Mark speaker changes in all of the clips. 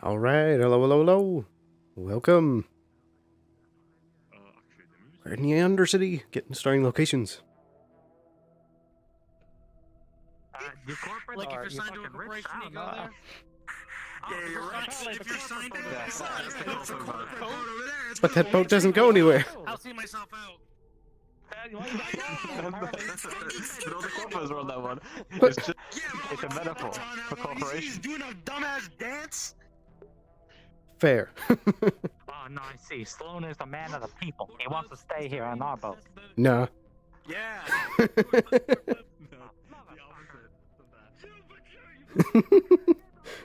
Speaker 1: All right, hello, hello, hello. Welcome. We're in the Undercity, getting starting locations.
Speaker 2: You corporate
Speaker 3: Like, if
Speaker 2: or
Speaker 3: you're
Speaker 2: you
Speaker 3: signed to a
Speaker 2: fucking rich?
Speaker 3: corporation,
Speaker 2: I
Speaker 3: you
Speaker 2: don't
Speaker 3: go
Speaker 2: know.
Speaker 3: there.
Speaker 4: Yeah, you're right.
Speaker 3: If you're signed to
Speaker 2: Yeah,
Speaker 3: a corporate boat over there, it's
Speaker 1: But that
Speaker 3: cool.
Speaker 1: boat doesn't go anywhere.
Speaker 3: I'll see myself out.
Speaker 2: But all the corporates are on that one.
Speaker 1: But-
Speaker 2: It's just
Speaker 3: Yeah,
Speaker 2: it's a metaphor for
Speaker 3: You
Speaker 2: corporation.
Speaker 3: doing a dumbass dance?
Speaker 1: Fair.
Speaker 2: Oh no, I see. Sloan is the man of the people. He wants to stay here on our boat.
Speaker 1: Nah.
Speaker 3: Yeah.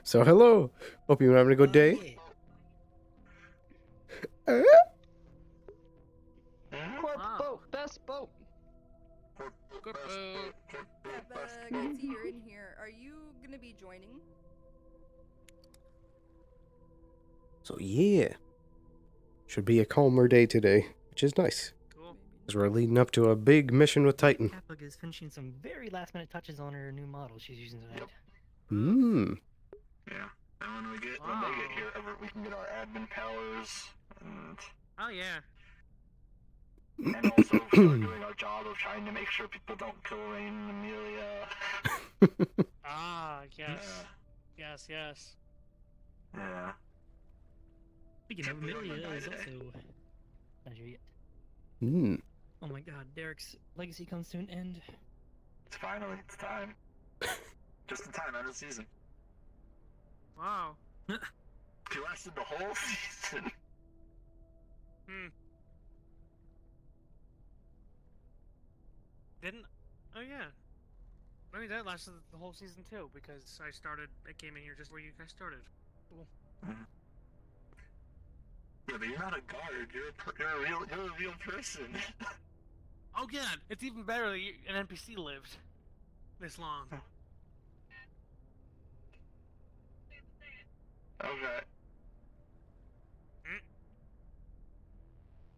Speaker 1: So, hello. Hope you're having a good day.
Speaker 5: Corp
Speaker 3: Wow.
Speaker 5: boat, best boat.
Speaker 3: Good
Speaker 6: I can see you're in here. Are you gonna be joining?
Speaker 1: So, yeah. Should be a calmer day today, which is nice.
Speaker 3: Cool.
Speaker 1: Because we're leading up to a big mission with Titan.
Speaker 7: Capug is finishing some very last-minute touches on her new model she's using tonight.
Speaker 1: Hmm.
Speaker 4: Yeah. And when we get here, we can get our admin powers, and
Speaker 3: Oh yeah.
Speaker 4: also start doing our job of trying to make sure people don't kill Rain and Amelia.
Speaker 3: Ah, yes. Yes.
Speaker 4: Yeah.
Speaker 7: Speaking of, Amelia is also not here yet.
Speaker 1: Hmm.
Speaker 7: Oh my god, Derek's legacy comes to an end.
Speaker 4: It's time. Just in time, end of season.
Speaker 3: Wow.
Speaker 4: He lasted the whole season.
Speaker 3: Didn't? Oh yeah. I mean that lasted the whole season too because I came in here just where you guys started. Cool.
Speaker 4: Yeah, but you're not a guard. You're a real person.
Speaker 3: Oh yeah, it's even better that an NPC lived this long.
Speaker 4: Okay.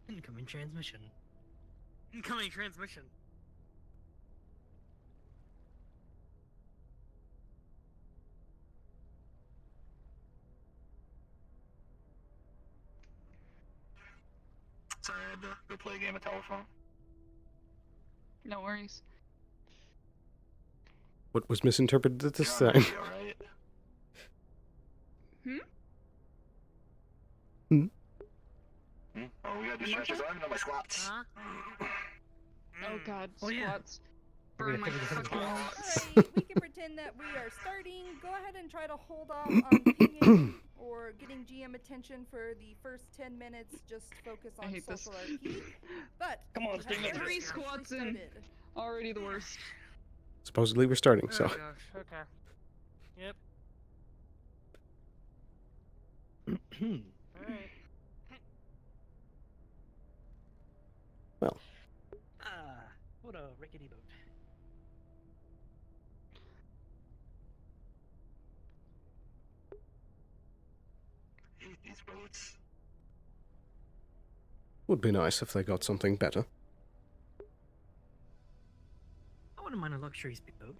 Speaker 7: Incoming transmission.
Speaker 3: Incoming transmission.
Speaker 4: Sorry, I had to go play a game of telephone.
Speaker 5: No worries.
Speaker 1: What was misinterpreted this
Speaker 4: You're on
Speaker 1: time?
Speaker 4: radio, right? Oh, we gotta do stretches. I don't even know my squats.
Speaker 3: Huh?
Speaker 5: Oh god,
Speaker 3: Oh, yeah.
Speaker 5: squats. Burn my fucking balls.
Speaker 6: Alright, we can pretend that we are starting. Go ahead and try to hold off on pinging or getting GM attention for the first 10 minutes. Just focus
Speaker 5: I
Speaker 6: on
Speaker 5: hate this.
Speaker 6: social RP. But
Speaker 7: Come on,
Speaker 6: we have
Speaker 7: stay with
Speaker 6: already
Speaker 5: us. 3 squats in.
Speaker 6: started.
Speaker 5: Already the worst.
Speaker 1: Supposedly we're starting,
Speaker 3: Oh
Speaker 1: so.
Speaker 3: gosh. Okay. Yep. All right.
Speaker 1: Well.
Speaker 7: What a rickety boat.
Speaker 4: Hate these boats.
Speaker 1: Would be nice if they got something better.
Speaker 7: I wouldn't mind a luxury speedboat.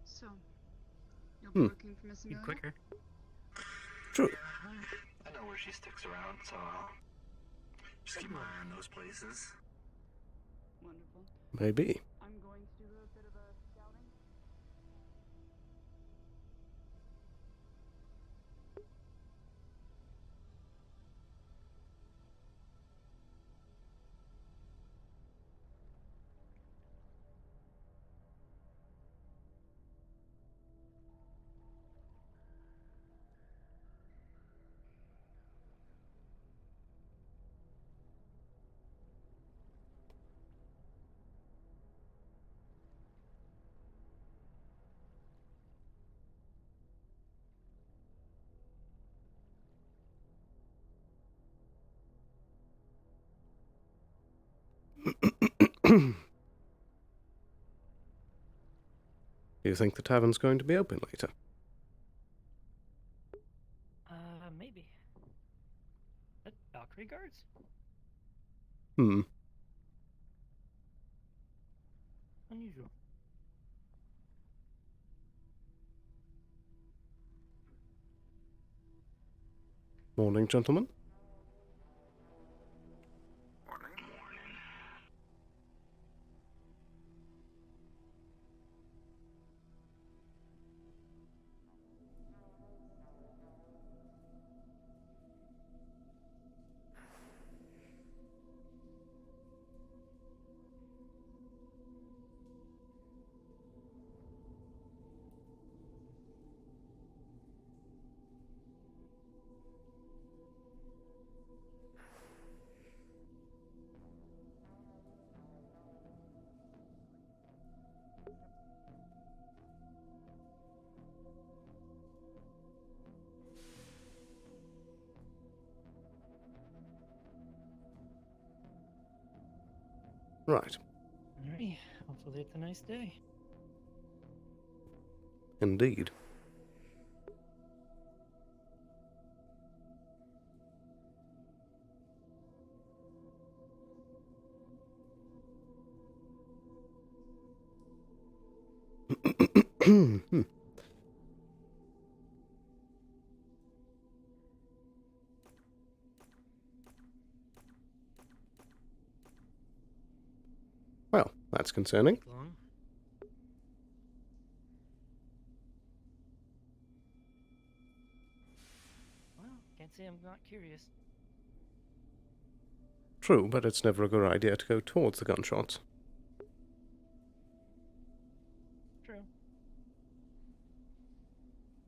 Speaker 5: So, you'll
Speaker 1: Hmm.
Speaker 5: be looking for Miss
Speaker 7: Be
Speaker 5: Amelia?
Speaker 7: quicker.
Speaker 1: True.
Speaker 4: I know where she sticks around, so I'll just keep my eye on those places.
Speaker 5: Wonderful.
Speaker 1: Maybe.
Speaker 5: I'm going to do a bit of a scouting.
Speaker 1: Do you think the tavern's going to be open later?
Speaker 7: Maybe. That Valkyrie guards?
Speaker 1: Hmm.
Speaker 7: Unusual.
Speaker 1: Morning, gentlemen. Right,
Speaker 7: Alright, hopefully it's a nice day.
Speaker 1: indeed. Well, that's concerning.
Speaker 7: Take long. Well, can't say I'm not curious.
Speaker 1: True, but it's never a good idea to go towards the gunshots.
Speaker 7: True.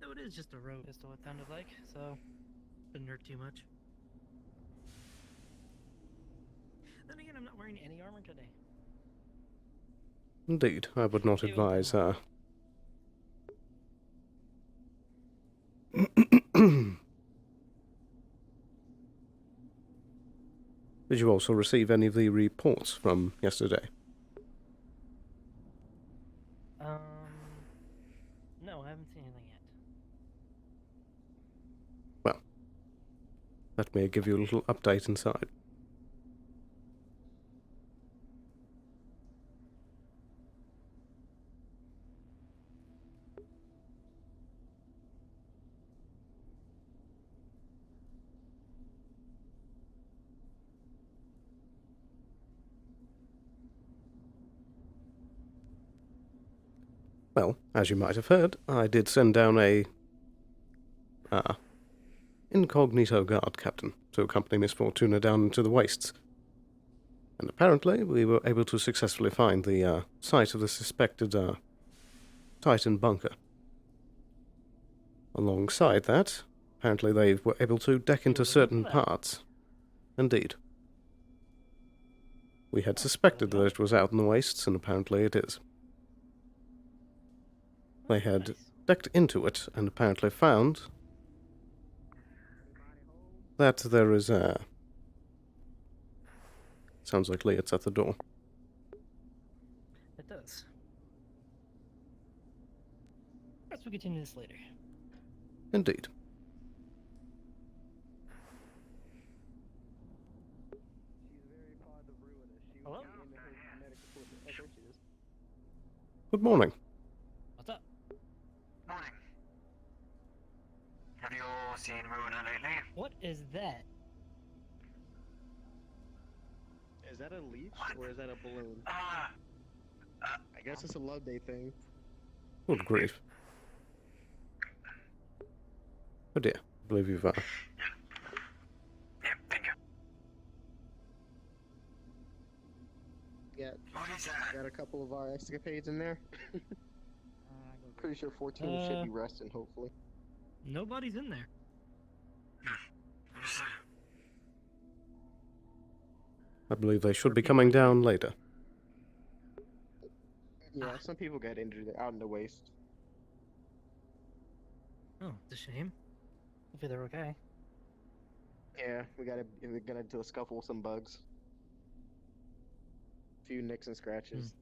Speaker 7: Though it is just a road pistol, it sounded like, so didn't hurt too much. Then again, I'm not wearing any armor today.
Speaker 1: Indeed, I would not advise, Did you also receive any of the reports from yesterday?
Speaker 7: No, I haven't seen anything yet.
Speaker 1: Well, let me give you a little update inside. Well, as you might have heard, I did send down a incognito guard captain to accompany Miss Fortuna down into the wastes. And apparently we were able to successfully find the site of the suspected Titan bunker. Alongside that, apparently they were able to deck into certain parts. Indeed. We had suspected that it was out in the wastes, and apparently it is. They had
Speaker 7: Nice.
Speaker 1: decked into it and apparently found that there is a... Sounds like Leo's at the door.
Speaker 7: It does. Perhaps we'll continue this later.
Speaker 1: Indeed.
Speaker 7: Hello?
Speaker 1: Good morning.
Speaker 7: What's up?
Speaker 2: Morning. Have you all seen Ruiner lately?
Speaker 7: What is that?
Speaker 8: Is that a leech or is that a balloon? I guess it's a love day thing.
Speaker 1: Good grief. Oh dear. I believe you've...
Speaker 2: Yeah, thank you. What is that?
Speaker 8: Got a couple of our escapades in there. Pretty sure 14 should be resting, hopefully.
Speaker 7: Nobody's in there.
Speaker 2: What is that?
Speaker 1: I believe they should be coming down later.
Speaker 8: Yeah, some people got injured out in the waste.
Speaker 7: Oh, it's a shame. Hopefully they're okay.
Speaker 8: Yeah, we got into a scuffle with some bugs. A few nicks and scratches.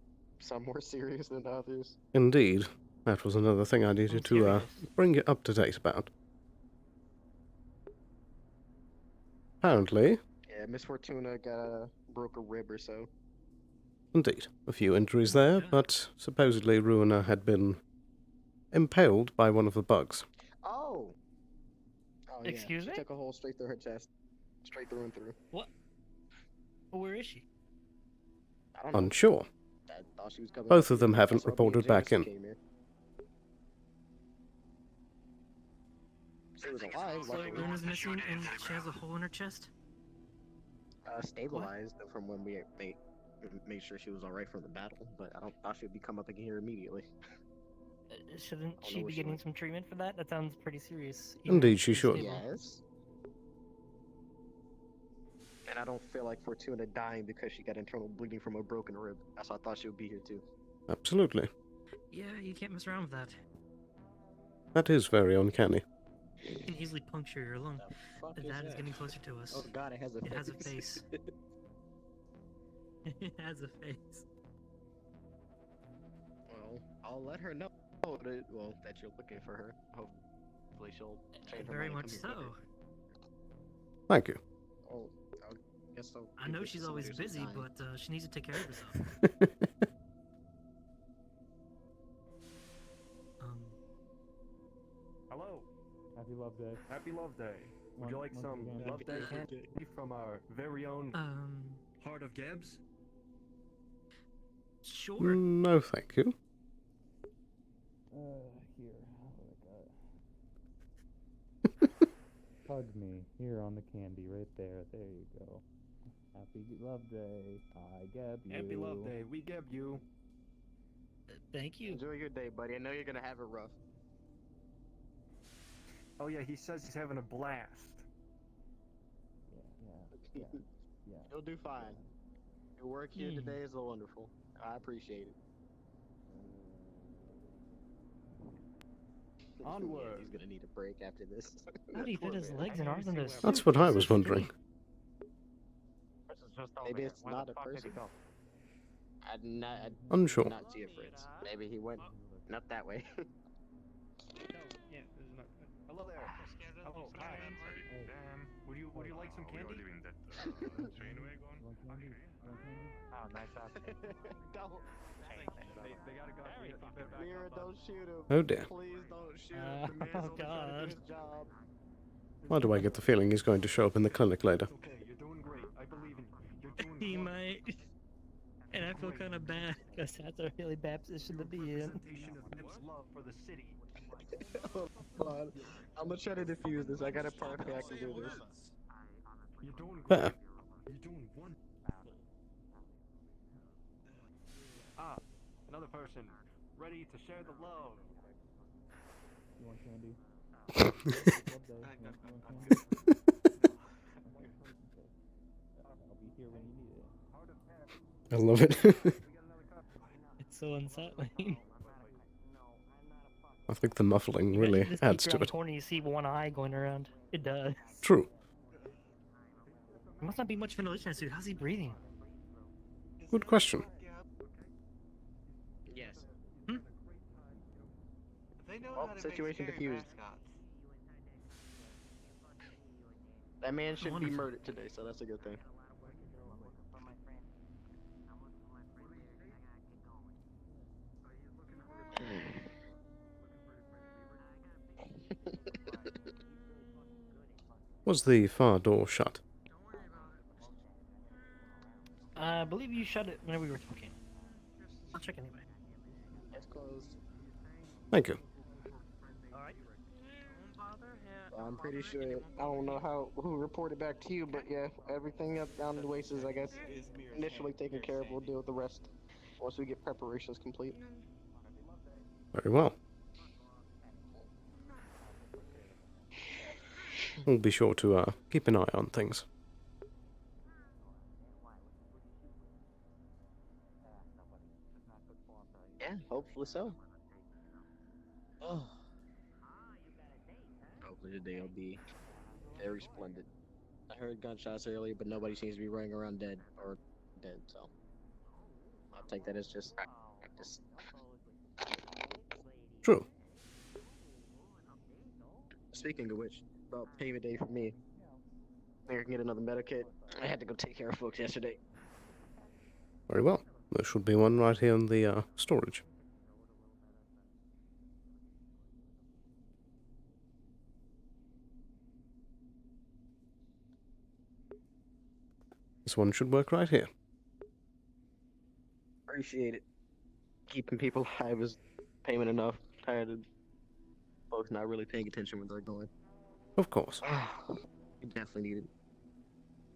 Speaker 8: Some more serious than others.
Speaker 1: Indeed. That was another thing I needed to
Speaker 7: serious.
Speaker 1: bring you up to date about. Apparently,
Speaker 8: Yeah, Miss Fortuna broke a rib or so.
Speaker 1: indeed, a few injuries there,
Speaker 7: Yeah.
Speaker 1: but supposedly Ruiner had been impaled by one of the bugs.
Speaker 8: Oh! Oh Oh, yeah.
Speaker 7: Excuse
Speaker 8: She
Speaker 7: me?
Speaker 8: took a hole straight through her chest. Straight through and through.
Speaker 7: What? Where is she?
Speaker 8: I don't know.
Speaker 1: Unsure.
Speaker 8: I thought she was coming
Speaker 1: Both
Speaker 8: up
Speaker 1: of them
Speaker 8: here.
Speaker 1: haven't
Speaker 8: That's why me and
Speaker 1: reported back
Speaker 8: Jameson
Speaker 1: in.
Speaker 8: came here. She was alive,
Speaker 7: So
Speaker 8: luckily.
Speaker 7: Luna's missing and she has a hole in her chest?
Speaker 8: Stabilized from when we made sure she was alright from the battle, but I don't thought she'd be come up in here immediately.
Speaker 7: Shouldn't
Speaker 8: I don't know
Speaker 7: she
Speaker 8: where
Speaker 7: be
Speaker 8: she
Speaker 7: getting
Speaker 8: went.
Speaker 7: some treatment for that? That sounds pretty serious. even
Speaker 1: Indeed
Speaker 7: if
Speaker 1: she
Speaker 7: she's
Speaker 1: should.
Speaker 7: stable.
Speaker 8: Yes. And I don't feel like Fortuna dying because she got internal bleeding from a broken rib. That's why I thought she would be here too.
Speaker 1: Absolutely.
Speaker 7: Yeah, you can't mess around with that.
Speaker 1: That is very uncanny.
Speaker 7: It can easily puncture your lung.
Speaker 8: Fuck
Speaker 7: The dad is getting closer to us.
Speaker 8: Oh god, it has a
Speaker 7: It
Speaker 8: face.
Speaker 7: has a face. It has a face.
Speaker 8: Well, I'll let her know that you're looking for her. Hopefully she'll change her
Speaker 7: Very
Speaker 8: mind
Speaker 7: much
Speaker 8: and come
Speaker 7: so.
Speaker 8: here
Speaker 1: Thank you.
Speaker 8: quicker. Oh, I guess so.
Speaker 7: I know she's always busy, but she needs to take care of herself.
Speaker 9: Hello.
Speaker 10: Happy Love Day.
Speaker 9: Happy Love Day. Would you like
Speaker 10: Once
Speaker 9: some
Speaker 10: again.
Speaker 9: Love Day candy from our very own Heart of Gebs?
Speaker 7: Sure.
Speaker 1: No, thank you.
Speaker 10: Here. Hug me. Here on the candy, right there. There you go. Happy Love Day. I geb you.
Speaker 9: Happy Love Day. We geb you.
Speaker 7: Thank you.
Speaker 8: Enjoy your day, buddy. I know you're gonna have it rough.
Speaker 9: Oh yeah, he says he's having a blast.
Speaker 10: Yeah.
Speaker 8: You'll do fine. Your work here today is wonderful. I appreciate it.
Speaker 9: Onward.
Speaker 8: Yeah, he's gonna need a break after this.
Speaker 7: How do you fit his legs and arms in those
Speaker 1: That's
Speaker 7: suits?
Speaker 1: what I
Speaker 7: He's so
Speaker 1: was wondering.
Speaker 2: This is just over
Speaker 8: Maybe
Speaker 2: here.
Speaker 8: it's
Speaker 2: Where the
Speaker 8: not a
Speaker 2: fuck did he
Speaker 8: person.
Speaker 2: go?
Speaker 8: I'd
Speaker 1: Unsure.
Speaker 8: not see it, Fritz. Maybe he went not that way.
Speaker 9: Hello there. Hello. Hi. Would you like some candy?
Speaker 2: Oh, nice ass.
Speaker 8: Don't.
Speaker 9: They gotta go.
Speaker 8: Mira, don't shoot him.
Speaker 1: Oh dear.
Speaker 8: Please don't shoot him. The man's
Speaker 7: Oh,
Speaker 8: only trying to
Speaker 7: God.
Speaker 8: do his job.
Speaker 1: Why do I get the feeling he's going to show up in the clinic later?
Speaker 9: It's okay. You're doing great. I believe in you. You're doing
Speaker 7: He
Speaker 9: great.
Speaker 7: might. And I feel kind of bad because that's a really bad position to be in.
Speaker 9: Representation of Nip's love for the city.
Speaker 8: Hold on. I'm gonna try to defuse this. I got a party. I can do this.
Speaker 9: You're doing great.
Speaker 1: Fair.
Speaker 9: You're doing wonderful. Ah, another person ready to share the love.
Speaker 10: You want candy? Love Day. You want candy? I'll be here when you need it.
Speaker 1: I love it.
Speaker 7: It's so unsettling.
Speaker 1: I think the muffling really
Speaker 7: Imagine just
Speaker 1: adds
Speaker 7: peek
Speaker 1: to
Speaker 7: around the
Speaker 1: it.
Speaker 7: corner, you see one eye going around. It does.
Speaker 1: True.
Speaker 7: There must not be much ventilation in that suit. How's he breathing?
Speaker 1: Good question.
Speaker 8: Yes.
Speaker 4: They know
Speaker 8: Well,
Speaker 4: how to
Speaker 8: situation
Speaker 4: make scary
Speaker 8: diffused.
Speaker 4: mascots.
Speaker 8: That man should be
Speaker 7: Wonderful.
Speaker 8: murdered today, so that's a good thing.
Speaker 1: Was the far door shut?
Speaker 7: I believe you shut it whenever we were talking. I'll check anyway.
Speaker 8: It's closed.
Speaker 1: Thank you.
Speaker 7: Alright.
Speaker 8: I'm pretty sure. I don't know who reported back to you, but yeah, everything up down the waist is, I guess, initially taken care of. We'll deal with the rest once we get preparations complete.
Speaker 1: Very well. We'll be sure to keep an eye on things.
Speaker 8: Yeah, hopefully so. Oh. Hopefully today will be very splendid. I heard gunshots earlier, but nobody seems to be running around dead, so I'll take that as just practice.
Speaker 1: True.
Speaker 8: Speaking of which, about payment day for me. I think I can get another medikit. I had to go take care of folks yesterday.
Speaker 1: Very well. There should be one right here in the storage. This one should work right here.
Speaker 8: Appreciate it. Keeping people alive is payment enough. Tired of folks not really paying attention when they're going.
Speaker 1: Of course.
Speaker 8: You definitely need it.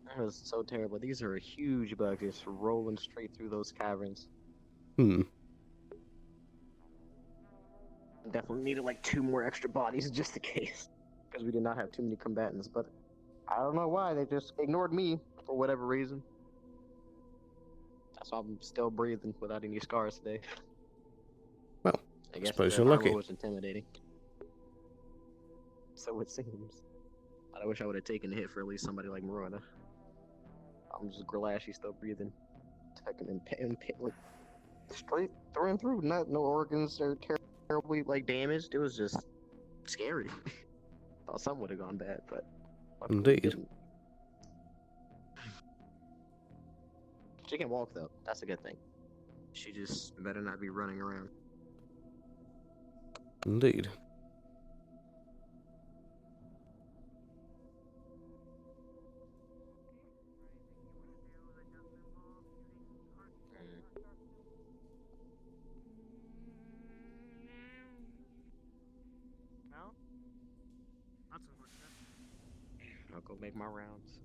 Speaker 8: That was so terrible. These are huge bugs just rolling straight through those caverns. Definitely needed like 2 more extra bodies just in case. Because we did not have too many combatants, but I don't know why. They just ignored me for whatever reason. That's why I'm still breathing without any scars today.
Speaker 1: Well,
Speaker 8: I guess
Speaker 1: suppose
Speaker 8: the
Speaker 1: you're lucky.
Speaker 8: armor was intimidating. So it seems. I wish I would have taken a hit for at least somebody like Marona. I'm just glad she's still breathing. Taking like, straight through and through. No organs are terribly like damaged. It was just scary. Thought something would have gone bad, but luckily it
Speaker 1: Indeed.
Speaker 8: didn't. She can walk though. That's a good thing. She just better not be running around.
Speaker 1: Indeed.
Speaker 3: No? That's unfortunate.
Speaker 8: I'll go make my rounds.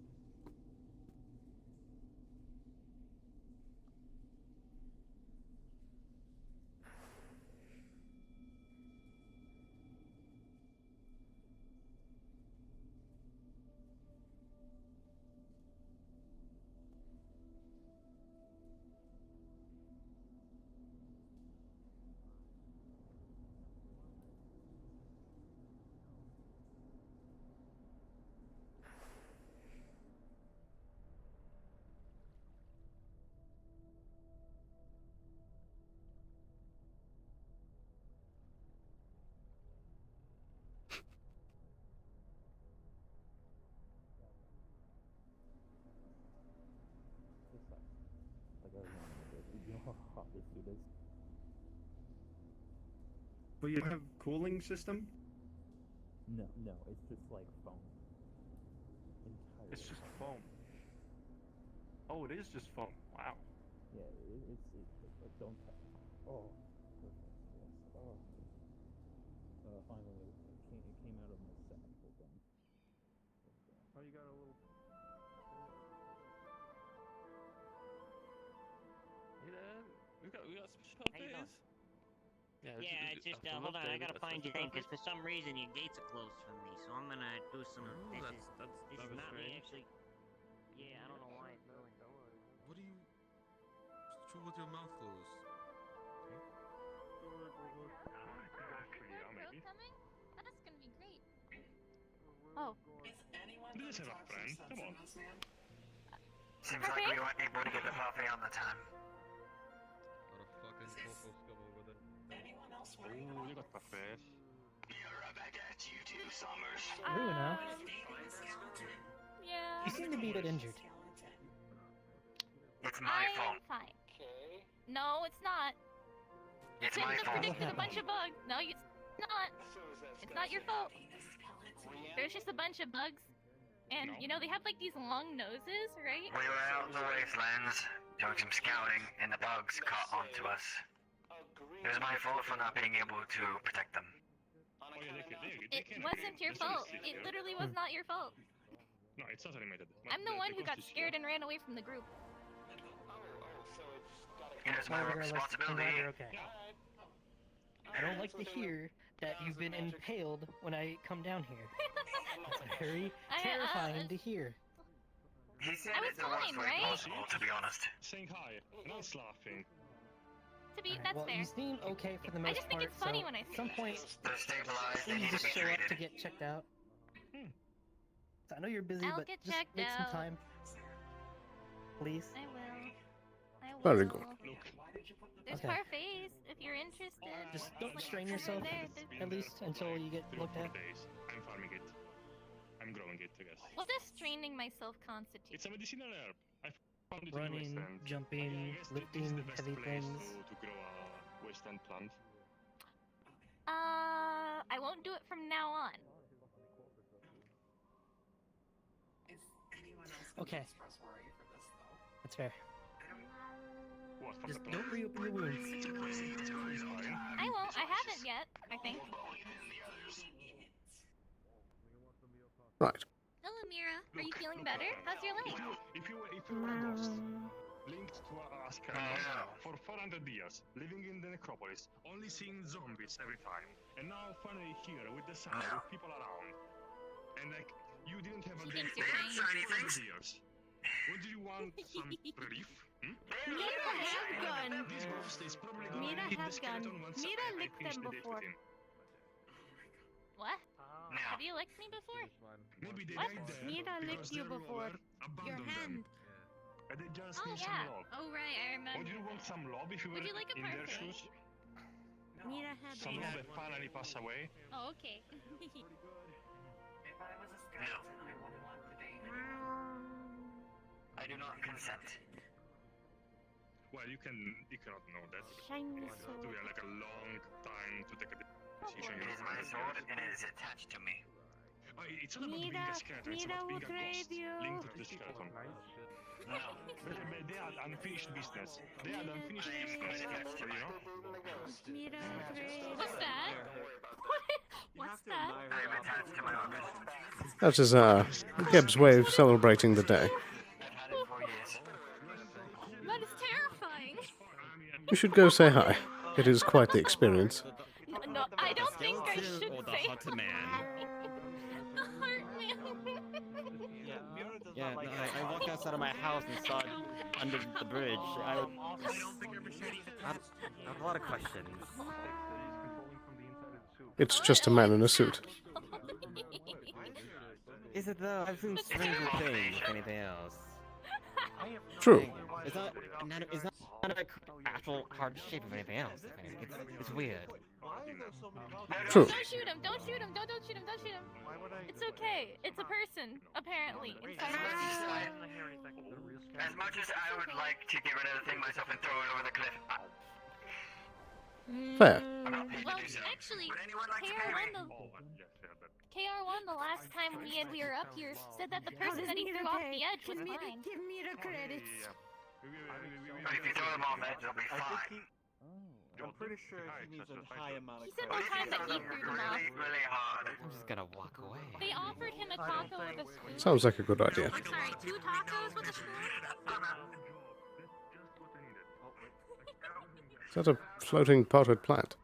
Speaker 10: This sucks. Like, I was wondering, you know how hot this dude is?
Speaker 9: But you have cooling system?
Speaker 10: No, it's just like foam. Entirely.
Speaker 9: It's just foam. Oh, it is just foam. Wow.
Speaker 10: Yeah, it's like, don't touch it. Oh, perfect. Yes. Oh. Finally, it came out of my sack. Hold on.
Speaker 9: Oh, you got a little. Hey there. We got some shop
Speaker 2: How you
Speaker 9: days.
Speaker 2: Yeah, it's just hold on. I gotta find your thing because for some reason your gates are closed from me. So I'm gonna do some. This is not me actually. Yeah, I don't know why it's doing.
Speaker 11: What are you? What's the trouble with your mouth closed?
Speaker 5: Maybe. Coming? That's gonna be great. Oh.
Speaker 9: Did this have a friend? Come on.
Speaker 2: Seems like we weren't able to get the party on the time.
Speaker 11: Got a fucking cocoa scum over there.
Speaker 4: Anyone else
Speaker 9: Oh, you got the face.
Speaker 4: You're right back at you too, Summers.
Speaker 7: Luna,
Speaker 5: Yeah.
Speaker 7: you seem to be a bit injured.
Speaker 2: It's my fault.
Speaker 5: I'm fine. No, it's not.
Speaker 2: It's
Speaker 5: Couldn't
Speaker 2: my
Speaker 5: have
Speaker 2: fault.
Speaker 5: predicted a bunch of bugs. No, it's not. It's not your fault. There's just a bunch of bugs. And, you know, they have like these long noses, right?
Speaker 2: We were out in the wastelands doing some scouting, and the bugs caught onto us. It was my fault for not being able to protect them.
Speaker 9: Oh yeah, they
Speaker 5: It wasn't your fault. It literally was not your fault.
Speaker 9: No, it's not animated.
Speaker 5: I'm the one who got scared and ran away from the group.
Speaker 2: It is my responsibility.
Speaker 7: You're okay. I don't like to hear that you've been impaled when I come down here. It's very terrifying to hear.
Speaker 2: He said
Speaker 5: I was
Speaker 2: it's the worst
Speaker 5: fine,
Speaker 2: way
Speaker 5: right?
Speaker 2: possible, to be honest.
Speaker 9: Saying hi, and I was laughing.
Speaker 5: To be, that's
Speaker 7: Well,
Speaker 5: fair.
Speaker 7: you seem okay for the
Speaker 5: I
Speaker 7: most
Speaker 5: just think
Speaker 7: part,
Speaker 5: it's funny
Speaker 7: so
Speaker 5: when I
Speaker 7: at some point,
Speaker 2: They're stabilized, they
Speaker 7: please
Speaker 2: need to
Speaker 7: just
Speaker 2: be
Speaker 7: show up to
Speaker 2: treated.
Speaker 7: get checked out. So I know you're busy,
Speaker 5: I'll
Speaker 7: but
Speaker 5: get
Speaker 7: just
Speaker 5: checked
Speaker 7: make some
Speaker 5: out.
Speaker 7: time. Please.
Speaker 5: I will. I will.
Speaker 1: Very good.
Speaker 5: There's
Speaker 7: Okay.
Speaker 5: parfaits if you're interested.
Speaker 7: Just
Speaker 5: It's
Speaker 7: don't
Speaker 5: like
Speaker 7: strain
Speaker 5: over
Speaker 7: yourself,
Speaker 5: there.
Speaker 7: at least until you get
Speaker 9: 3 or
Speaker 7: looked
Speaker 9: 4
Speaker 7: at.
Speaker 9: days. I'm farming it. I'm growing it, I guess.
Speaker 5: What does straining myself constitute?
Speaker 9: It's a medicinal herb. I found it in the
Speaker 7: Running,
Speaker 9: wasteland.
Speaker 7: jumping,
Speaker 9: I guess this is
Speaker 7: lifting
Speaker 9: the best
Speaker 7: heavy
Speaker 9: place
Speaker 7: things.
Speaker 9: to grow a wasteland plant.
Speaker 5: I won't do it from now on.
Speaker 7: Okay. That's fair. Just don't reopen your wounds.
Speaker 5: I won't. I haven't yet, I think.
Speaker 1: Right.
Speaker 5: Hello, Mira. Are you feeling better? How's your leg?
Speaker 9: If you were lost, linked to Alaska for 400 years, living in the necropolis, only seeing zombies every time, and now finally here with the sun, with people around, and like you didn't have a
Speaker 5: She
Speaker 9: great
Speaker 5: thinks you're trying.
Speaker 9: years. What do you want? Some relief?
Speaker 12: Mira have gun.
Speaker 9: This ghost is probably gonna
Speaker 12: Mira
Speaker 9: eat the
Speaker 12: have gun.
Speaker 9: skeleton once
Speaker 12: Mira
Speaker 9: I
Speaker 12: licked
Speaker 9: finish
Speaker 12: them
Speaker 9: the date
Speaker 12: before.
Speaker 9: with him.
Speaker 5: What? Have you licked me before?
Speaker 9: Maybe they
Speaker 5: What?
Speaker 9: died there
Speaker 12: Mira
Speaker 9: because
Speaker 12: licked you
Speaker 9: their
Speaker 12: before.
Speaker 9: lover
Speaker 12: Your
Speaker 9: abandoned
Speaker 12: hand.
Speaker 9: them. And they just
Speaker 5: Oh,
Speaker 9: need
Speaker 5: yeah.
Speaker 9: some love.
Speaker 5: Oh, right. I
Speaker 9: Would
Speaker 5: remember.
Speaker 9: you want some love if you
Speaker 5: Would
Speaker 9: were
Speaker 5: you like a
Speaker 9: in their
Speaker 5: parfait?
Speaker 9: shoes?
Speaker 12: Mira had
Speaker 9: Some love that finally passed away?
Speaker 5: Oh, okay.
Speaker 13: I do not consent.
Speaker 9: Well, you cannot know that.
Speaker 12: Shiny
Speaker 9: It
Speaker 12: sword.
Speaker 9: will like a long time to take a decision.
Speaker 13: It is my sword and it is attached to me.
Speaker 9: It's not about being a skeleton, it's
Speaker 12: Mira
Speaker 9: about being
Speaker 12: would
Speaker 9: a
Speaker 12: raid
Speaker 9: ghost
Speaker 12: you.
Speaker 9: linked to the skeleton.
Speaker 13: No.
Speaker 9: But they had unfinished business. They had unfinished business, you know?
Speaker 12: Mira would raid.
Speaker 5: What's that? What's that?
Speaker 13: I am attached to my office.
Speaker 1: That is Geb's way of celebrating the day.
Speaker 13: I've had it for years.
Speaker 5: That is terrifying.
Speaker 1: You should go say hi. It is quite the experience.
Speaker 5: No, I don't think I should
Speaker 14: Or the
Speaker 5: say
Speaker 14: hot man.
Speaker 5: the heart man.
Speaker 14: Yeah, no, I walked outside of my house and saw it under the bridge. I have a lot of questions.
Speaker 1: It's just a man in a suit.
Speaker 14: Is it though? I've seen stranger things, if anything else.
Speaker 1: True.
Speaker 14: It's not an actual hard shape of anything else. It's weird.
Speaker 1: True.
Speaker 5: Don't shoot him. Don't shoot him. Don't shoot him. Don't shoot him. It's okay. It's a person, apparently. Inside of
Speaker 13: As much as I would like to get rid of the thing myself and throw it over the cliff,
Speaker 1: Fair.
Speaker 13: I'm not paid
Speaker 5: Well,
Speaker 13: to do so.
Speaker 5: actually,
Speaker 13: Would anyone like to pay me?
Speaker 5: KR1 the last time we were up here said that the person that he threw off the edge was fine.
Speaker 12: Give me the credits.
Speaker 13: But if you throw them off the edge, they'll be fine.
Speaker 15: I'm pretty sure he needs a high amount of
Speaker 5: He said one time that he threw them off.
Speaker 13: Really hard.
Speaker 14: I'm just gonna walk away.
Speaker 5: They offered him a taco with a spoon.
Speaker 1: Sounds like a good idea.
Speaker 5: I'm sorry, 2 tacos with a spoon?
Speaker 1: Is that a floating potted plant?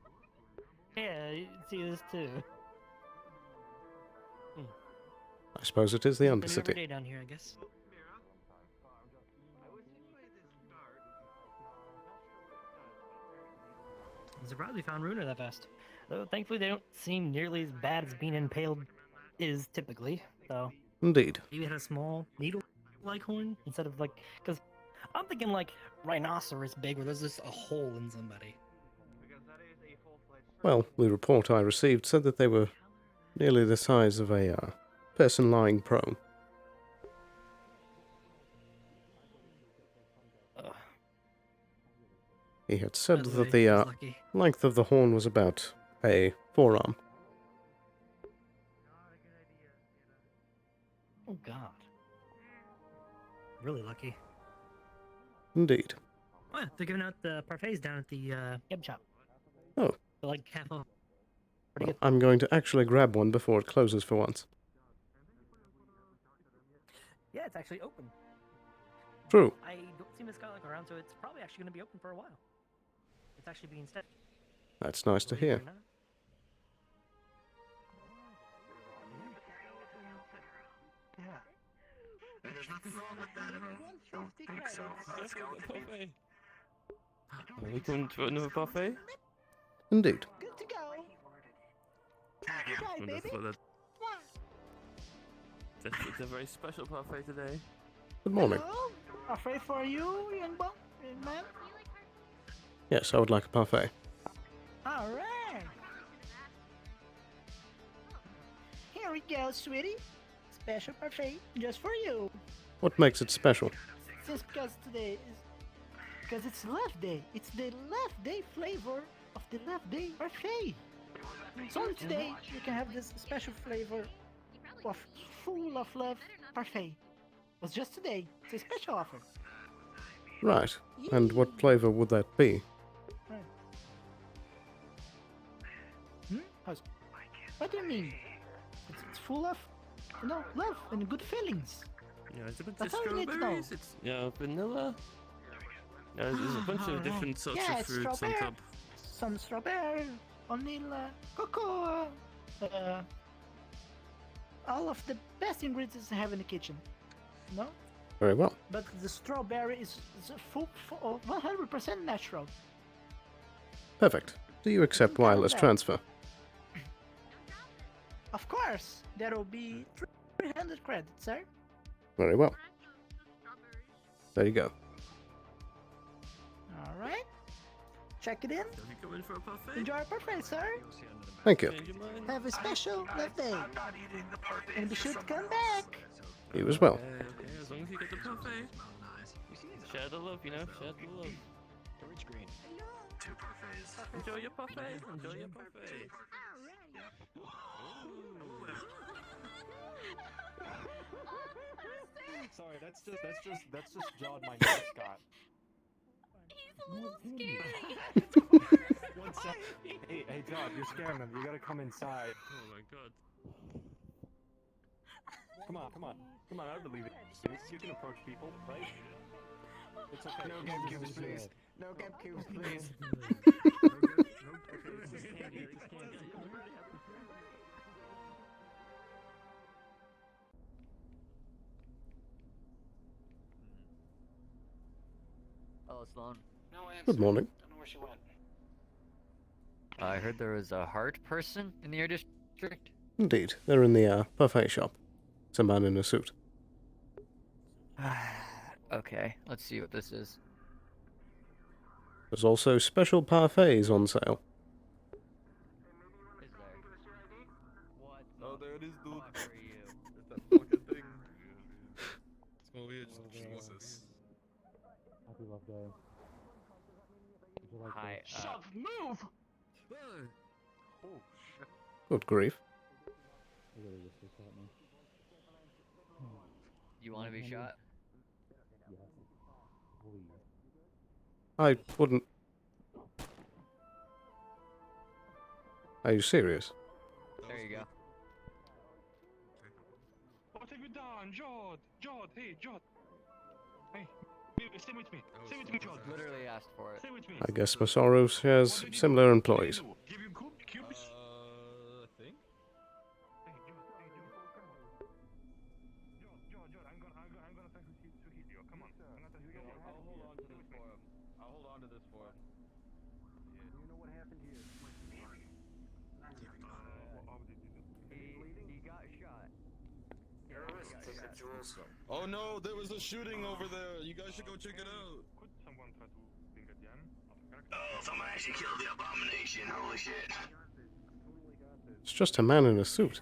Speaker 7: Yeah, you see this too.
Speaker 1: I suppose it is the
Speaker 7: Spend every
Speaker 1: Undercity.
Speaker 7: day down here, I guess. I'm surprised we found Runa that fast. Though thankfully they don't seem nearly as bad as being impaled is typically. So
Speaker 1: Indeed.
Speaker 7: maybe it had a small needle-like horn instead of like, because I'm thinking like rhinoceros big, where there's just a hole in somebody.
Speaker 1: Well, the report I received said that they were nearly the size of a person lying prone. He had said
Speaker 7: By the
Speaker 1: that
Speaker 7: way,
Speaker 1: the
Speaker 7: he's lucky.
Speaker 1: length of the horn was about a forearm.
Speaker 7: Oh God. Really lucky.
Speaker 1: Indeed.
Speaker 7: Oh, yeah, they're giving out the parfaits down at the Geb shop.
Speaker 1: Oh.
Speaker 7: They're like half off.
Speaker 1: Well, I'm going to actually grab one before it closes for once.
Speaker 7: Yeah, it's actually open.
Speaker 1: True.
Speaker 7: I don't see Miss Skylark around, so it's probably actually going to be open for a while. It's actually being set.
Speaker 1: That's nice to hear.
Speaker 4: Yeah. There's nothing wrong with that at all. Don't think so. Let's go with the buffet.
Speaker 14: Are we going to another buffet?
Speaker 1: Indeed.
Speaker 12: Good to go.
Speaker 14: Well, it's a very special buffet today.
Speaker 1: Good morning.
Speaker 12: Hello? Afraid for you, young man?
Speaker 1: Yes, I would like a parfait.
Speaker 12: All right. Here we go, sweetie. Special parfait just for you.
Speaker 1: What makes it special?
Speaker 12: Just because today is... Because it's left day. It's the left day flavor of the left day parfait. So today you can have this special flavor of full of love parfait. It's just today. It's a special offer.
Speaker 1: Right. And what flavor would that be?
Speaker 12: Right. What do you mean? It's full of, love and good feelings.
Speaker 11: Yeah, it's a bunch
Speaker 12: That's
Speaker 11: of
Speaker 12: all you need to know.
Speaker 11: strawberries. It's vanilla. There's a bunch of different sorts
Speaker 12: Yeah,
Speaker 11: of
Speaker 12: it's
Speaker 11: fruits on
Speaker 12: strawberry.
Speaker 11: top.
Speaker 12: Some strawberry, vanilla, cocoa, all of the best ingredients I have in the kitchen. No?
Speaker 1: Very well.
Speaker 12: But the strawberry is full 100% natural.
Speaker 1: Perfect. Do you accept wireless transfer?
Speaker 12: Of course, there will be 300 credits, sir.
Speaker 1: Very well. There you go.
Speaker 12: All right. Check it in.
Speaker 11: Have you come in for a parfait?
Speaker 12: Enjoy our parfait, sir.
Speaker 1: Thank you.
Speaker 11: Change your mind?
Speaker 12: Have a special love day. And be sure to come back.
Speaker 1: You as well.
Speaker 11: Okay, as long as you get the parfait. Share the love, share the love.
Speaker 4: Orange green. 2 parfaits.
Speaker 11: Enjoy your parfait. Enjoy your parfait.
Speaker 15: Sorry, that's just John, my mascot.
Speaker 5: He's a little scary.
Speaker 15: One sec. Hey, John, you're scaring them. You gotta come inside.
Speaker 11: Oh my god.
Speaker 15: Come on, I believe it. You can approach people, right? It's okay.
Speaker 8: No gap cubes, please. No gap cubes, please.
Speaker 16: Hello, Sloan.
Speaker 4: No answer.
Speaker 1: Good morning.
Speaker 4: Don't know where she went.
Speaker 16: I heard there was a heart person in the air district.
Speaker 1: Indeed. They're in the parfait shop. It's a man in a suit.
Speaker 16: Okay, let's see what this is.
Speaker 1: There's also special parfaits on sale.
Speaker 16: Is there? What?
Speaker 11: Oh, there it is, dude.
Speaker 16: Fuck are you?
Speaker 11: It's that fucking thing. It's more weird. Jesus.
Speaker 10: Happy Love Day. Would you like
Speaker 16: Hi.
Speaker 10: this?
Speaker 8: Move!
Speaker 15: Oh, shit.
Speaker 1: Good grief.
Speaker 10: You gotta get this at me.
Speaker 16: You want to be shot?
Speaker 10: Yes. Please.
Speaker 1: I wouldn't... Are you serious?
Speaker 16: There you go.
Speaker 9: What have you done, Jod? Jod, hey, Jod. Hey, stay with me. Stay with me, Jod.
Speaker 16: Literally asked for it.
Speaker 9: Stay with me.
Speaker 1: I guess Masaru has similar employees.
Speaker 9: Give you cubes?
Speaker 11: I think.
Speaker 9: Hey, Jod, Jod, I'm gonna try to hit you. Come on. I'm gonna try to hit you.
Speaker 14: I'll hold on to this for him. I'll hold on to this for him.
Speaker 8: Do you know what happened here?
Speaker 16: He got shot.
Speaker 11: Oh no, there was a shooting over there. You guys should go check it out.
Speaker 9: Could someone try to bring a jam?
Speaker 4: Oh, someone actually killed the abomination. Holy shit.
Speaker 1: It's just a man in a suit.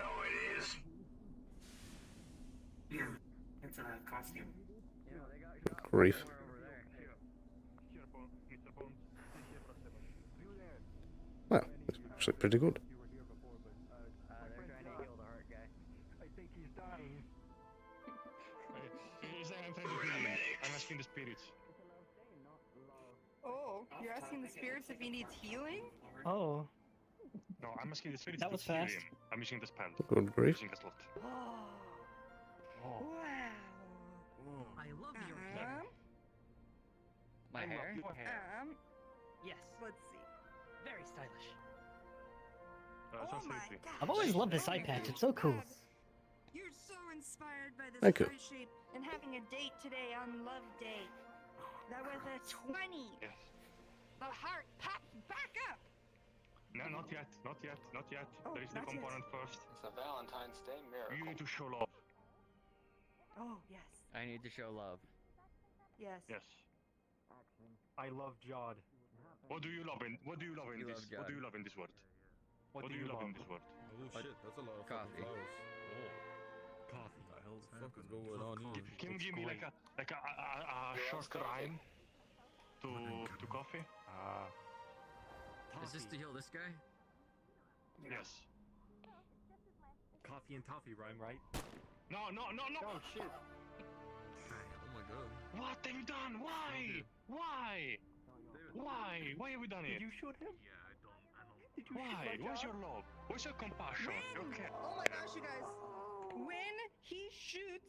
Speaker 4: Oh, it is.
Speaker 17: Yeah, it's a costume.
Speaker 1: Good grief. Well, it's actually pretty good.
Speaker 16: They're trying to heal the heart guy.
Speaker 8: I think he's dying.
Speaker 9: He's saying I'm trying to heal him. I'm asking the spirits.
Speaker 6: Oh, you're asking the spirits if he needs healing?
Speaker 12: Oh.
Speaker 9: No, I'm asking the spirits
Speaker 12: That
Speaker 9: to
Speaker 12: was
Speaker 9: heal
Speaker 12: fast.
Speaker 9: him. I'm using the spell.
Speaker 1: Good grief.
Speaker 9: I'm using the slot.
Speaker 6: Wow.
Speaker 7: I love your hair.
Speaker 16: My hair?
Speaker 7: Yes,
Speaker 6: Let's see.
Speaker 7: very stylish.
Speaker 9: Sounds seriously.
Speaker 12: I've always loved this eye patch. It's so cool.
Speaker 6: You're so inspired by this
Speaker 1: Thank you.
Speaker 6: heart shape and having a date today on Love Day. That was a 20.
Speaker 9: Yes.
Speaker 6: The heart pops back up.
Speaker 9: No, not yet. Not yet. Not yet.
Speaker 6: Oh,
Speaker 9: There is the
Speaker 6: not yet.
Speaker 9: component first.
Speaker 4: It's a Valentine's Day miracle.
Speaker 9: You need to show love.
Speaker 6: Oh, yes.
Speaker 16: I need to show love.
Speaker 6: Yes.
Speaker 9: Yes.
Speaker 15: I love Jod.
Speaker 9: What do you love in? What do you love in
Speaker 16: You
Speaker 9: this?
Speaker 16: love
Speaker 9: What do
Speaker 16: John.
Speaker 9: you love in this word?
Speaker 15: What
Speaker 9: What
Speaker 15: do
Speaker 9: do you love in
Speaker 15: love?
Speaker 9: this word?
Speaker 11: Oh shit, that's a lot of
Speaker 16: Coffee.
Speaker 11: fucking flowers. Oh. Coffee. What the hell the fuck is going on here?
Speaker 9: Can you give me like a short rhyme to coffee?
Speaker 16: Is this to heal this guy?
Speaker 9: Yes.
Speaker 15: Coffee and toffee rhyme, right?
Speaker 9: No.
Speaker 15: Oh shit.
Speaker 9: have you done? Why? Why? Why? Why have we done it?
Speaker 15: Did you shoot him? Did you
Speaker 9: Why?
Speaker 15: shoot my
Speaker 9: Where's
Speaker 15: job?
Speaker 9: your love? Where's your compassion? Okay.
Speaker 6: Oh my gosh, you guys. When he shoots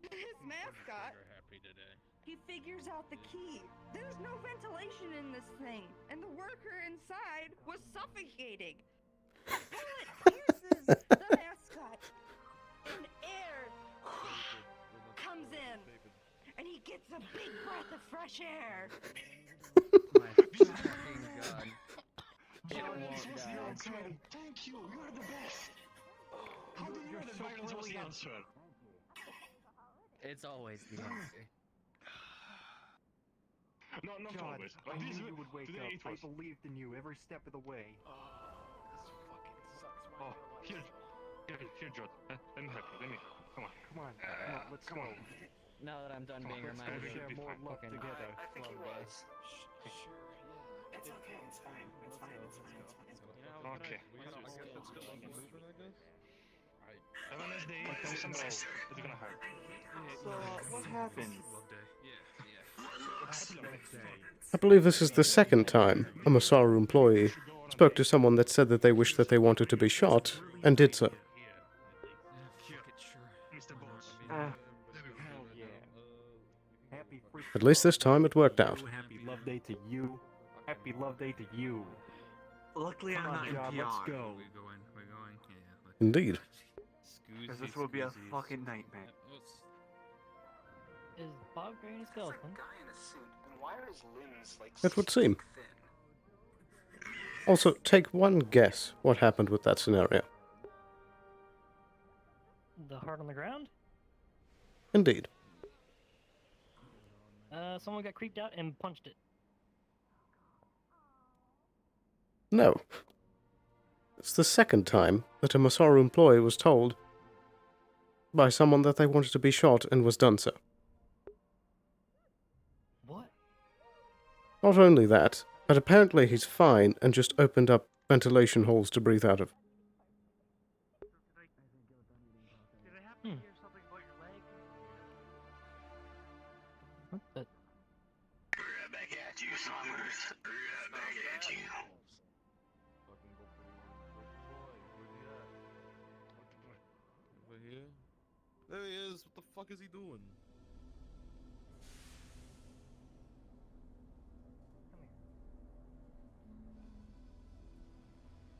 Speaker 6: his mascot, he figures out the key. There's no ventilation in this thing, and the worker inside was suffocating. The bullet pierces the mascot, and air comes in, and he gets a big breath of fresh air.
Speaker 16: My fucking god.
Speaker 9: Johnny, this was your turn. Thank you. You are the best. How do you know that violence was the answer?
Speaker 16: It's always the answer.
Speaker 9: No, not
Speaker 15: God,
Speaker 9: always.
Speaker 15: I
Speaker 9: Like,
Speaker 15: knew
Speaker 9: this,
Speaker 15: you would wake
Speaker 9: today
Speaker 15: up.
Speaker 9: it was.
Speaker 15: I believed in you every step of the way.
Speaker 9: Oh, here, Jod. Let me help you. Let me. Come on.
Speaker 15: Come on, let's
Speaker 9: Come
Speaker 15: go.
Speaker 9: on.
Speaker 16: Now that I'm done being
Speaker 15: Let's go
Speaker 16: reminded
Speaker 15: share
Speaker 16: of
Speaker 15: more love
Speaker 16: fucking
Speaker 15: together.
Speaker 17: I think he
Speaker 16: love day.
Speaker 17: was. Sure, yeah. It's okay, it's fine. It's fine, it's fine, it's fine. It's fine.
Speaker 9: Okay.
Speaker 11: Let's get moving, I guess.
Speaker 9: Have a nice day. Take some rest. It's gonna hurt.
Speaker 15: So, what happened?
Speaker 1: I believe this is the second time a Masaru employee spoke to someone that said that they wished that they wanted to be shot, and did so.
Speaker 9: Mr. Boss.
Speaker 15: Hell yeah. Happy freaking
Speaker 1: At least this time it worked out.
Speaker 15: Happy love day to you. Happy love day to you.
Speaker 18: Luckily,
Speaker 15: Come
Speaker 18: I'm
Speaker 15: on,
Speaker 18: not in
Speaker 15: Job,
Speaker 18: PR.
Speaker 15: let's go.
Speaker 18: We're going. Yeah.
Speaker 1: Indeed.
Speaker 18: Because this will be a fucking nightmare.
Speaker 7: Is Bob wearing a skeleton?
Speaker 4: Why are his limbs like
Speaker 1: It would seem. Also, take one guess what happened with that scenario.
Speaker 7: The heart on the ground?
Speaker 1: Indeed.
Speaker 7: Someone got creeped out and punched it.
Speaker 1: No. It's the second time that a Masaru employee was told by someone that they wanted to be shot and was done so.
Speaker 7: What?
Speaker 1: Not only that, but apparently he's fine and just opened up ventilation holes to breathe out of.
Speaker 7: What the?
Speaker 4: Right back at you, Summers. Right back at you.
Speaker 11: Over here. There he is. What the fuck is he doing?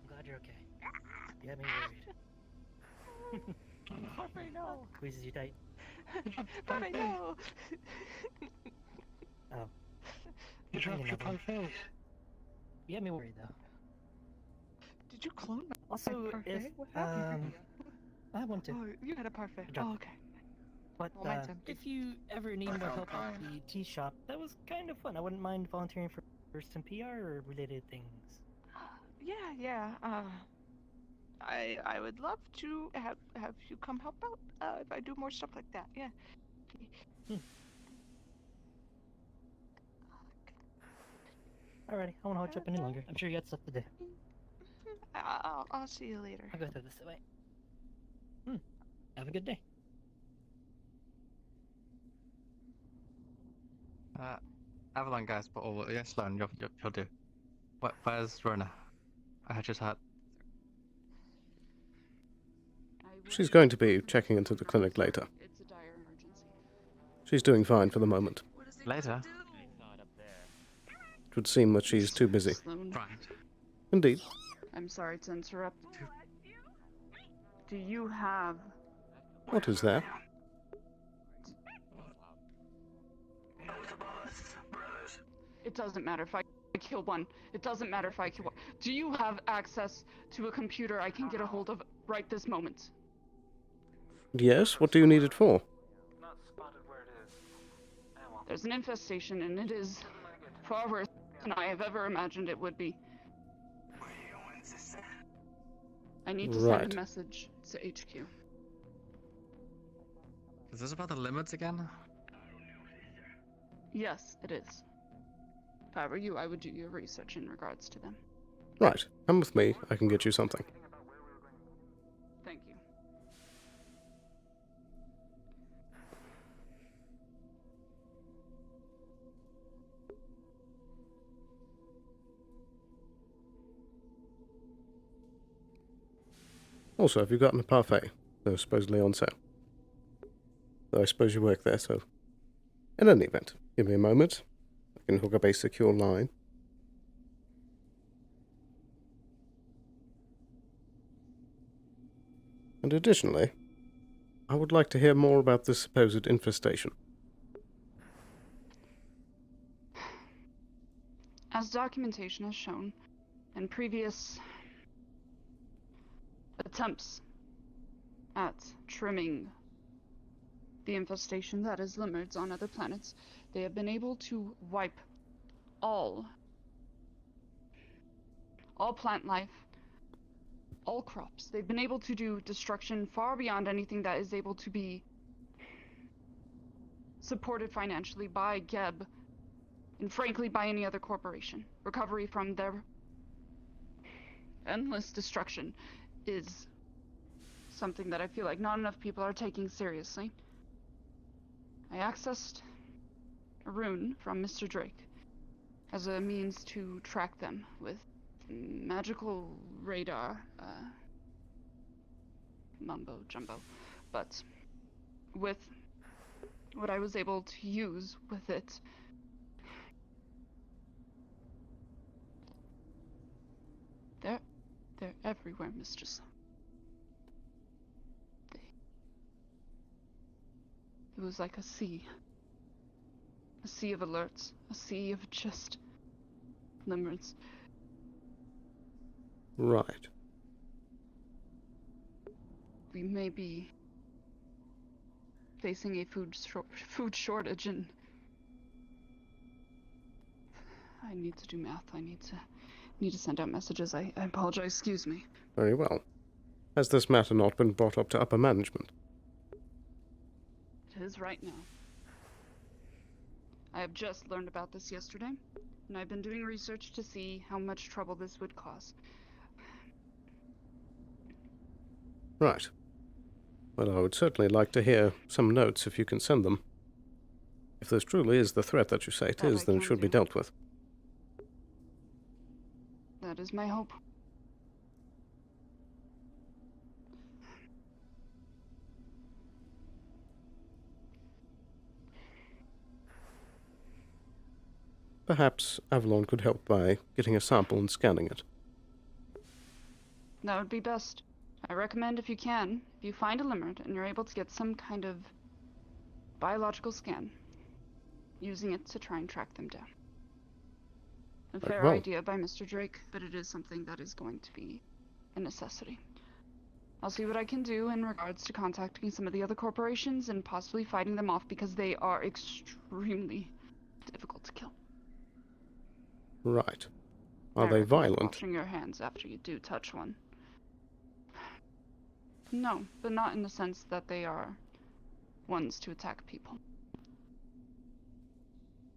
Speaker 7: I'm glad you're okay. You had me worried.
Speaker 12: Parfait, no!
Speaker 7: Squeezes you tight.
Speaker 12: Parfait, no!
Speaker 7: Oh.
Speaker 12: You dropped your parfait.
Speaker 7: You had me worried though.
Speaker 12: Did you clone my
Speaker 7: Also,
Speaker 12: parfait?
Speaker 7: if
Speaker 12: What happened?
Speaker 7: I want to.
Speaker 12: Oh, you had a parfait.
Speaker 7: dropped
Speaker 12: Oh,
Speaker 7: it.
Speaker 12: okay.
Speaker 7: But
Speaker 12: Well, mine's empty.
Speaker 7: if you ever need more help at the tea shop, that was kind of fun. I wouldn't mind volunteering for some PR or related things.
Speaker 12: Yeah. I would love to have you come help out if I do more stuff like that. Yeah.
Speaker 7: Alrighty, I won't hold you up any longer. I'm sure you got stuff to do.
Speaker 12: I'll see you later.
Speaker 7: I'll go through this way. Have a good day.
Speaker 14: Avalon guys, but oh yeah, Sloan, you'll do. Where's Rona? I just had.
Speaker 1: She's going to be checking into the clinic later.
Speaker 19: It's a dire emergency.
Speaker 1: She's doing fine for the moment.
Speaker 14: Later?
Speaker 1: It would seem that she's too busy.
Speaker 19: Sloan,
Speaker 1: Indeed.
Speaker 19: I'm sorry to interrupt. Do you have...
Speaker 1: What is that?
Speaker 19: It doesn't matter if I kill one. It doesn't matter if I kill one. Do you have access to a computer I can get a hold of right this moment?
Speaker 1: Yes, what do you need it for?
Speaker 19: There's an infestation and it is far worse than I have ever imagined it would be. I need to send
Speaker 1: Right.
Speaker 19: a message to HQ.
Speaker 14: Is this about the limits again?
Speaker 19: Yes, it is. If I were you, I would do your research in regards to them.
Speaker 1: Right, come with me, I can get you something.
Speaker 19: Thank you.
Speaker 1: Also, have you gotten a parfait? They're supposedly on sale. Though I suppose you work there, so... In any event, give me a moment. I can hook up a secure line. And additionally, I would like to hear more about this supposed infestation.
Speaker 19: As documentation has shown, in previous attempts at trimming the infestation that is lemurs on other planets, they have been able to wipe all plant life, all crops. They've been able to do destruction far beyond anything that is able to be supported financially by Geb, and frankly by any other corporation. Recovery from their endless destruction is something that I feel like not enough people are taking seriously. I accessed a rune from Mr. Drake as a means to track them with magical radar, mumbo jumbo, but with what I was able to use with it, they're everywhere, Mistress. It was like a sea of alerts, a sea of just lemurs.
Speaker 1: Right.
Speaker 19: We may be facing a food shortage, and I need to do math. I need to send out messages. I apologize. Excuse me.
Speaker 1: Very well. Has this matter not been brought up to upper management?
Speaker 19: It is right now. I have just learned about this yesterday, and I've been doing research to see how much trouble this would cause.
Speaker 1: Right. Well, I would certainly like to hear some notes if you can send them. If this truly is the threat that you say it is, then it should be dealt with.
Speaker 19: That is my hope.
Speaker 1: Perhaps Avalon could help by getting a sample and scanning it.
Speaker 19: That would be best. I recommend if you can, if you find a lemur and you're able to get some kind of biological scan, using it to try and track them down. A fair idea by Mr. Drake, but it is something that is going to be a necessity. I'll see what I can do in regards to contacting some of the other corporations and possibly fighting them off, because they are extremely difficult to kill.
Speaker 1: Right. Are they violent?
Speaker 19: Washing your hands after you do touch one. No, but not in the sense that they are ones to attack people.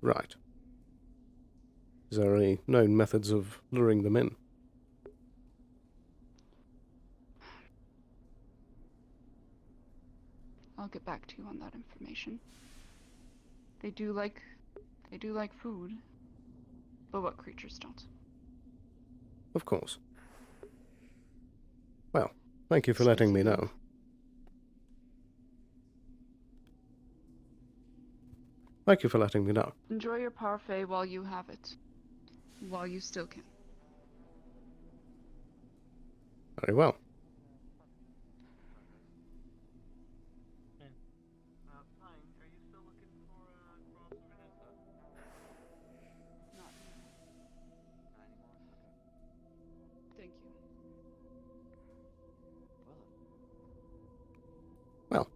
Speaker 1: Right. Is there any known methods of luring them in?
Speaker 19: I'll get back to you on that information. They do like food, but what creatures don't?
Speaker 1: Of course. Well, thank you for letting me know. Thank you for letting me know.
Speaker 19: Enjoy your parfait while you have it. While you still can.
Speaker 1: Very well.
Speaker 19: Thank you.
Speaker 1: Well.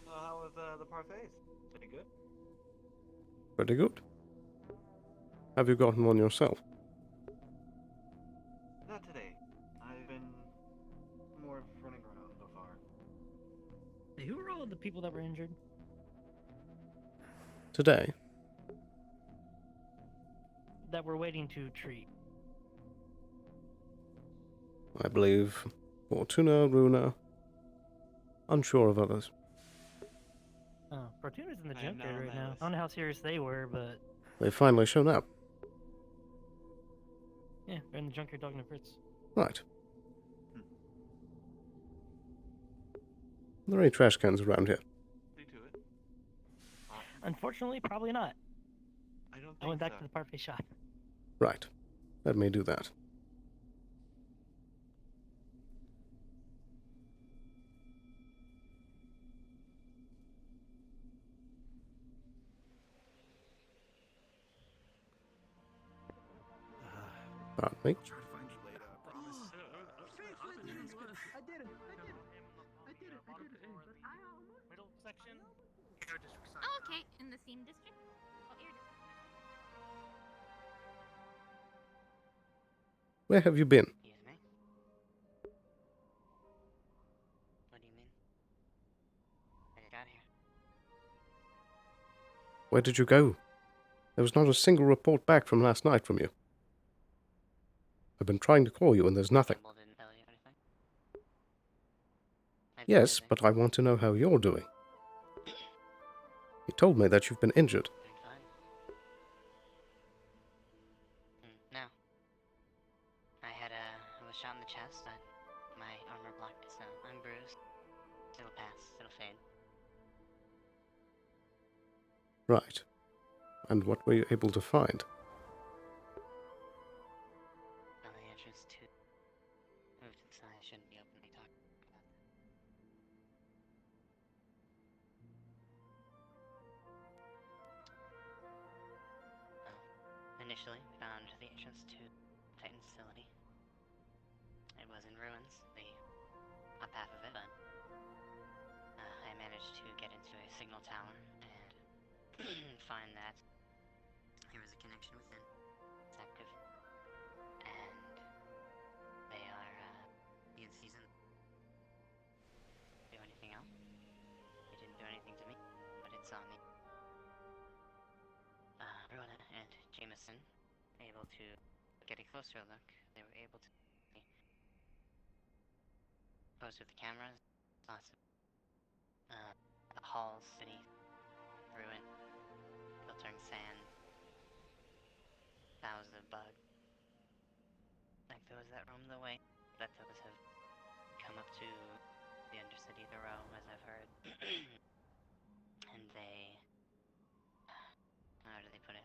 Speaker 15: How was the parfaits? Pretty good?
Speaker 1: Pretty good. Have you gotten one yourself?
Speaker 15: Not today. I've been more running around so far.
Speaker 7: Hey, who were all the people that were injured?
Speaker 1: Today?
Speaker 7: That we're waiting to treat.
Speaker 1: I believe Fortuna, Runa. Unsure of others.
Speaker 7: Oh, Fortuna's in the junkyard right now. I don't know how serious they were, but...
Speaker 1: They've finally shown up.
Speaker 7: Yeah, they're in the junkyard talking to Fritz.
Speaker 1: Right. Are there any trash cans around here?
Speaker 7: Unfortunately, probably not. I went back
Speaker 18: so.
Speaker 7: to the parfait shop.
Speaker 1: Right. Let me do that. Pardon me.
Speaker 18: Try to find you later, I promise.
Speaker 3: I did it! Middle section? Air district side.
Speaker 5: Oh, okay, in the scene district? Oh, air district.
Speaker 1: Where have you been?
Speaker 2: Excuse me? What do you mean? I just got here.
Speaker 1: Where did you go? There was not a single report back from last night from you. I've been trying to call you and there's nothing.
Speaker 2: Campbell didn't tell you anything?
Speaker 1: Yes, but I want to know how you're doing. You told me that you've been injured.
Speaker 2: Doing fine. No. I was shot in the chest, and my armor blocked it, so I'm bruised. It'll pass, it'll fade.
Speaker 1: Right. And what were you able to find?
Speaker 2: Well, the entrance to moved inside. I shouldn't be openly talking about that. Initially, we found the entrance to Titan's facility. It was in ruins, the top half of it, but I managed to get into a signal tower and find that there was a connection within. It's active. And they are in season. Do anything else? It didn't do anything to me, but it saw me. Rhoda and Jameson able to get a closer look. They were able to pose with the cameras. Lots of the halls beneath, ruin, filtering sand, thousands of bugs. Like those that roam the way, that those have come up to the Undercity, the row, as I've heard. And they, how do they put it?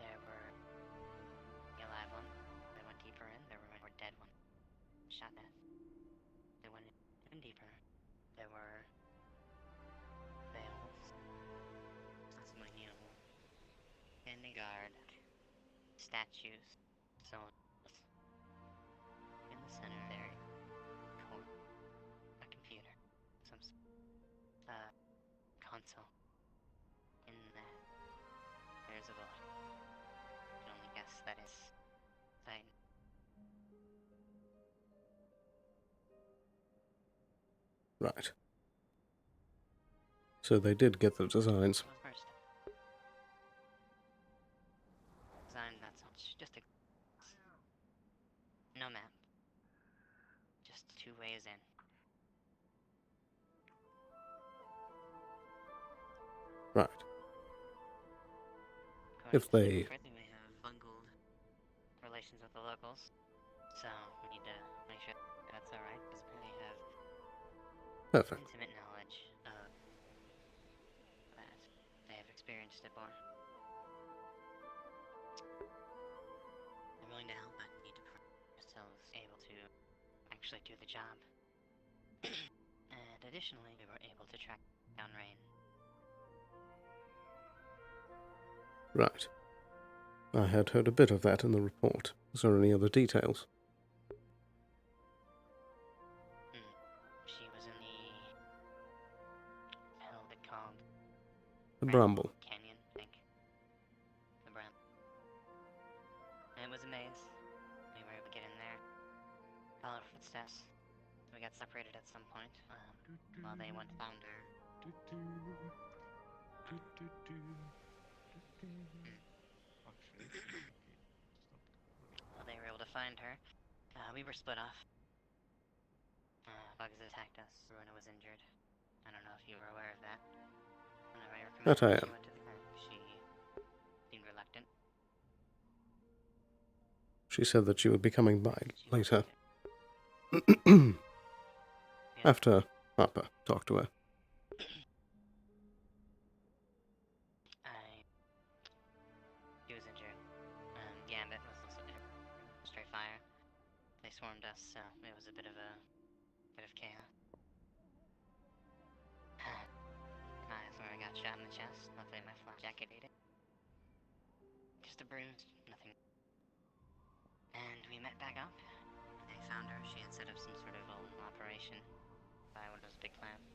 Speaker 2: There were the alive ones. They went deeper in. There were more dead ones. Shot at. They went even deeper. There were veils. That's my standing guard. Statues. So in the center there, a computer. Some console. In that, there's a vote. I can only guess that is Titan.
Speaker 1: Right. So they did get the designs.
Speaker 2: First. Design, not so much. Just a... No map. Just 2 ways in.
Speaker 1: Right. If they...
Speaker 2: We have bungled relations with the locals, so we need to make sure that's alright, because apparently we have
Speaker 1: Perfect.
Speaker 2: intimate knowledge of that. They have experienced it more. They're willing to help, but need to prove ourselves able to actually do the job. And additionally, we were able to track down Rain.
Speaker 1: Right. I had heard a bit of that in the report. Is there any other details?
Speaker 2: She was in the... hell they called?
Speaker 1: The Bramble.
Speaker 2: Canyon, I think. The Bramble. And it was a maze. We were able to get in there. Follow her footsteps. We got separated at some point. While they went found her. Well, they were able to find her. We were split off. Bugs attacked us. Runa was injured. I don't know if you were aware of that. Whenever I recommended
Speaker 1: That I
Speaker 2: she
Speaker 1: am.
Speaker 2: went to the clinic, she seemed reluctant.
Speaker 1: She said that she would be coming by later. After Harper talked to her.
Speaker 2: He was injured. Gambit was also injured. Straight fire. They swarmed us, so it was a bit of chaos. That's where I got shot in the chest. Luckily my flak jacket ate it. Just a bruise, nothing. And we met back up. They found her. She had set up some sort of operation by one of those big plants.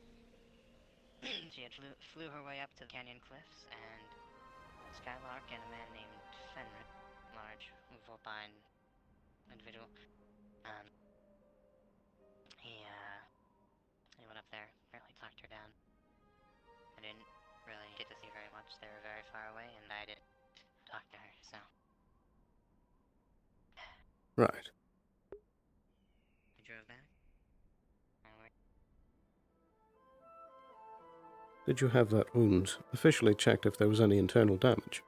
Speaker 2: She had flew her way up to the canyon cliffs, and Skylark and a man named Fenrir, large, vulpine individual, he went up there, apparently talked her down. I didn't really get to see very much. They were very far away, and I didn't talk to her, so.
Speaker 1: Right.
Speaker 2: We drove back.
Speaker 1: Did you have that wound officially checked if there was any internal damage?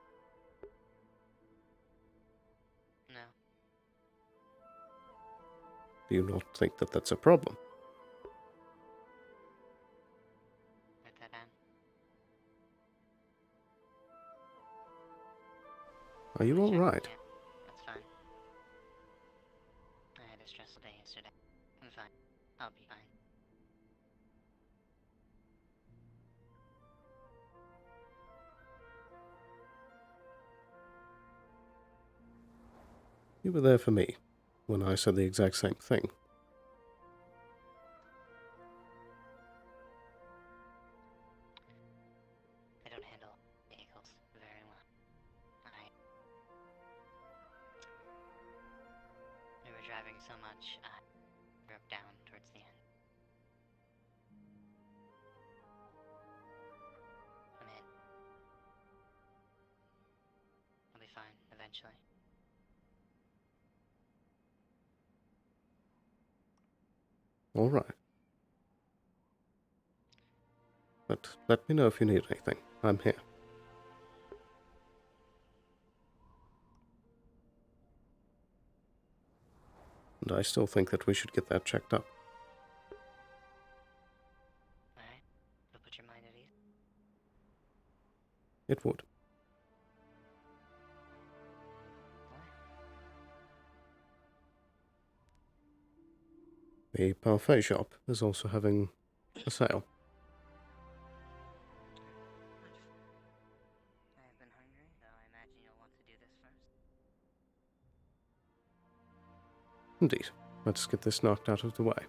Speaker 2: No.
Speaker 1: Do you not think that that's a problem?
Speaker 2: Write that down.
Speaker 1: Are you all right?
Speaker 2: Yeah, that's fine. I had a stressful day yesterday. I'm fine. I'll be fine.
Speaker 1: You were there for me when I said the exact same thing.
Speaker 2: I don't handle vehicles very well. We were driving so much, I broke down towards the end. I'm in. I'll be fine, eventually.
Speaker 1: All right. But let me know if you need anything. I'm here. And I still think that we should get that checked up.
Speaker 2: Alright, it'll put your mind at ease.
Speaker 1: It would. The parfait shop is also having a sale.
Speaker 2: I've been hungry, so I imagine you'll want to do this first.
Speaker 1: Indeed. Let's get this knocked out of the way.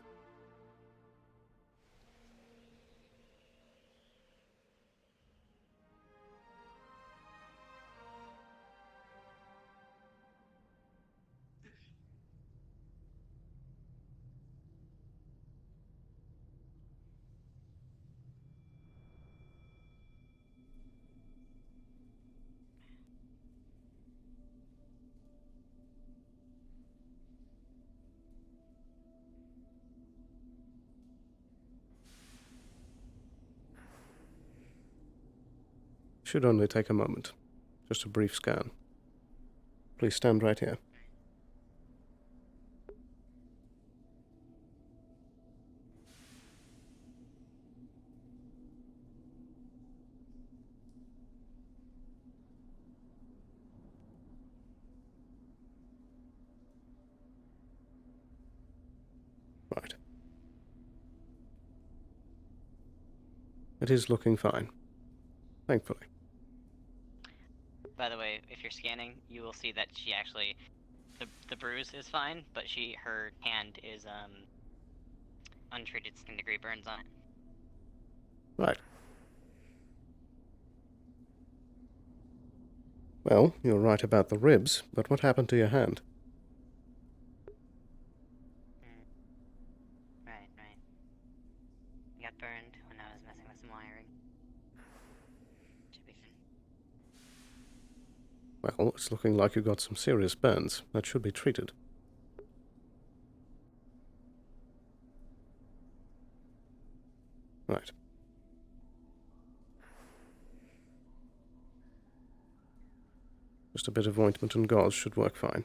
Speaker 1: Should only take a moment. Just a brief scan. Please stand right here. Right. It is looking fine. Thankfully.
Speaker 2: By the way, if you're scanning, you will see that she actually, the bruise is fine, but her hand is untreated second degree burns on it.
Speaker 1: Right. Well, you're right about the ribs, but what happened to your hand?
Speaker 2: Right. I got burned when I was messing with some wiring. Should be fine.
Speaker 1: Well, it's looking like you got some serious burns. That should be treated. Right. Just a bit of ointment and gauze should work fine.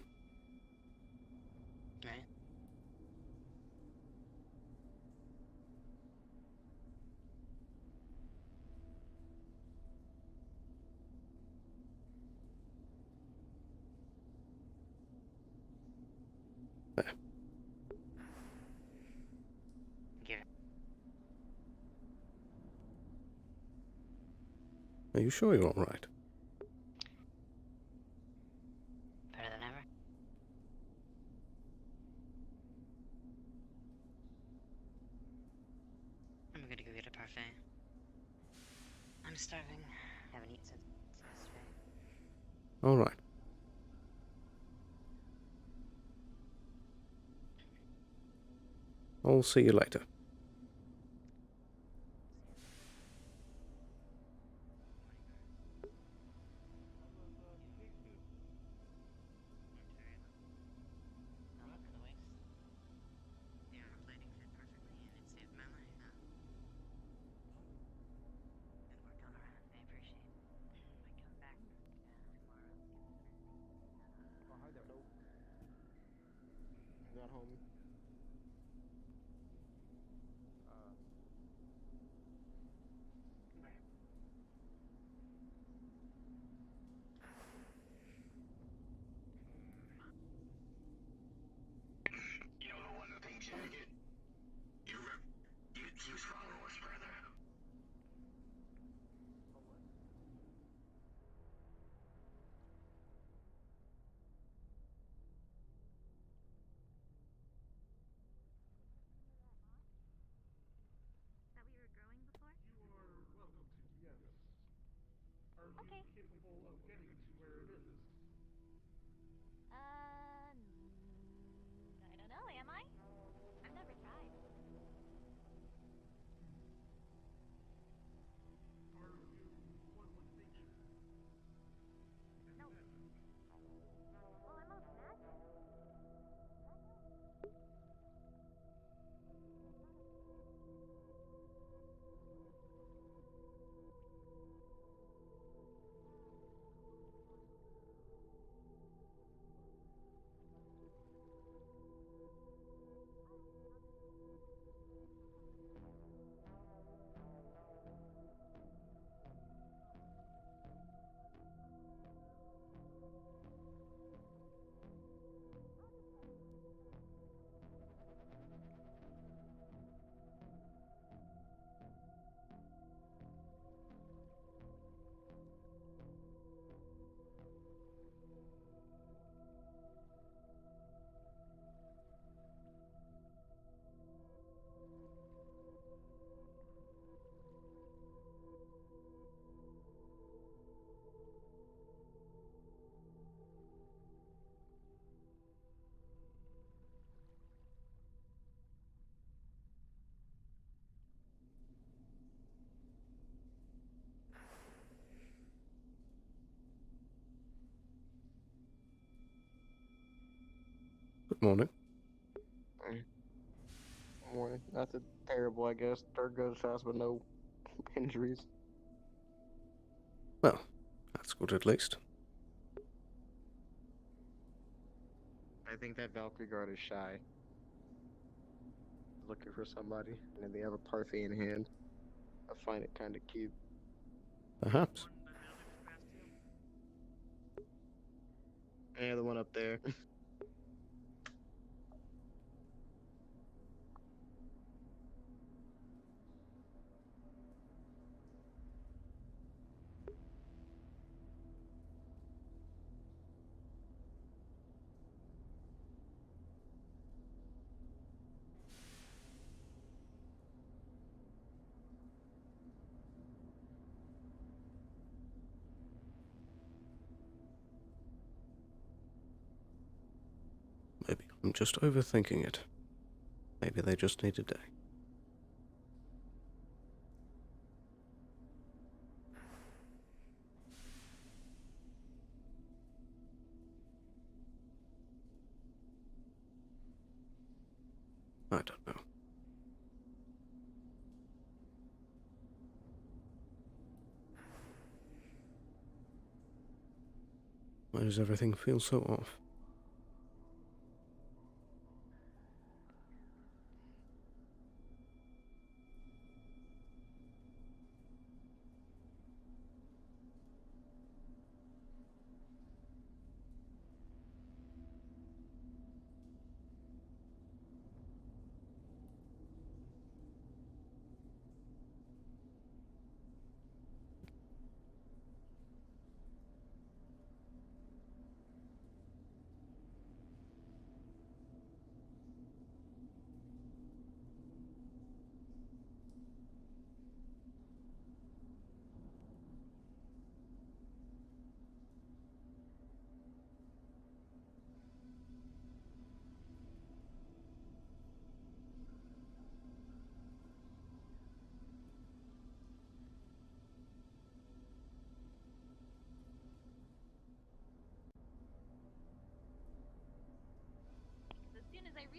Speaker 1: Are you sure you're all right?
Speaker 2: Better than ever. I'm gonna go get a parfait. I'm starving. I haven't eaten since yesterday.
Speaker 1: All right. I'll see you later.
Speaker 8: Not home.
Speaker 4: You know, one of the things you get, he was following us further.
Speaker 5: That we were growing before?
Speaker 9: You are welcome to, yes. Are
Speaker 5: Okay.
Speaker 9: you capable of getting to where it is?
Speaker 5: I don't know, am I? I've never tried.
Speaker 9: Are you one with nature?
Speaker 5: No. Well, I'm a magic.
Speaker 1: Good morning.
Speaker 8: Morning. Nothing terrible, I guess. Third gunshots, but no injuries.
Speaker 1: Well, that's good at least.
Speaker 8: I think that Valkyrie guard is shy. Looking for somebody, and then they have a parfait in hand. I find it kind of cute.
Speaker 1: Perhaps.
Speaker 8: Yeah, the one up there.
Speaker 1: Maybe I'm just overthinking it. Maybe they just need a day. I don't know. Why does everything feel so off?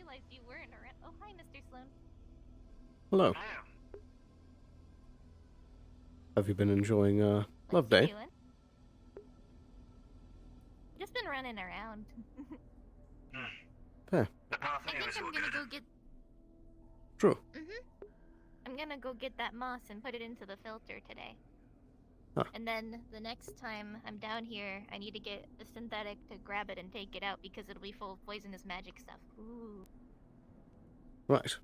Speaker 5: realized you weren't around. Oh, hi, Mr. Sloan.
Speaker 1: Hello. Have you been enjoying Love Day?
Speaker 5: Doing? Just been running around.
Speaker 1: Fair.
Speaker 5: I think I'm gonna go get.
Speaker 1: True.
Speaker 5: I'm gonna go get that moss and put it into the filter today.
Speaker 1: Huh.
Speaker 5: And then the next time I'm down here, I need to get a synthetic to grab it and take it out because it'll be full of poisonous magic stuff. Ooh.
Speaker 1: Right.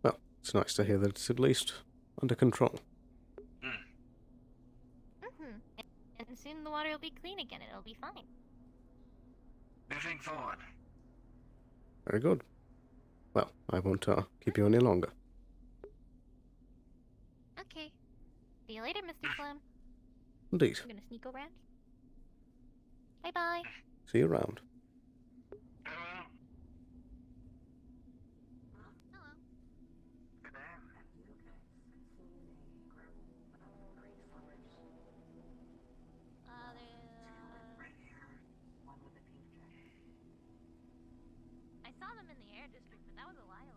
Speaker 1: Well, it's nice to hear that it's at least under control.
Speaker 5: And soon the water will be clean again. It'll be fine.
Speaker 13: Moving forward.
Speaker 1: Very good. Well, I won't keep you any longer.
Speaker 5: Okay. See you later, Mr. Sloan.
Speaker 1: Indeed.
Speaker 5: I'm gonna sneak around. Bye bye.
Speaker 1: See you around.
Speaker 5: I saw them in the air district, but that was a while ago.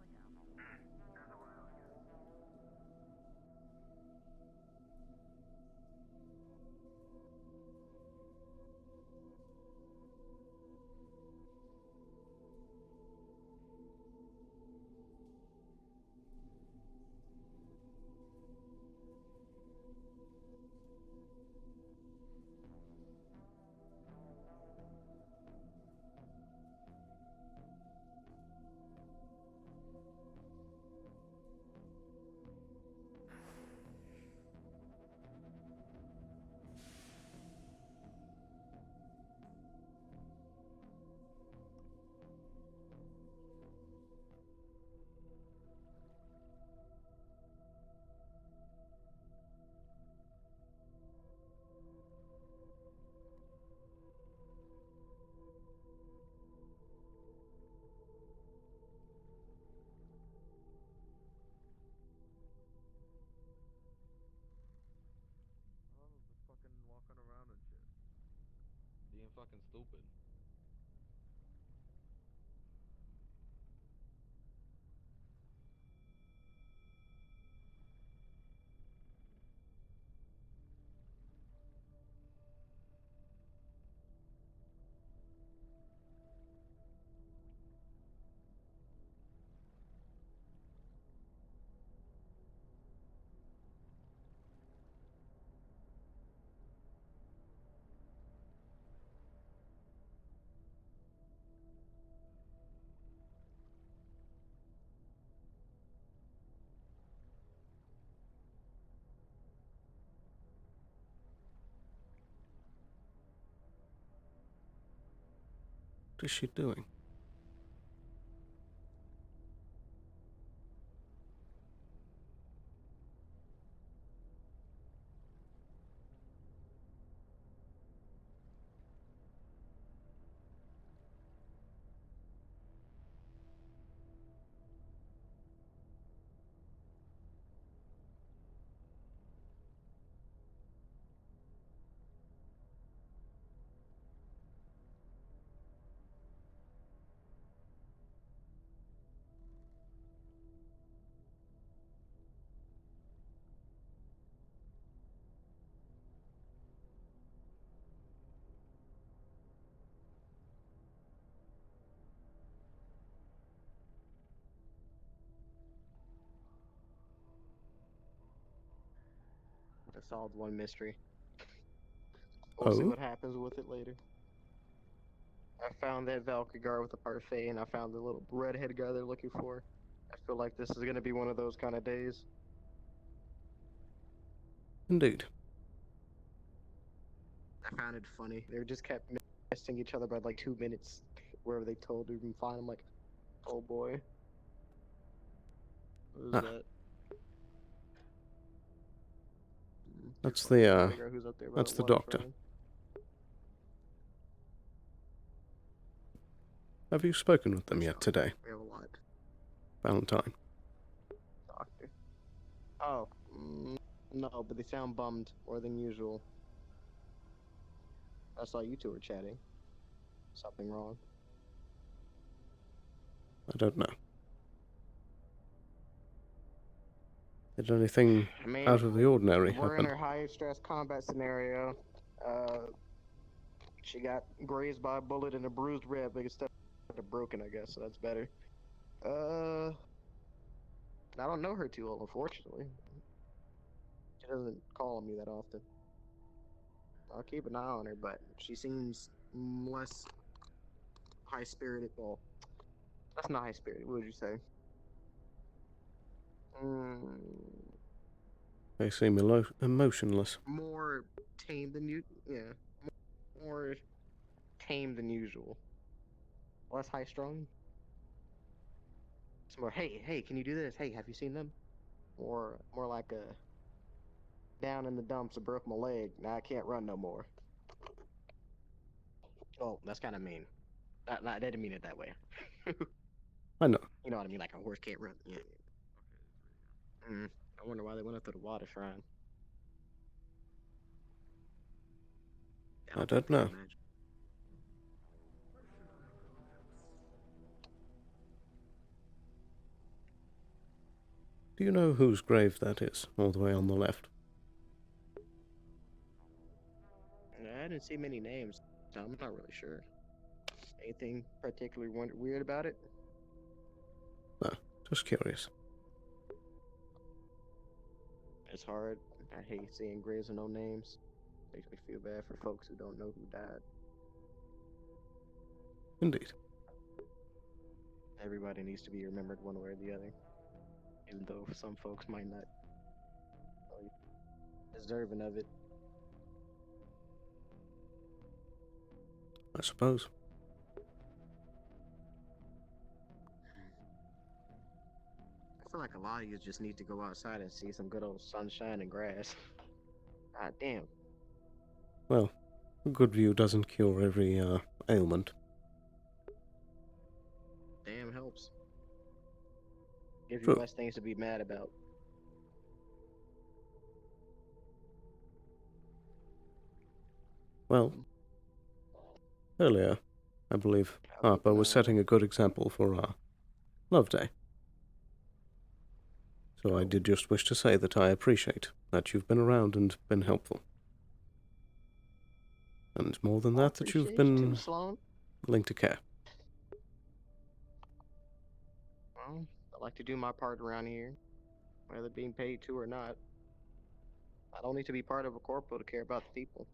Speaker 20: Fucking walking around and shit. Being fucking stupid.
Speaker 1: What is she doing?
Speaker 8: I solved one mystery. We'll see what happens with it later. I found that Valkyrie guard with the parfait, and I found the little redhead guy they're looking for. I feel like this is gonna be one of those kind of days.
Speaker 1: Indeed.
Speaker 8: I found it funny. They just kept missing each other by like 2 minutes. Wherever they told you can find. I'm like, oh boy. What is that?
Speaker 1: That's
Speaker 8: Figure
Speaker 1: the
Speaker 8: out who's up there by
Speaker 1: that's the
Speaker 8: water
Speaker 1: doctor.
Speaker 8: fountain.
Speaker 1: Have you spoken with them yet today?
Speaker 8: We have a lot.
Speaker 1: Valentine.
Speaker 8: Doctor. Oh, no, but they sound bummed more than usual. I saw you two were chatting. Something wrong.
Speaker 1: I don't know. Did anything
Speaker 8: I mean,
Speaker 1: out of the ordinary
Speaker 8: we're in
Speaker 1: happen?
Speaker 8: her high stress combat scenario. She got grazed by a bullet and a bruised rib, but instead of broken, I guess, so that's better. I don't know her too well, unfortunately. She doesn't call on me that often. I'll keep an eye on her, but she seems less high-spirited. Well, that's not high-spirited. What would you say?
Speaker 1: They seem emotionless.
Speaker 8: More tame than you. Yeah, more tame than usual. Less high-strung. It's more, hey, can you do this? Hey, have you seen them? More like a down in the dumps. I broke my leg. Now I can't run no more. Oh, that's kind of mean. I didn't mean it that way.
Speaker 1: I know.
Speaker 8: You know what I mean? Like a horse can't run. Yeah. I wonder why they went up to the water shrine.
Speaker 1: I don't know. Do you know whose grave that is, all the way on the left?
Speaker 8: I didn't see many names, so I'm not really sure. Anything particularly weird about it?
Speaker 1: No, just curious.
Speaker 8: It's hard. I hate seeing graves with no names. Makes me feel bad for folks who don't know who died.
Speaker 1: Indeed.
Speaker 8: Everybody needs to be remembered one way or the other. Even though some folks might not be deserving of it.
Speaker 1: I suppose.
Speaker 8: I feel like a lot of you just need to go outside and see some good old sunshine and grass. God damn.
Speaker 1: Well, a good view doesn't cure every ailment.
Speaker 8: Damn helps. Gives you
Speaker 1: True.
Speaker 8: less things to be mad about.
Speaker 1: Well, earlier, I believe Harper was setting a good example for our Love Day. So I did just wish to say that I appreciate that you've been around and been helpful. And more than that, that you've been willing to care.
Speaker 8: Well, I like to do my part around here, whether being paid to or not. I don't need to be part of a corporal to care about the people.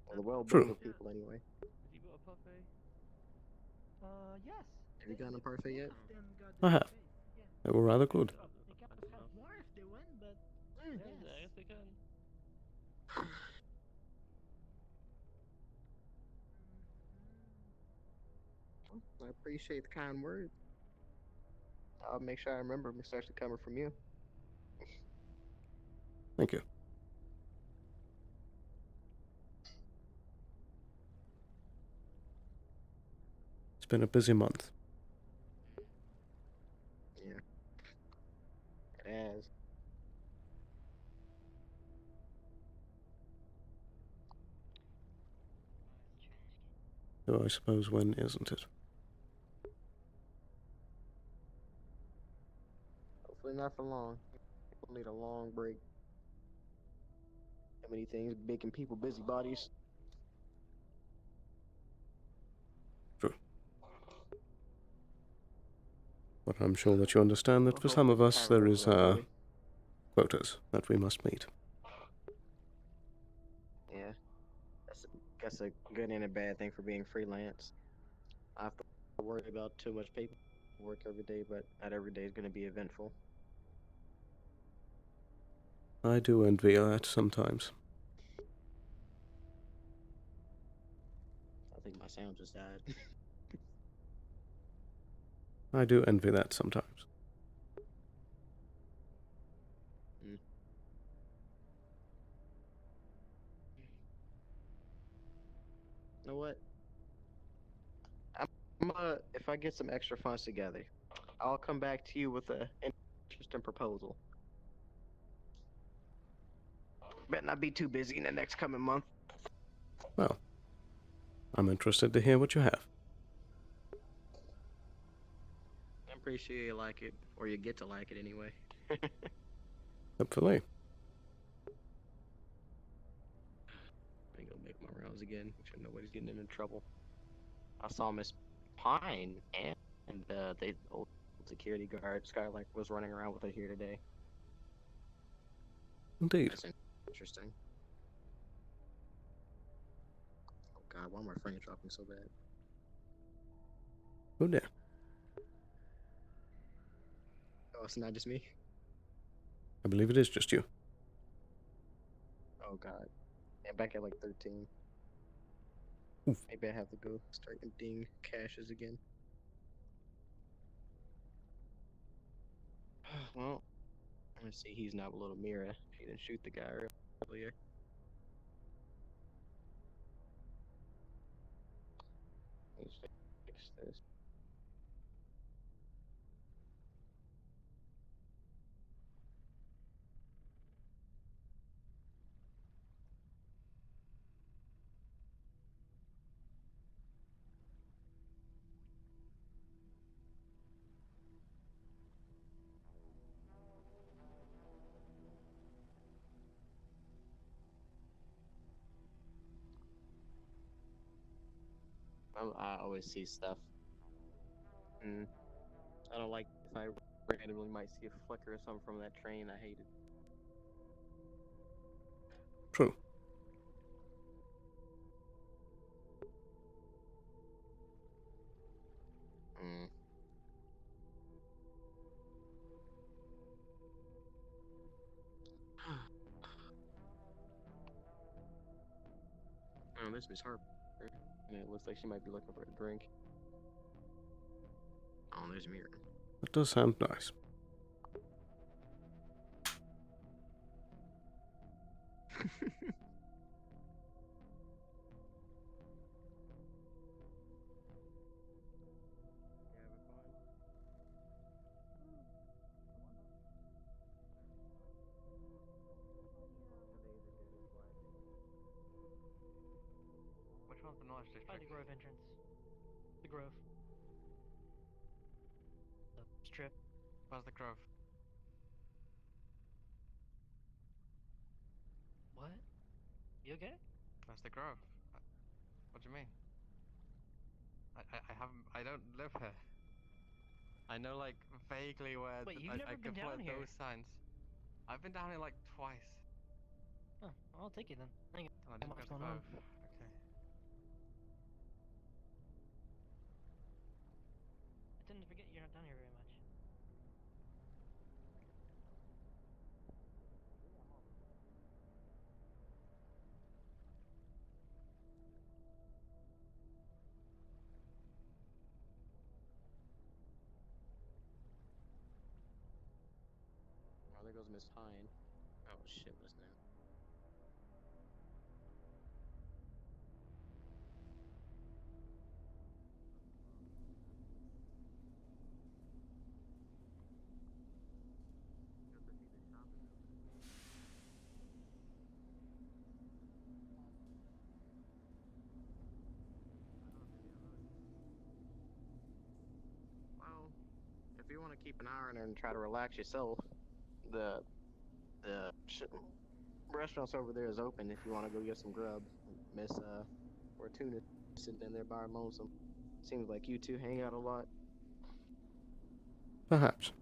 Speaker 8: Or the well-being of people, anyway.
Speaker 11: Did you go a parfait?
Speaker 12: Yes.
Speaker 8: Have you gotten a parfait yet?
Speaker 1: I have. They were rather good.
Speaker 12: They can have more if they win, but
Speaker 11: Yeah, I guess they can.
Speaker 8: I appreciate the kind words. I'll make sure I remember, especially coming from you.
Speaker 1: Thank you. It's been a busy month.
Speaker 8: Yeah. It has.
Speaker 1: So I suppose when isn't it?
Speaker 8: Hopefully not for long. People need a long break. How many things making people busybodies?
Speaker 1: True. But I'm sure that you understand that for some of us there is quotas that we must meet.
Speaker 8: Yeah. That's a good and a bad thing for being freelance. I have to worry about too much paperwork every day, but not every day is going to be eventful.
Speaker 1: I do envy that sometimes.
Speaker 8: I think my sound just died.
Speaker 1: I do envy that sometimes.
Speaker 8: You know what? If I get some extra funds together, I'll come back to you with an interesting proposal. Better not be too busy in the next coming month.
Speaker 1: Well, I'm interested to hear what you have.
Speaker 8: pretty sure you like it, or you get to like it anyway.
Speaker 1: Hopefully.
Speaker 8: I go make my rounds again. Make sure nobody's getting into trouble. I saw Miss Pine and the old security guard Skylark was running around with her here today.
Speaker 1: Indeed.
Speaker 8: That's interesting. Oh God, why am I frame dropping so bad?
Speaker 1: Oh dear.
Speaker 8: Oh, it's not just me.
Speaker 1: I believe it is just you.
Speaker 8: Oh God. And back at like 13.
Speaker 1: Oof.
Speaker 8: Maybe I have to go start and ding caches again. Well, let's see. He's not a little mirror. He didn't shoot the guy earlier. Let's fix this. I always see stuff. I don't like if I randomly might see a flicker or something from that train. I hate it.
Speaker 1: True.
Speaker 8: Oh, this Miss Harper. And it looks like she might be looking for a drink. Oh, there's Mira.
Speaker 1: That does sound nice.
Speaker 15: Which one's the noise district?
Speaker 7: By the Grove entrance. The Grove. The strip.
Speaker 15: Where's the Grove?
Speaker 7: What? You okay?
Speaker 15: Where's the Grove? What do you mean? I don't live here. I know like vaguely where
Speaker 7: Wait, you've
Speaker 15: I
Speaker 7: never
Speaker 15: can
Speaker 7: been down
Speaker 15: put
Speaker 7: here?
Speaker 15: those signs. I've been down here like twice.
Speaker 7: Oh, I'll take you then. I think
Speaker 15: And I didn't
Speaker 7: what's
Speaker 15: go to
Speaker 7: going on.
Speaker 15: Grove. Okay.
Speaker 7: I tend to forget you're not down here very much.
Speaker 8: Oh, there goes Miss Pine. Oh shit, what's that? Well, if you want to keep an eye on her and try to relax yourself, the restaurant's over there is open if you want to go get some grub. Miss Fortuna sitting in there by her lonesome. Seems like you two hang out a lot.
Speaker 1: Perhaps.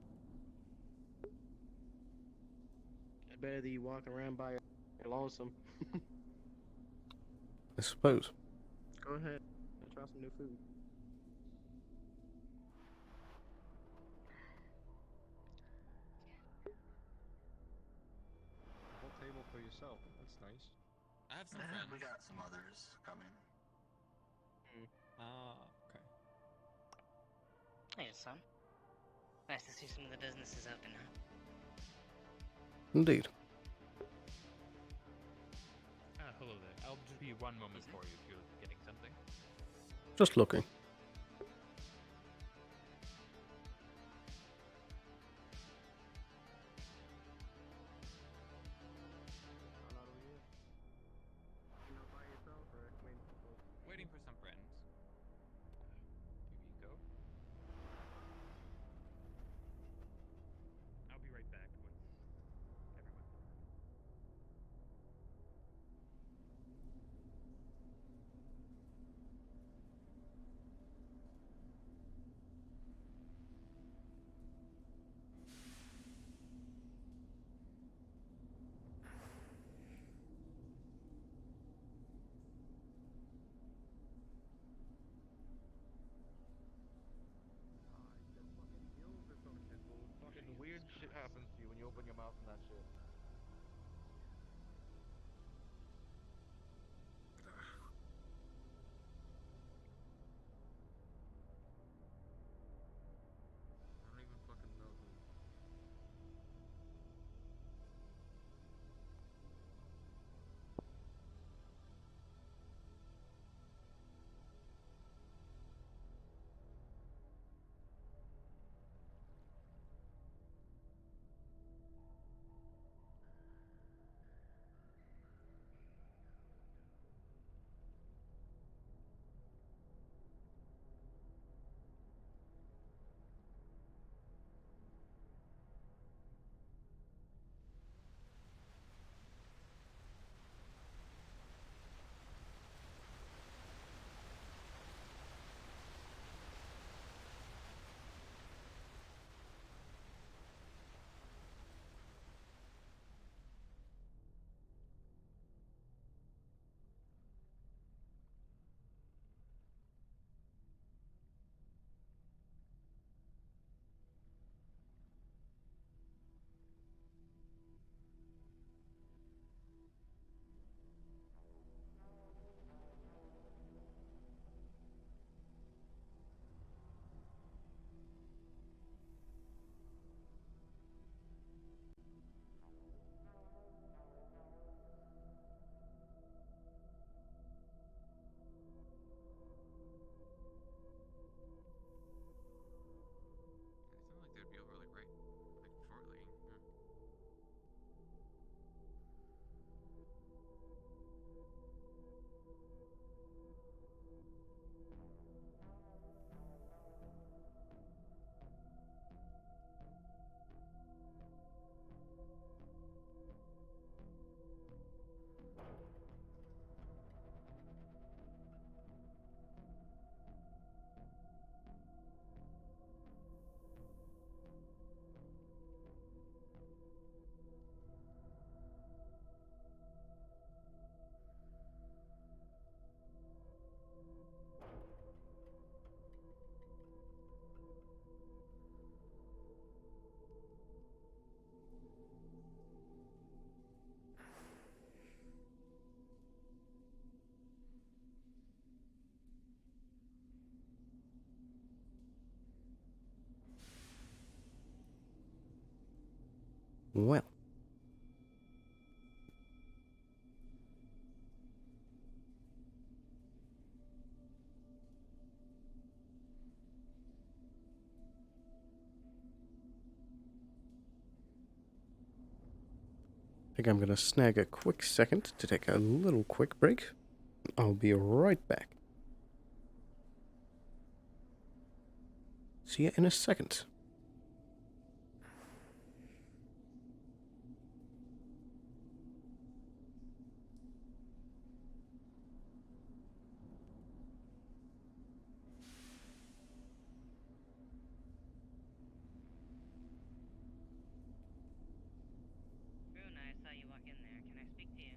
Speaker 8: Better than you walking around by your lonesome.
Speaker 1: I suppose.
Speaker 8: Go ahead. Try some new food.
Speaker 9: A whole table for yourself. That's nice.
Speaker 17: I have some friends. We got some others coming.
Speaker 16: Okay.
Speaker 2: Hey, son. Nice to see some of the businesses open, huh?
Speaker 1: Indeed.
Speaker 21: Hello there. I'll just be one moment for you if you're getting something.
Speaker 1: Just looking.
Speaker 21: Waiting for some friends. Here you go.
Speaker 15: Open your mouth and that shit.
Speaker 11: I don't even fucking know who. It sounds like they'd be over like shortly. Hmm.
Speaker 1: Well. I think I'm going to snag a quick second to take a little quick break. I'll be right back. See you in a second.
Speaker 2: Bruna, I saw you walk in there. Can I speak to you?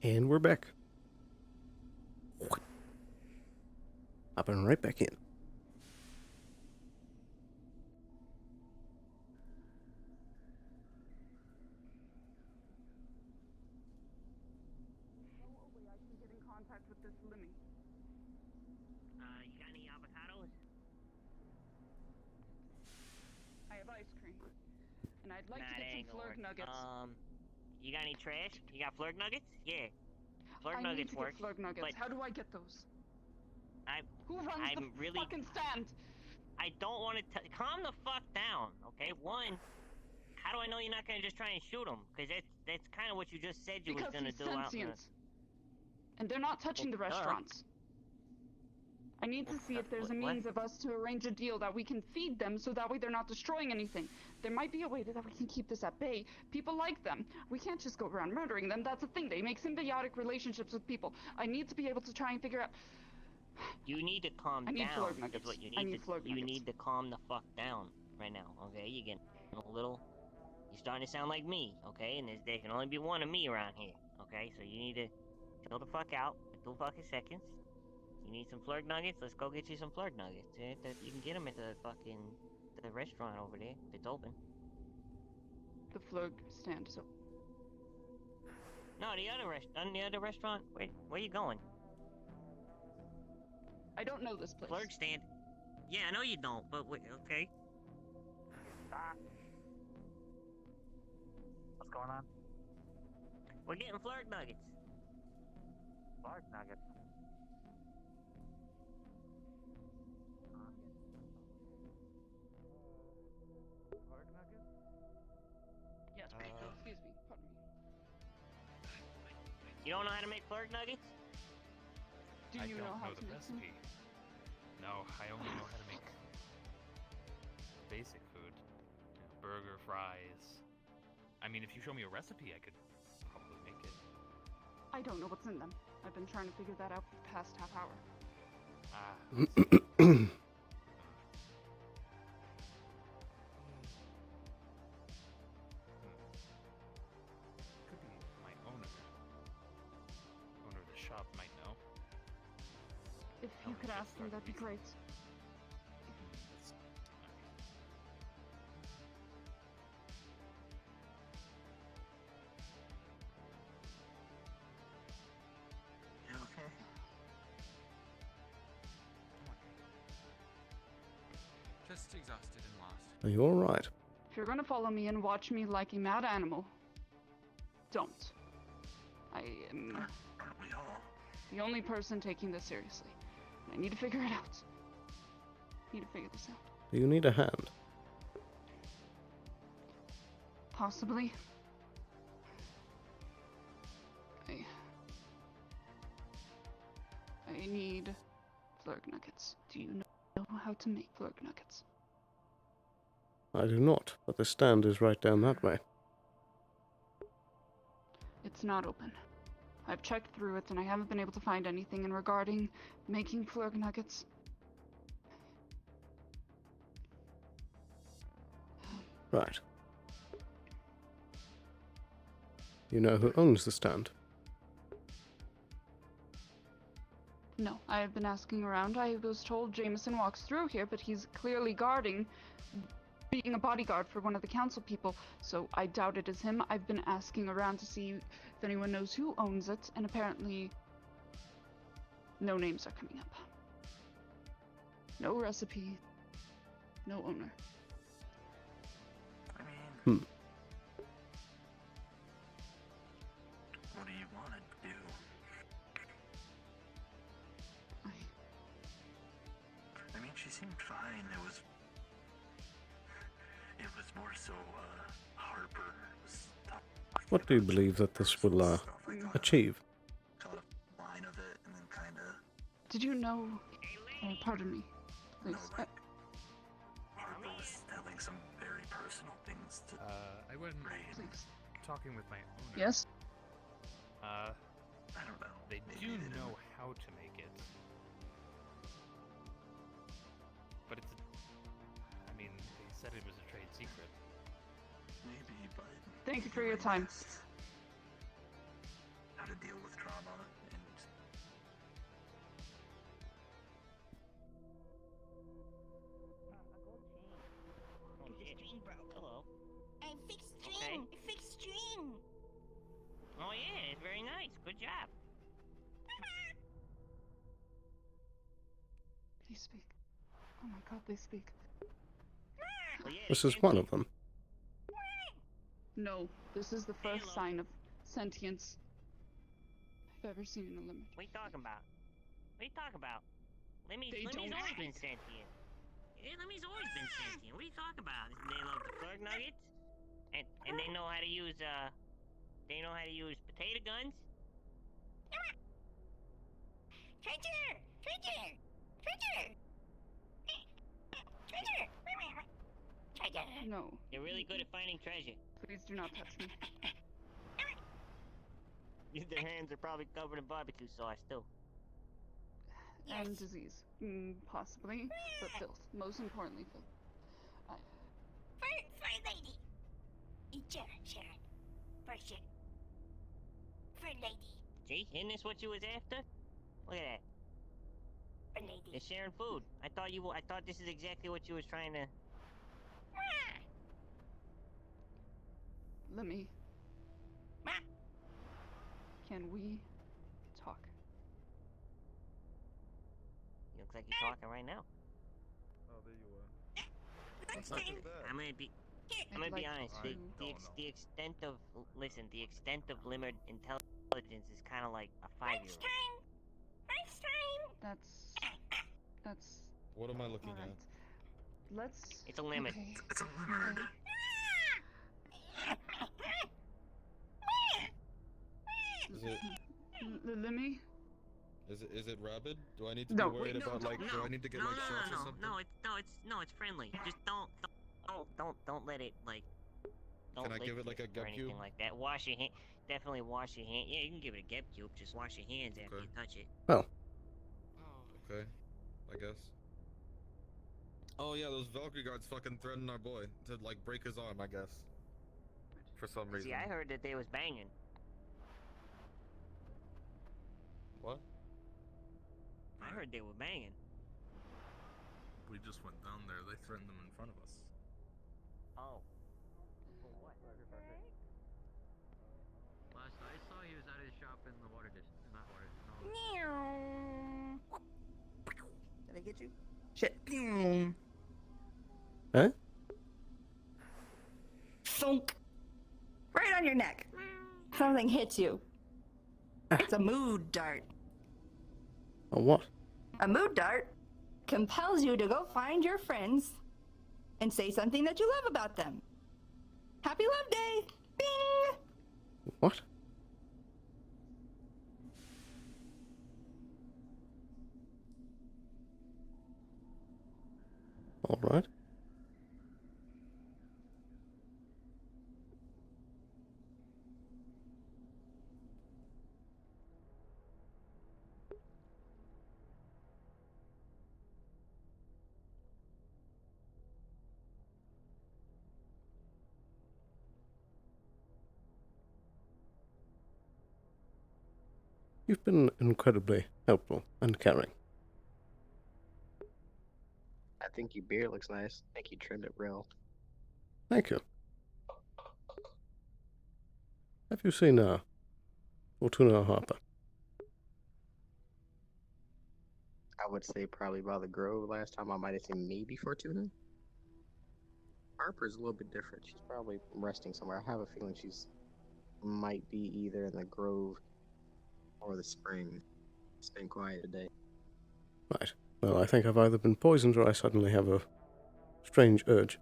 Speaker 1: And we're back. Hopping right back in.
Speaker 19: Contact with this Limmy.
Speaker 2: You got any avocados?
Speaker 19: I have ice cream. And I'd like
Speaker 2: Nah,
Speaker 19: to
Speaker 2: that
Speaker 19: get
Speaker 2: ain't
Speaker 19: some
Speaker 2: gonna
Speaker 19: flurg
Speaker 2: work.
Speaker 19: nuggets.
Speaker 2: You got any trash? You got flurg nuggets? Yeah. Flurg
Speaker 19: I
Speaker 2: nuggets
Speaker 19: need to
Speaker 2: work.
Speaker 19: get flurg nuggets.
Speaker 2: But
Speaker 19: How do I get those? Who runs
Speaker 2: I'm
Speaker 19: the
Speaker 2: really...
Speaker 19: fucking stand?
Speaker 2: I don't want to... Calm the fuck down, okay? One, how do I know you're not gonna just try and shoot him? Because that's kind of what you just said you was
Speaker 19: Because
Speaker 2: gonna
Speaker 19: he's
Speaker 2: do out in the...
Speaker 19: sentient. And they're not touching the restaurants. I need to see if there's a means of us to arrange a deal that we can feed them so that way they're not destroying anything. There might be a way that we can keep this at bay. People like them. We can't just go around murdering them. That's the thing. They make symbiotic relationships with people. I need to be able to try and figure out...
Speaker 2: You need to calm down.
Speaker 19: I need flurg nuggets.
Speaker 2: Is what you need
Speaker 19: I need flurg
Speaker 2: You
Speaker 19: nuggets.
Speaker 2: need to calm the fuck down right now, okay? You're getting a little... You're starting to sound like me, okay? And there can only be one of me around here, okay? So you need to chill the fuck out for 2 fucking seconds. You need some flurg nuggets? Let's go get you some flurg nuggets. You can get them at the fucking... the restaurant over there, if it's open.
Speaker 19: The flurg stand is open.
Speaker 2: No, the other restaurant? Where you going?
Speaker 19: I don't know this place.
Speaker 2: Flurg stand? Yeah, I know you don't, but wait, okay.
Speaker 10: What's going on?
Speaker 2: We're getting flurg nuggets.
Speaker 10: Flurg nuggets? Flurg nuggets?
Speaker 19: Yes, excuse me. Pardon me.
Speaker 2: You don't know how to make flurg nuggets?
Speaker 19: Do you know how to
Speaker 21: the
Speaker 19: make them?
Speaker 21: recipe. No, I only know how to make basic food. You know, burger, fries. I mean, if you show me a recipe, I could probably make it.
Speaker 19: I don't know what's in them. I've been trying to figure that out for the past half hour.
Speaker 21: Could be my owner. Owner of the shop might know.
Speaker 19: If you could ask them, that'd be great.
Speaker 10: You okay?
Speaker 22: Just exhausted and lost.
Speaker 1: Are you alright?
Speaker 19: If you're gonna follow me and watch me like a mad animal, don't. I am the only person taking this seriously. I need to figure it out. Need to figure this out.
Speaker 1: Do you need a hand?
Speaker 19: Possibly. I need flurg nuggets. Do you know how to make flurg nuggets?
Speaker 1: I do not, but the stand is right down that way.
Speaker 19: It's not open. I've checked through it and I haven't been able to find anything in regarding making flurg nuggets.
Speaker 1: Right. You know who owns the stand?
Speaker 19: No, I have been asking around. I was told Jameson walks through here, but he's clearly guarding, being a bodyguard for one of the council people, so I doubt it is him. I've been asking around to see if anyone knows who owns it, and apparently no names are coming up. No recipe, no owner.
Speaker 10: I mean, what do you want to do? I mean, she seemed fine. It was more so, Harper was tough.
Speaker 1: What do you believe that this will achieve?
Speaker 10: Caught a line of it and then kind of...
Speaker 19: Did you know... pardon me. Please.
Speaker 10: Harper was telling some very personal things to
Speaker 21: I went talking with my owner.
Speaker 19: Yes?
Speaker 10: I don't know.
Speaker 21: They do know how to make it. But it's I mean, they said it was a trade secret.
Speaker 10: Maybe, but...
Speaker 19: Thank you for your time.
Speaker 10: How to deal with
Speaker 2: Good job.
Speaker 19: They speak. Oh my god, they speak.
Speaker 2: Well, yeah,
Speaker 1: This
Speaker 2: they
Speaker 1: is one
Speaker 2: sent
Speaker 1: of them.
Speaker 19: No, this is the first sign of sentience I've ever seen in a limit.
Speaker 2: What are you talking about? What are you talking about? Lemmy's
Speaker 19: They don't
Speaker 2: always been
Speaker 19: speak.
Speaker 2: sentient. Yeah, Lemmy's always been sentient. What are you talking about? They love the plug nuggets, and they know how to use potato guns. Treasure! Treasure! Treasure! Treasure! Treasure!
Speaker 19: No.
Speaker 2: They're really good at finding treasure.
Speaker 19: Please do not touch me.
Speaker 2: Their hands are probably covered in barbecue sauce too.
Speaker 19: And disease. Possibly. But filth. Most importantly, filth.
Speaker 2: Fur lady. Sharon. Fur lady. See, isn't this what you was after? Look at that. Fur lady. They're sharing food. I thought this is exactly what you was trying to.
Speaker 19: Let me. Can we talk?
Speaker 2: Looks like you're talking right now.
Speaker 20: Oh, there you are.
Speaker 2: I'm gonna be honest. The extent of the extent of limbered intelligence is kind of like a 5-year-old.
Speaker 19: That's.
Speaker 6: What am I looking
Speaker 19: All right.
Speaker 6: at?
Speaker 19: Let's.
Speaker 2: It's a limit.
Speaker 19: Okay.
Speaker 2: It's a limit.
Speaker 6: Is it?
Speaker 19: Let me.
Speaker 6: Is it rabid? Do I need to
Speaker 19: No,
Speaker 6: be worried about like? Do I need to get like shots or something?
Speaker 2: No, it's friendly. Just don't let it like. Don't
Speaker 6: Can I
Speaker 2: lick
Speaker 6: give it like a
Speaker 2: or
Speaker 6: gut
Speaker 2: anything
Speaker 6: cube?
Speaker 2: like that. Wash your hand. Definitely wash your hand. Yeah, you can give it a get cube. Just wash your hands after you touch it.
Speaker 1: Well.
Speaker 6: Okay, I guess. Oh yeah, those Valkyrie guards fucking threatened our boy to like break his arm, I guess. For some reason.
Speaker 2: See, I heard that they was banging.
Speaker 6: What?
Speaker 2: I heard they were banging.
Speaker 14: We just went down there. They threatened them in front of us.
Speaker 2: Oh. For what?
Speaker 16: Last I saw, he was at his shop in the water dish. Not water.
Speaker 23: Did I get you? Shit.
Speaker 1: Huh?
Speaker 23: Thunk. Right on your neck. Something hits you. It's a mood dart.
Speaker 1: A what?
Speaker 23: A mood dart compels you to go find your friends and say something that you love about them. Happy Love Day! Bing!
Speaker 1: What? All right. You've been incredibly helpful and caring.
Speaker 8: I think your beard looks nice. I think you trimmed it real.
Speaker 1: Thank you. Have you seen Fortuna Harper?
Speaker 8: I would say probably by the Grove. Last time I might have seen maybe Fortuna. Harper's a little bit different. She's probably resting somewhere. I have a feeling she's might be either in the Grove or the Spring. It's been quiet today.
Speaker 1: Right. Well, I think I've either been poisoned or I suddenly have a strange urge.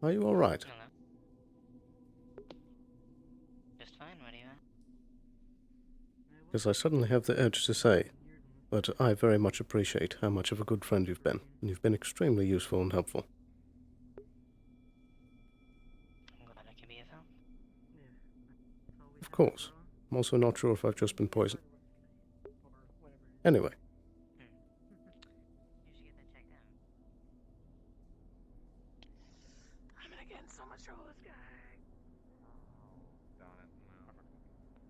Speaker 1: Are you alright?
Speaker 2: Hello. Just fine, what do you want?
Speaker 1: Because I suddenly have the urge to say that I very much appreciate how much of a good friend you've been, and you've been extremely useful and helpful.
Speaker 2: I'm glad I can be of help.
Speaker 1: Of course. I'm also not sure if I've just been poisoned. Anyway.
Speaker 2: You should get that checked out.
Speaker 17: I'm gonna get in so much trouble, this guy.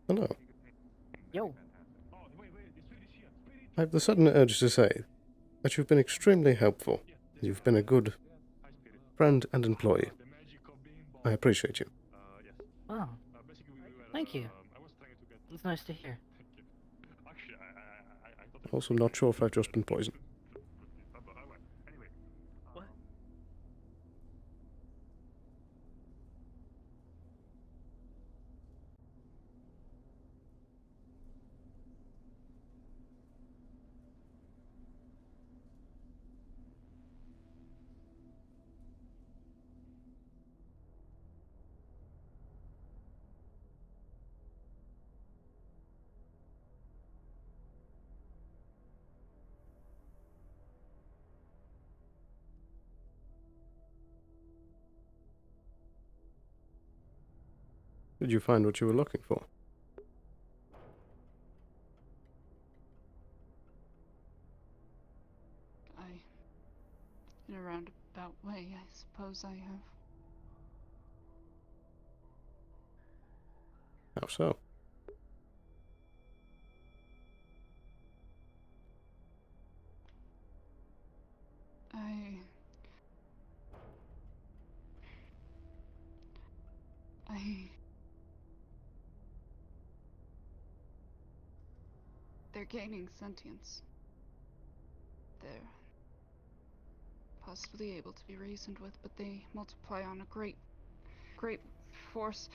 Speaker 1: Hello.
Speaker 12: Yo.
Speaker 1: I have the sudden urge to say that you've been extremely helpful. You've been a good friend and employee. I appreciate you.
Speaker 12: Oh. Thank you. It's nice to hear.
Speaker 1: Also not sure if I've just been poisoned.
Speaker 12: What?
Speaker 1: Did you find what you were looking for?
Speaker 19: In a roundabout way, I suppose I have.
Speaker 1: How so?
Speaker 19: They're gaining sentience. They're possibly able to be reasoned with, but they multiply on a great force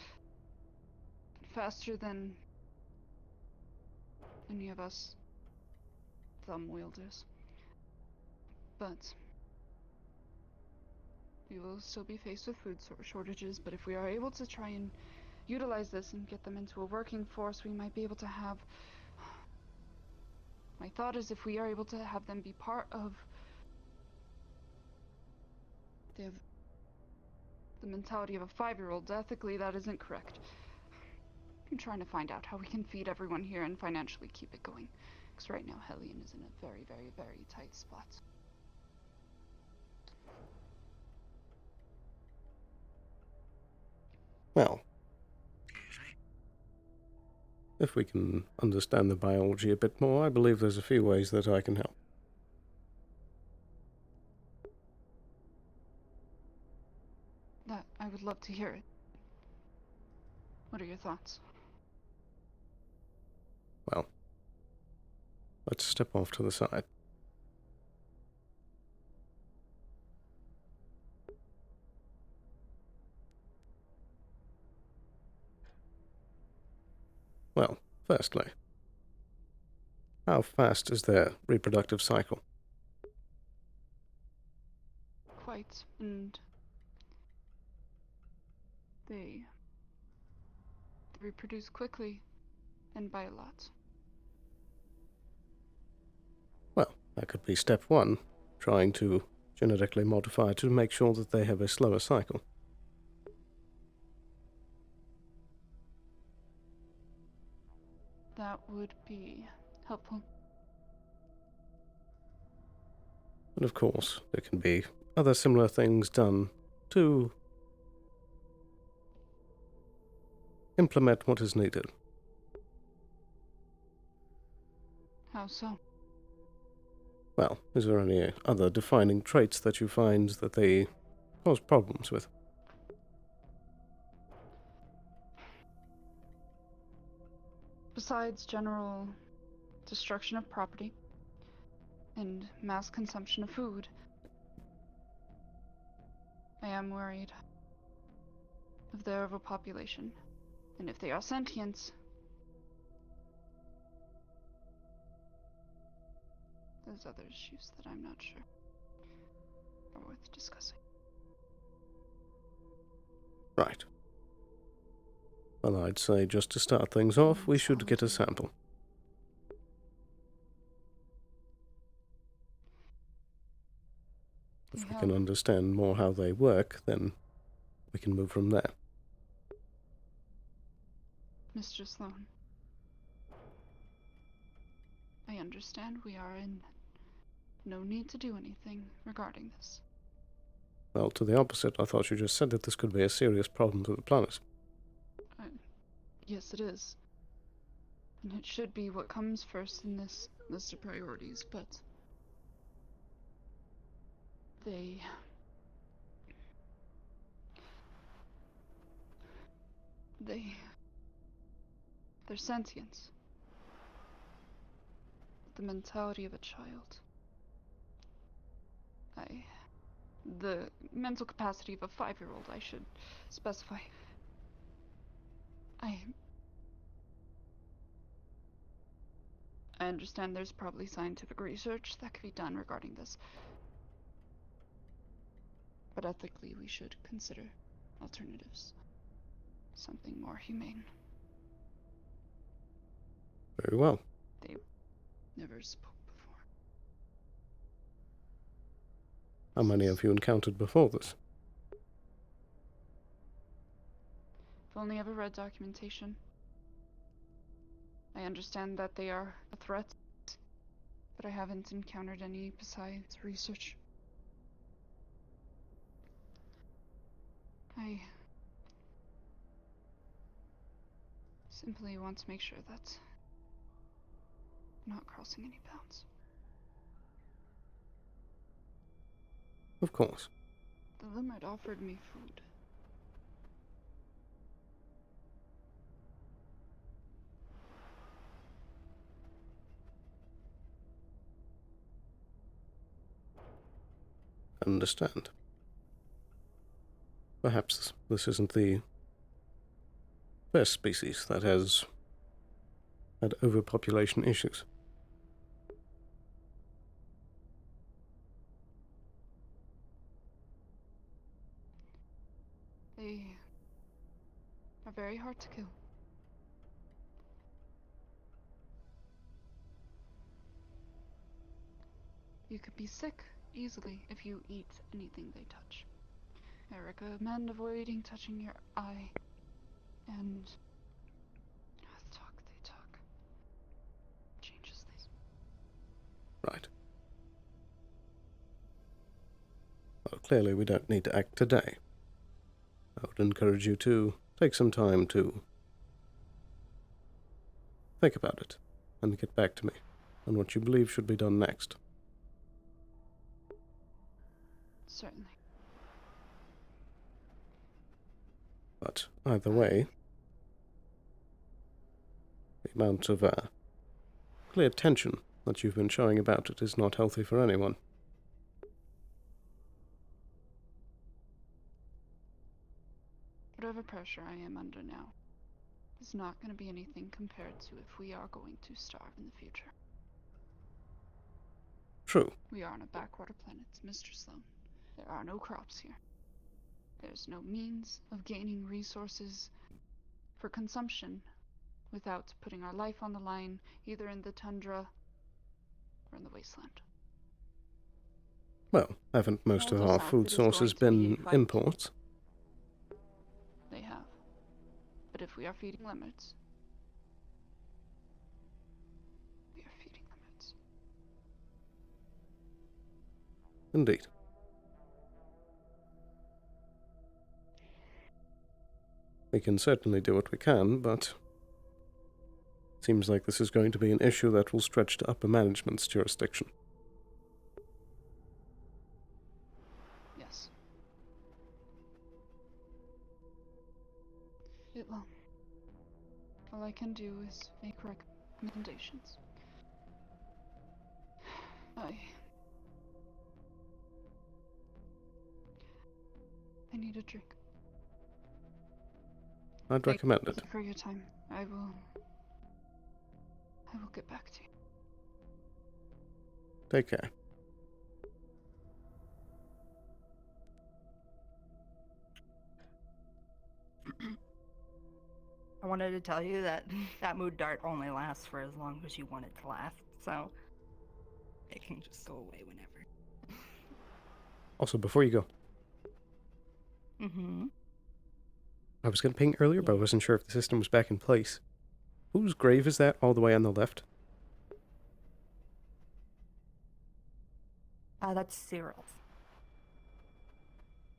Speaker 19: faster than any of us thumb wielders. But we will still be faced with food shortages, but if we are able to try and utilize this and get them into a working force, we might be able to have... My thought is if we are able to have them be part of the mentality of a 5-year-old, ethically that isn't correct. I'm trying to find out how we can feed everyone here and financially keep it going. Because right now Hellion is in a very, very, very tight spot.
Speaker 1: Well, if we can understand the biology a bit more, I believe there's a few ways that I can help.
Speaker 19: That I would love to hear it. What are your thoughts?
Speaker 1: Well, let's step off to the side. Well, firstly, how fast is their reproductive cycle?
Speaker 19: Quite, and they reproduce quickly and by a lot.
Speaker 1: Well, that could be step one, trying to genetically modify to make sure that they have a slower cycle.
Speaker 19: That would be helpful.
Speaker 1: And of course, there can be other similar things done to implement what is needed.
Speaker 19: How so?
Speaker 1: Well, is there any other defining traits that you find that they cause problems with?
Speaker 19: Besides general destruction of property and mass consumption of food, I am worried of their overpopulation. And if they are sentient, there's other issues that I'm not sure are worth discussing.
Speaker 1: Right. Well, I'd say just to start things off, we should get a sample. If we can understand more how they work, then we can move from there.
Speaker 19: Mr. Sloan, I understand we are in no need to do anything regarding this.
Speaker 1: Well, to the opposite, I thought you just said that this could be a serious problem to the planet.
Speaker 19: Yes, it is. And it should be what comes first in this list of priorities, but they're sentient. The mentality of a child. The mental capacity of a 5-year-old, I should specify. I understand there's probably scientific research that could be done regarding this. But ethically, we should consider alternatives. Something more humane.
Speaker 1: Very well.
Speaker 19: They never spoke before.
Speaker 1: How many have you encountered before this?
Speaker 19: I've only ever read documentation. I understand that they are a threat, but I haven't encountered any besides research. I simply want to make sure that I'm not crossing any bounds.
Speaker 1: Of course.
Speaker 19: The Limerick offered me food.
Speaker 1: Understand. Perhaps this isn't the first species that has had overpopulation issues.
Speaker 19: They are very hard to kill. You could be sick easily if you eat anything they touch. I recommend avoiding touching your eye and they talk. Changes these.
Speaker 1: Right. Well, clearly we don't need to act today. I would encourage you to take some time to think about it and get back to me on what you believe should be done next.
Speaker 19: Certainly.
Speaker 1: But either way, the amount of clear tension that you've been showing about it is not healthy for anyone.
Speaker 19: Whatever pressure I am under now is not going to be anything compared to if we are going to starve in the future.
Speaker 1: True.
Speaker 19: We are on a backwater planet, Mr. Sloan. There are no crops here. There's no means of gaining resources for consumption without putting our life on the line, either in the tundra or in the wasteland.
Speaker 1: Well, haven't most of our food sources been imports?
Speaker 19: They have. But if we are feeding limits, we are feeding limits.
Speaker 1: Indeed. We can certainly do what we can, but it seems like this is going to be an issue that will stretch to upper management's jurisdiction.
Speaker 19: Yes. It will. All I can do is make recommendations. I need a drink.
Speaker 1: I'd recommend it.
Speaker 19: Thank you for your time. I will get back to you.
Speaker 1: Take care.
Speaker 23: wanted to tell you that that mood dart only lasts for as long as you want it to last, so it can just go away whenever.
Speaker 1: Also, before you go,
Speaker 23: Mm-hmm.
Speaker 1: I was going to ping earlier, but I wasn't sure if the system was back in place. Whose grave is that all the way on the left?
Speaker 23: That's Cyril's.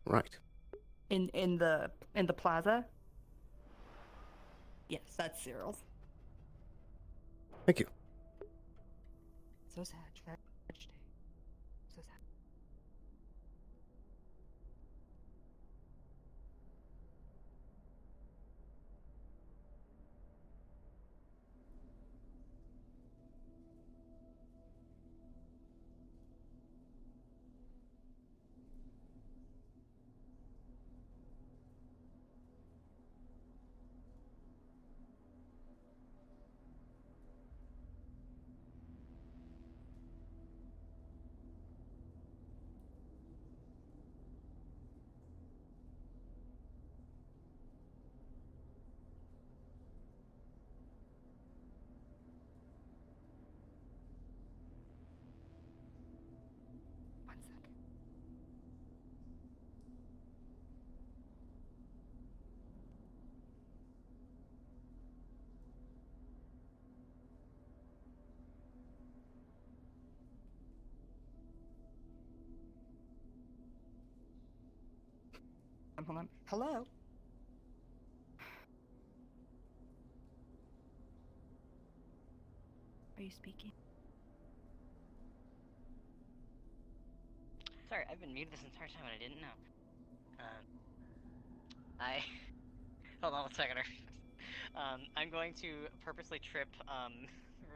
Speaker 1: Right.
Speaker 23: In the plaza? Yes, that's Cyril's.
Speaker 1: Thank you.
Speaker 23: So sad. Tragedy. So sad. One sec. Hold on. Hello? Are you speaking?
Speaker 2: Sorry, I've been muted this entire time and I didn't know. Hold on one second. I'm going to purposely trip,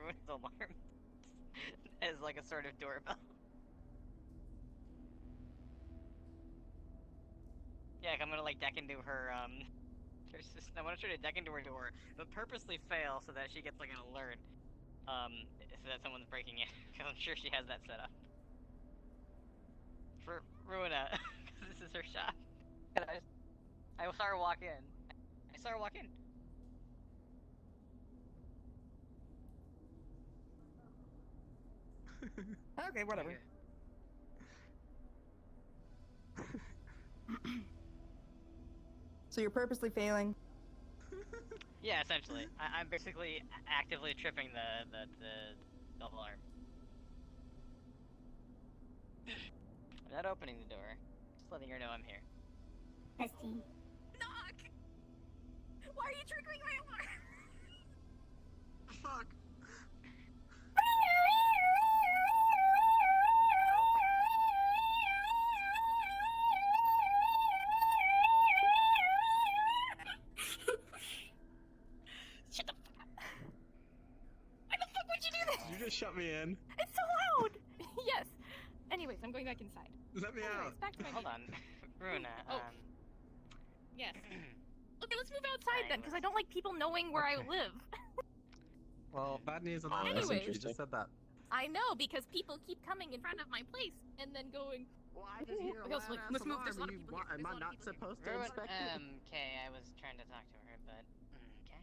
Speaker 2: Ruin's alarm as like a sort of doorbell. Yeah, I'm gonna like deck into her, I wanna try to deck into her door, but purposely fail so that she gets like an alert, so that someone's breaking in, because I'm sure she has that set up. For Ruina, because this is her shop. And I saw her walk in. I saw her walk in.
Speaker 23: Okay, whatever. So you're purposely failing?
Speaker 2: Yeah, essentially. I'm basically actively tripping the alarm. I'm not opening the door. Just letting her know I'm here.
Speaker 23: Testing.
Speaker 2: Knock! Why are you triggering my alarm?
Speaker 8: Fuck.
Speaker 2: Shut the fuck up. Why the fuck would you do this?
Speaker 8: You just shut me in.
Speaker 5: It's so loud! Yes. Anyways, I'm going back inside.
Speaker 8: Let me
Speaker 5: Anyways,
Speaker 8: out.
Speaker 5: back to my
Speaker 2: Hold
Speaker 5: meeting.
Speaker 2: on. Runa,
Speaker 5: Yes. Okay, let's move outside then, because I don't like people knowing where I live.
Speaker 8: Well, bad news on
Speaker 5: that.
Speaker 8: that.
Speaker 5: Anyways.
Speaker 8: You just said that.
Speaker 5: I know, because people keep coming in front of my place and then going.
Speaker 8: Why does he
Speaker 5: Okay, so, like, let's move. There's a lot of people here.
Speaker 8: Am I not supposed to inspect it?
Speaker 2: Okay, I was trying to talk to her, but okay.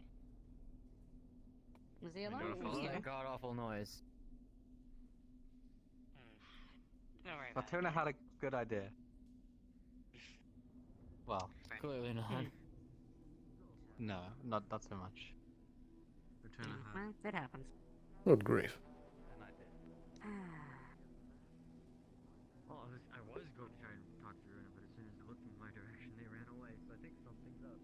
Speaker 23: Was the
Speaker 16: alarm
Speaker 23: here?
Speaker 16: god awful noise.
Speaker 2: Don't worry about
Speaker 8: Latuna had a good idea. Well,
Speaker 16: Clearly not.
Speaker 8: no, not so much.
Speaker 23: Well, it happens.
Speaker 1: Good grief.
Speaker 16: Well, I was going to try and talk to Runa, but as soon as they looked in my direction, they ran away, so I think something's up.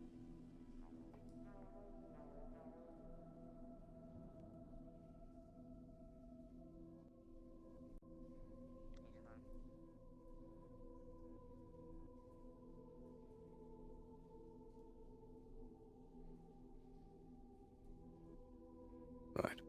Speaker 1: Right.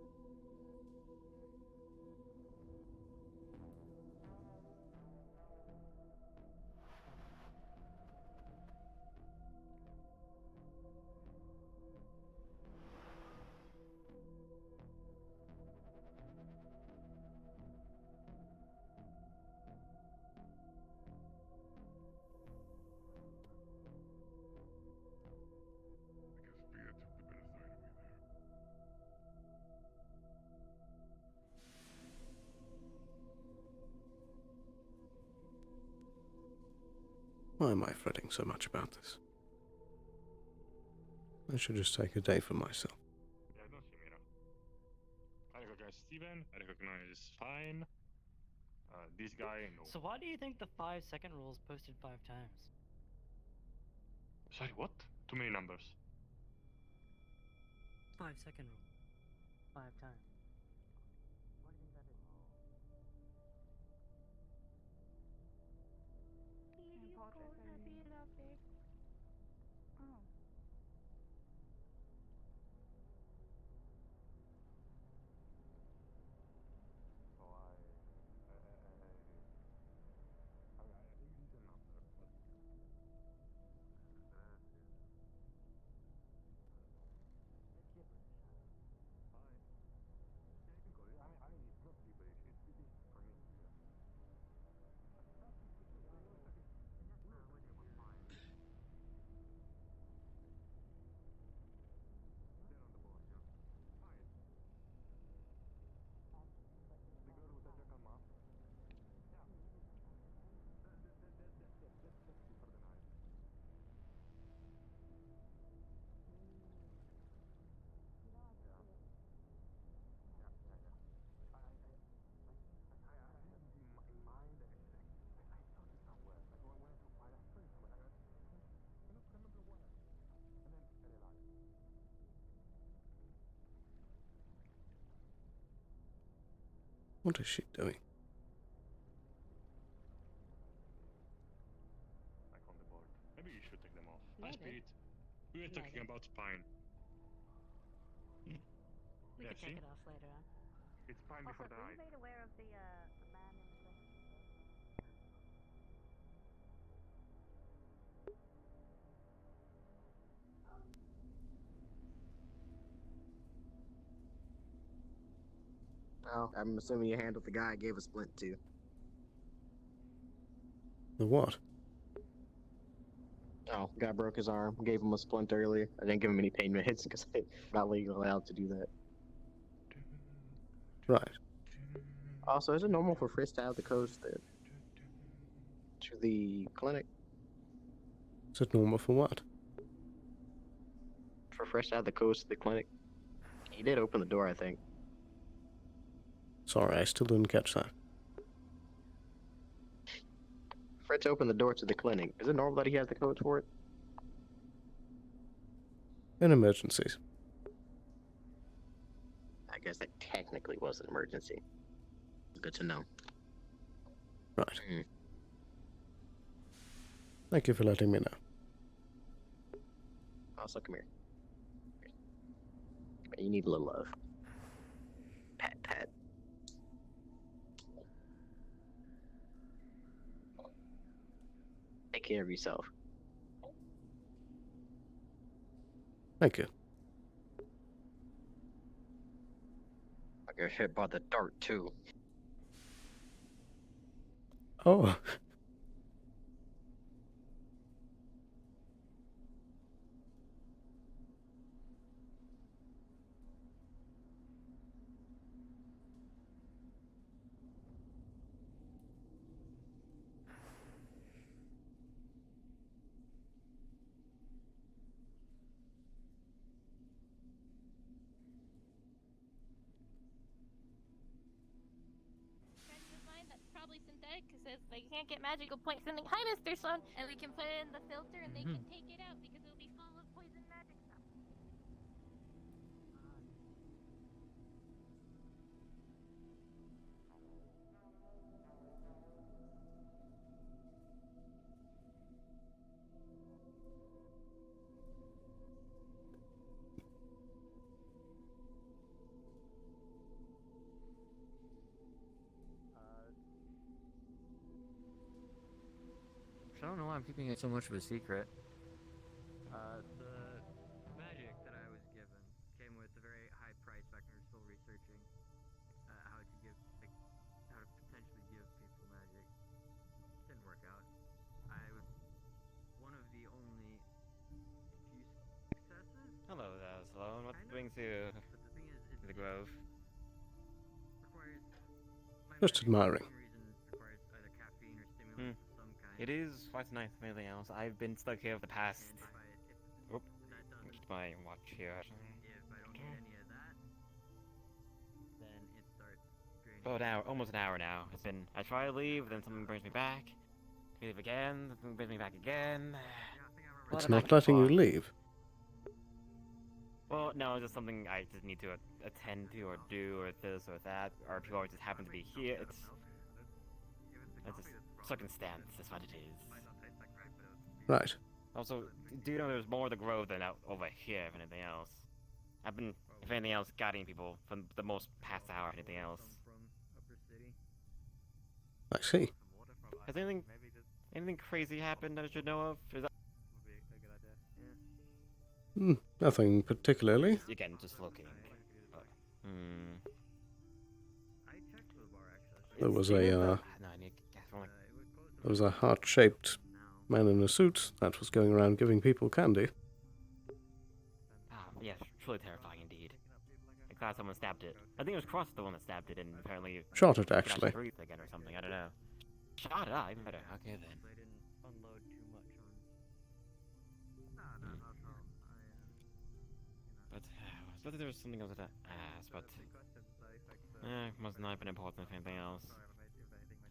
Speaker 3: I guess Bea took the better side.
Speaker 1: Why am I fretting so much about this? I should just take a day for myself.
Speaker 9: Yeah, I don't see Mira. I recognize Steven. I recognize Fine. This guy, no.
Speaker 7: So why do you think the 5-second rule is posted 5 times?
Speaker 9: Sorry, what? Too many numbers.
Speaker 7: 5-second rule. 5 times. Why do you think that is?
Speaker 1: What is she doing?
Speaker 9: Back on the board. Maybe you should take them off.
Speaker 7: Yeah,
Speaker 9: Hi,
Speaker 7: I did.
Speaker 9: Spirit. We were talking about Pine.
Speaker 3: We
Speaker 9: Yeah,
Speaker 3: could take
Speaker 9: see?
Speaker 3: it off later on.
Speaker 9: It's Pine
Speaker 3: Also,
Speaker 9: before the
Speaker 3: were you
Speaker 9: night.
Speaker 3: made aware of the man in the second window?
Speaker 8: Well, I'm assuming you handled the guy I gave a splint to.
Speaker 1: The what?
Speaker 8: Oh, guy broke his arm. Gave him a splint earlier. I didn't give him any pain meds because I'm not legally allowed to do that.
Speaker 1: Right.
Speaker 8: Also, is it normal for Frisk to have the codes to the clinic?
Speaker 1: Is it normal for what?
Speaker 8: For Frisk to have the codes to the clinic? He did open the door, I think.
Speaker 1: Sorry, I still didn't catch that.
Speaker 8: Fritz opened the door to the clinic. Is it normal that he has the codes for it?
Speaker 1: In emergencies.
Speaker 8: I guess that technically was an emergency. Good to know.
Speaker 1: Right. Thank you for letting me know.
Speaker 8: Also, come here. You need a little love. Pat, pat. Take care of yourself.
Speaker 1: Thank you.
Speaker 8: I got hit by the dart, too.
Speaker 1: Oh.
Speaker 5: Friends of mine that's probably synthetic because says they can't get magical points sending. Hi, Mr. Sloan, and we can put it in the filter and they can take it out because it'll be full of poison magic stuff.
Speaker 16: I don't know why I'm keeping it so much of a secret. The magic that I was given came with a very high price back when we were still researching how to give, like, how to potentially give people magic. Didn't work out. I was one of the only few successes.
Speaker 21: Hello there, Sloan. What's brings you
Speaker 16: But the thing is,
Speaker 21: to the Grove?
Speaker 16: requires
Speaker 1: Just admiring.
Speaker 16: for some reason requires either caffeine or stimulants of some kind.
Speaker 4: It is quite nice than anything else. I've been stuck here for the past... Oop. Keep my watch here. About an hour, almost an hour now. It's been... I try to leave, then something brings me back. Leave again, something brings me back again.
Speaker 1: It's not letting you leave.
Speaker 4: Well, no, it's just something I just need to attend to or do or this or that, or people always just happen to be here. It's just circumstance, that's what it is.
Speaker 1: Right.
Speaker 4: Also, do you know there's more of the grove than out over here, if anything else? I've been, if anything else, guiding people for the most past hour, if anything else.
Speaker 1: I see.
Speaker 4: Has anything crazy happened that I should know of? Is that...
Speaker 1: Nothing particularly.
Speaker 4: Again, just looking.
Speaker 1: There was a heart-shaped man in a suit that was going around giving people candy.
Speaker 4: Ah, yes, truly terrifying indeed. I'm glad someone stabbed it. I think it was Cross the one that stabbed it, and apparently
Speaker 1: shot it actually.
Speaker 4: Breathe again or something. I don't know. Shot it? Ah, even better. Okay then. But there was something else to ask, but must not have been important if anything else.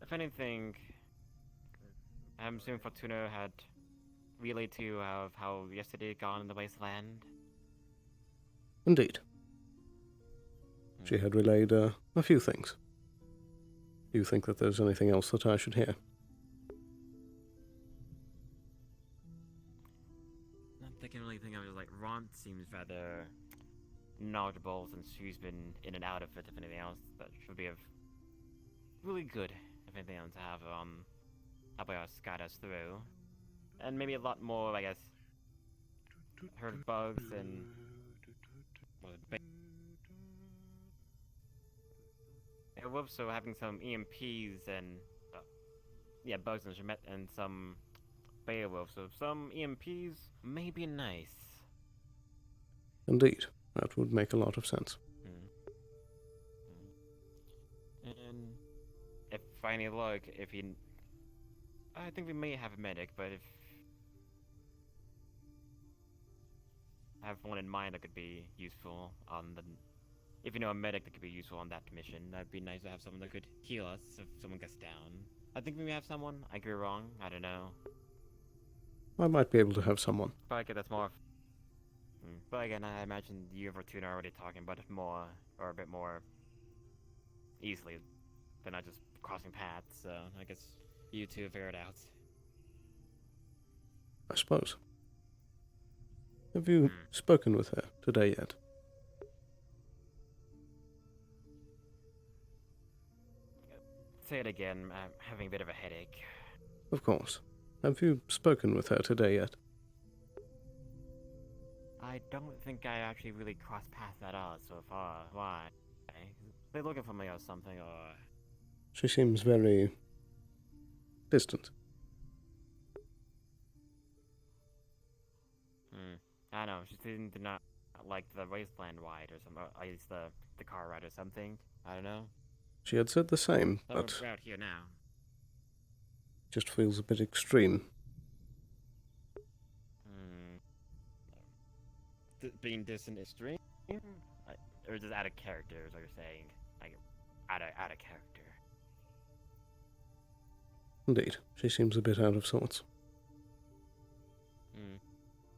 Speaker 4: If anything, I'm assuming Fortuna had relayed to you of how yesterday had gone in the wasteland.
Speaker 1: Indeed. She had relayed a few things. Do you think that there's anything else that I should hear?
Speaker 4: I can really think of it like Ron seems rather knowledgeable since she's been in and out of it, if anything else. That should be really good, if anything else, to have help us guide us through. And maybe a lot more, I guess, heard bugs and whoops, so having some EMPs and yeah, bugs and some Beowulf, so some EMPs may be nice.
Speaker 1: Indeed, that would make a lot of sense.
Speaker 4: And if by any luck, I think we may have a medic, but if I have one in mind that could be useful on the... If you know a medic that could be useful on that mission, that'd be nice to have someone that could heal us if someone gets down. I think we may have someone. I could be wrong. I don't know.
Speaker 1: I might be able to have someone.
Speaker 4: But I guess that's more... But again, I imagine you and Fortuna are already talking about it more, or a bit more easily than not just crossing paths, so I guess you two figure it out.
Speaker 1: I suppose. Have you spoken with her today yet?
Speaker 4: Say it again, I'm having a bit of a headache.
Speaker 1: Of course. Have you spoken with her today yet?
Speaker 4: I don't think I actually really crossed paths at all so far. Why? They're looking for me or something, or...
Speaker 1: She seems very... distant.
Speaker 4: I know, she seemed to not like the wasteland ride or something, or at least the car ride or something. I don't know.
Speaker 1: She had said the same, but...
Speaker 4: We're out here now.
Speaker 1: Just feels a bit extreme.
Speaker 4: Being distant extreme? Or just out of character, is what you're saying? Like, out of character.
Speaker 1: Indeed, she seems a bit out of sorts.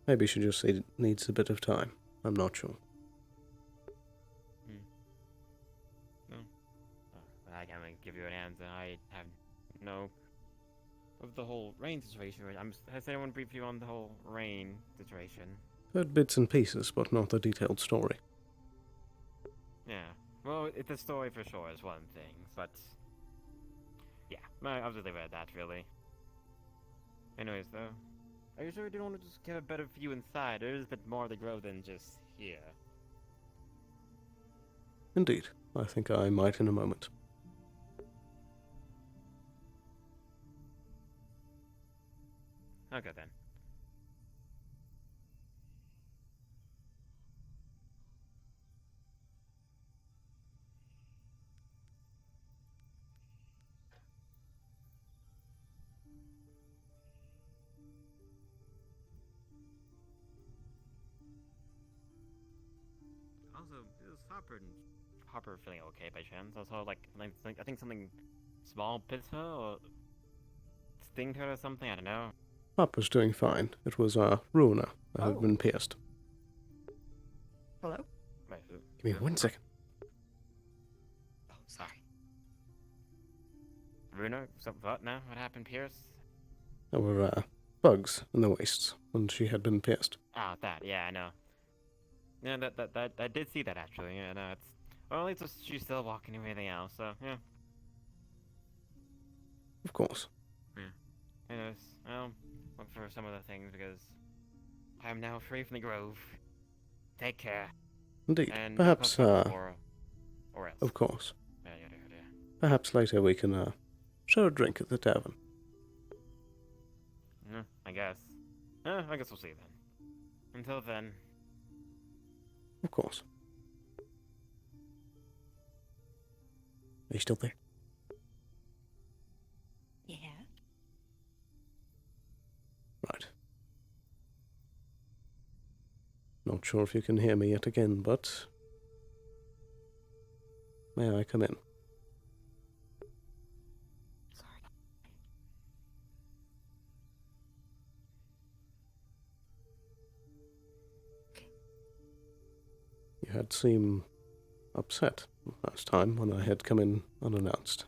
Speaker 1: Maybe she just needs a bit of time. I'm not sure.
Speaker 4: No. I can't really give you an answer. I have no... Of the whole rain situation, has anyone briefed you on the whole rain situation?
Speaker 1: Heard bits and pieces, but not the detailed story.
Speaker 4: Yeah. Well, it's a story for sure is one thing, but... Yeah, I'll just leave it at that, really. Anyways, though, are you sure you didn't want to just get a better view inside? There is a bit more of the grove than just here.
Speaker 1: Indeed. I think I might in a moment.
Speaker 4: Okay, then. is Hopper feeling okay by chance? Also, like, I think something small bit her or stinged her or something. I don't know.
Speaker 1: Hopper's doing fine. It was Ruiner that had been pierced.
Speaker 23: Hello?
Speaker 4: Wait,
Speaker 1: Give me 1 second.
Speaker 23: Oh, sorry.
Speaker 4: Runa, what now? What happened, Pierce?
Speaker 1: There were bugs in the wastes when she had been pierced.
Speaker 4: Ah, that. Yeah, I know. Yeah, that I did see that actually. Yeah, no, it's well, at least she's still walking and everything else. So yeah.
Speaker 1: Of course.
Speaker 4: Yeah. Anyways, I'll look for some other things because I am now free from the grove. Take care.
Speaker 1: Indeed.
Speaker 4: And
Speaker 1: Perhaps,
Speaker 4: or else.
Speaker 1: Of course.
Speaker 4: Yeah.
Speaker 1: Perhaps later we can share a drink at the tavern.
Speaker 4: I guess. I guess we'll see then. Until then.
Speaker 1: Of course. Are you still there?
Speaker 23: Yeah.
Speaker 1: Right. Not sure if you can hear me yet again, but may I come in? You had seemed upset last time when I had come in unannounced.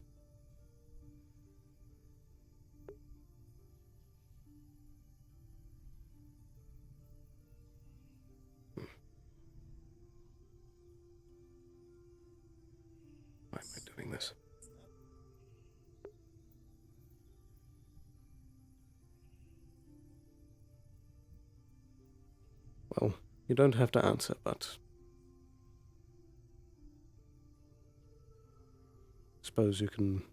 Speaker 1: Why am I doing this? Well, you don't have to answer, but suppose you can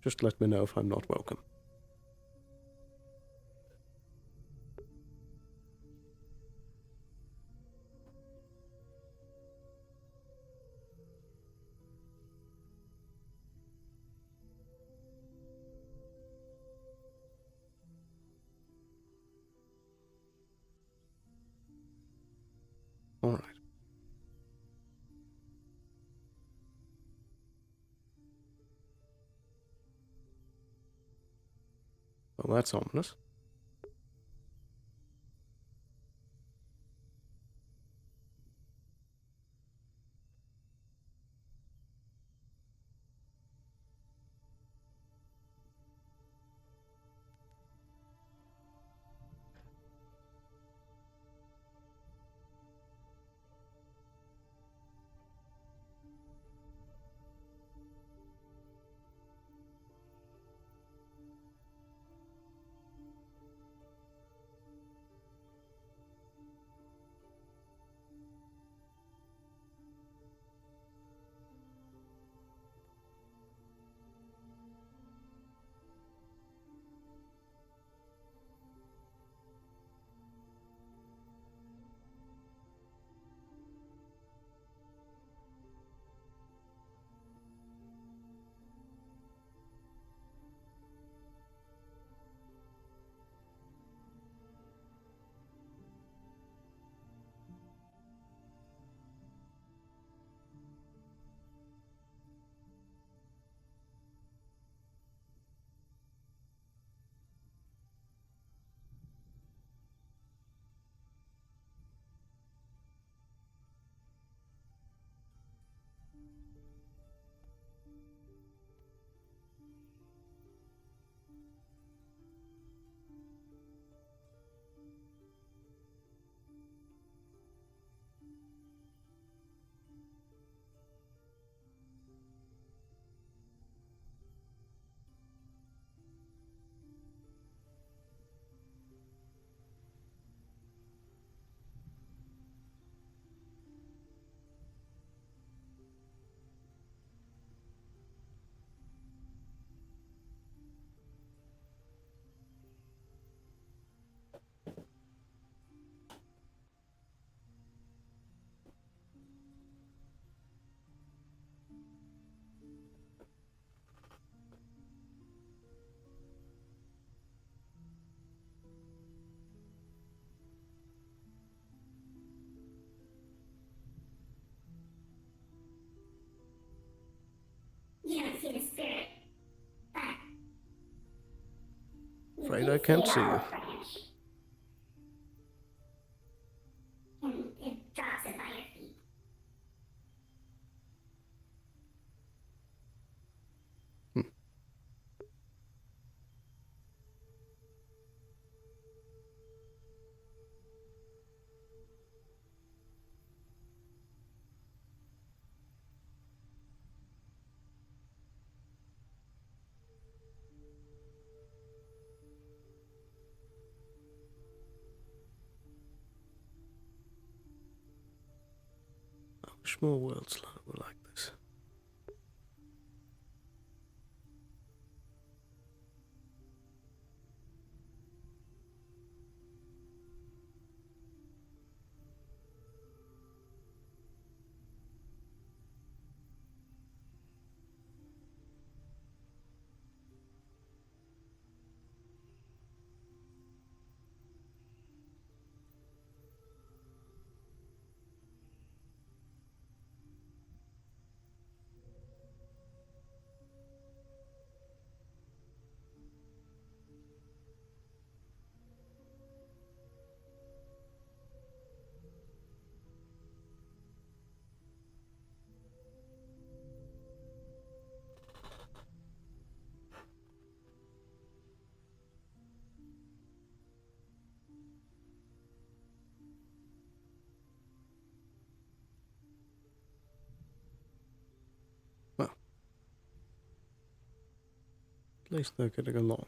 Speaker 1: just let me know if I'm not welcome. All right. Well, that's ominous. afraid I can't see you.
Speaker 13: It drops it by your feet.
Speaker 1: I wish more worlds were like this. Well, at least they're getting along.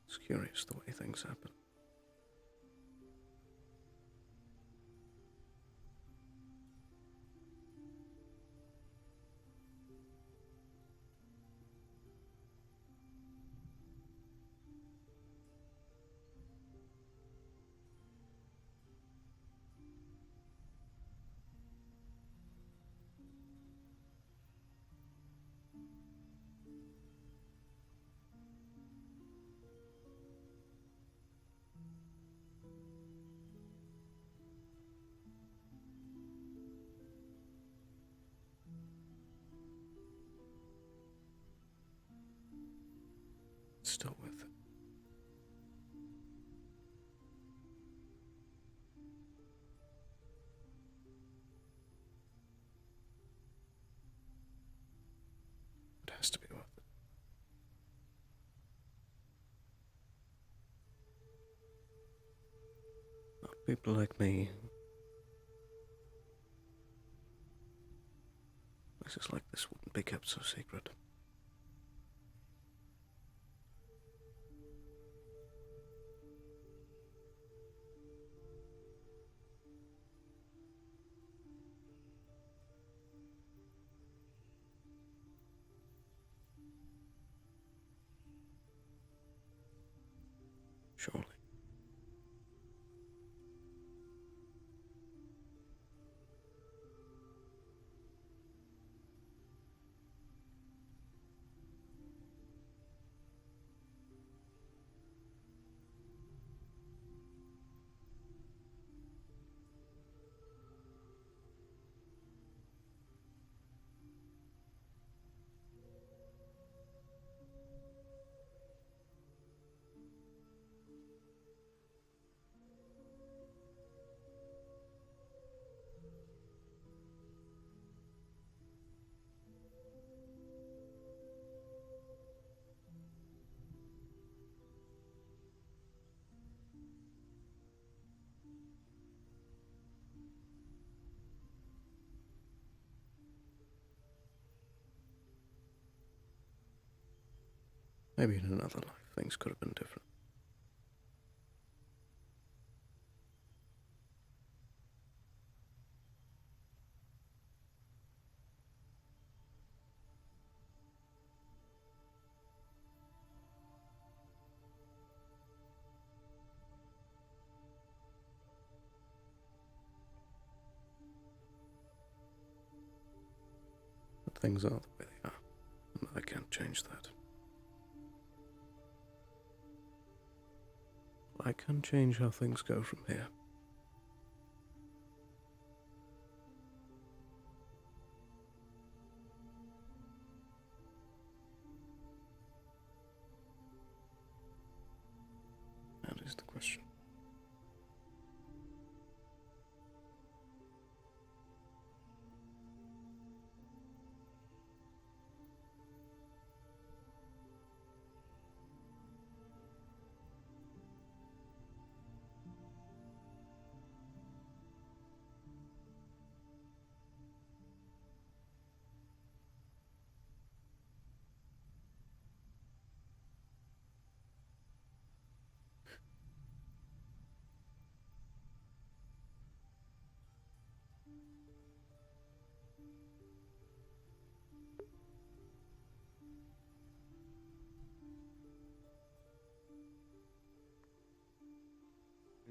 Speaker 1: It's curious the way things happen. Still with it. It has to be worth it. Not people like me. Places like this wouldn't be kept so secret. Surely. Maybe in another life things could have been different. But things are the way they are, and I can't change that. I can change how things go from here. That is the question.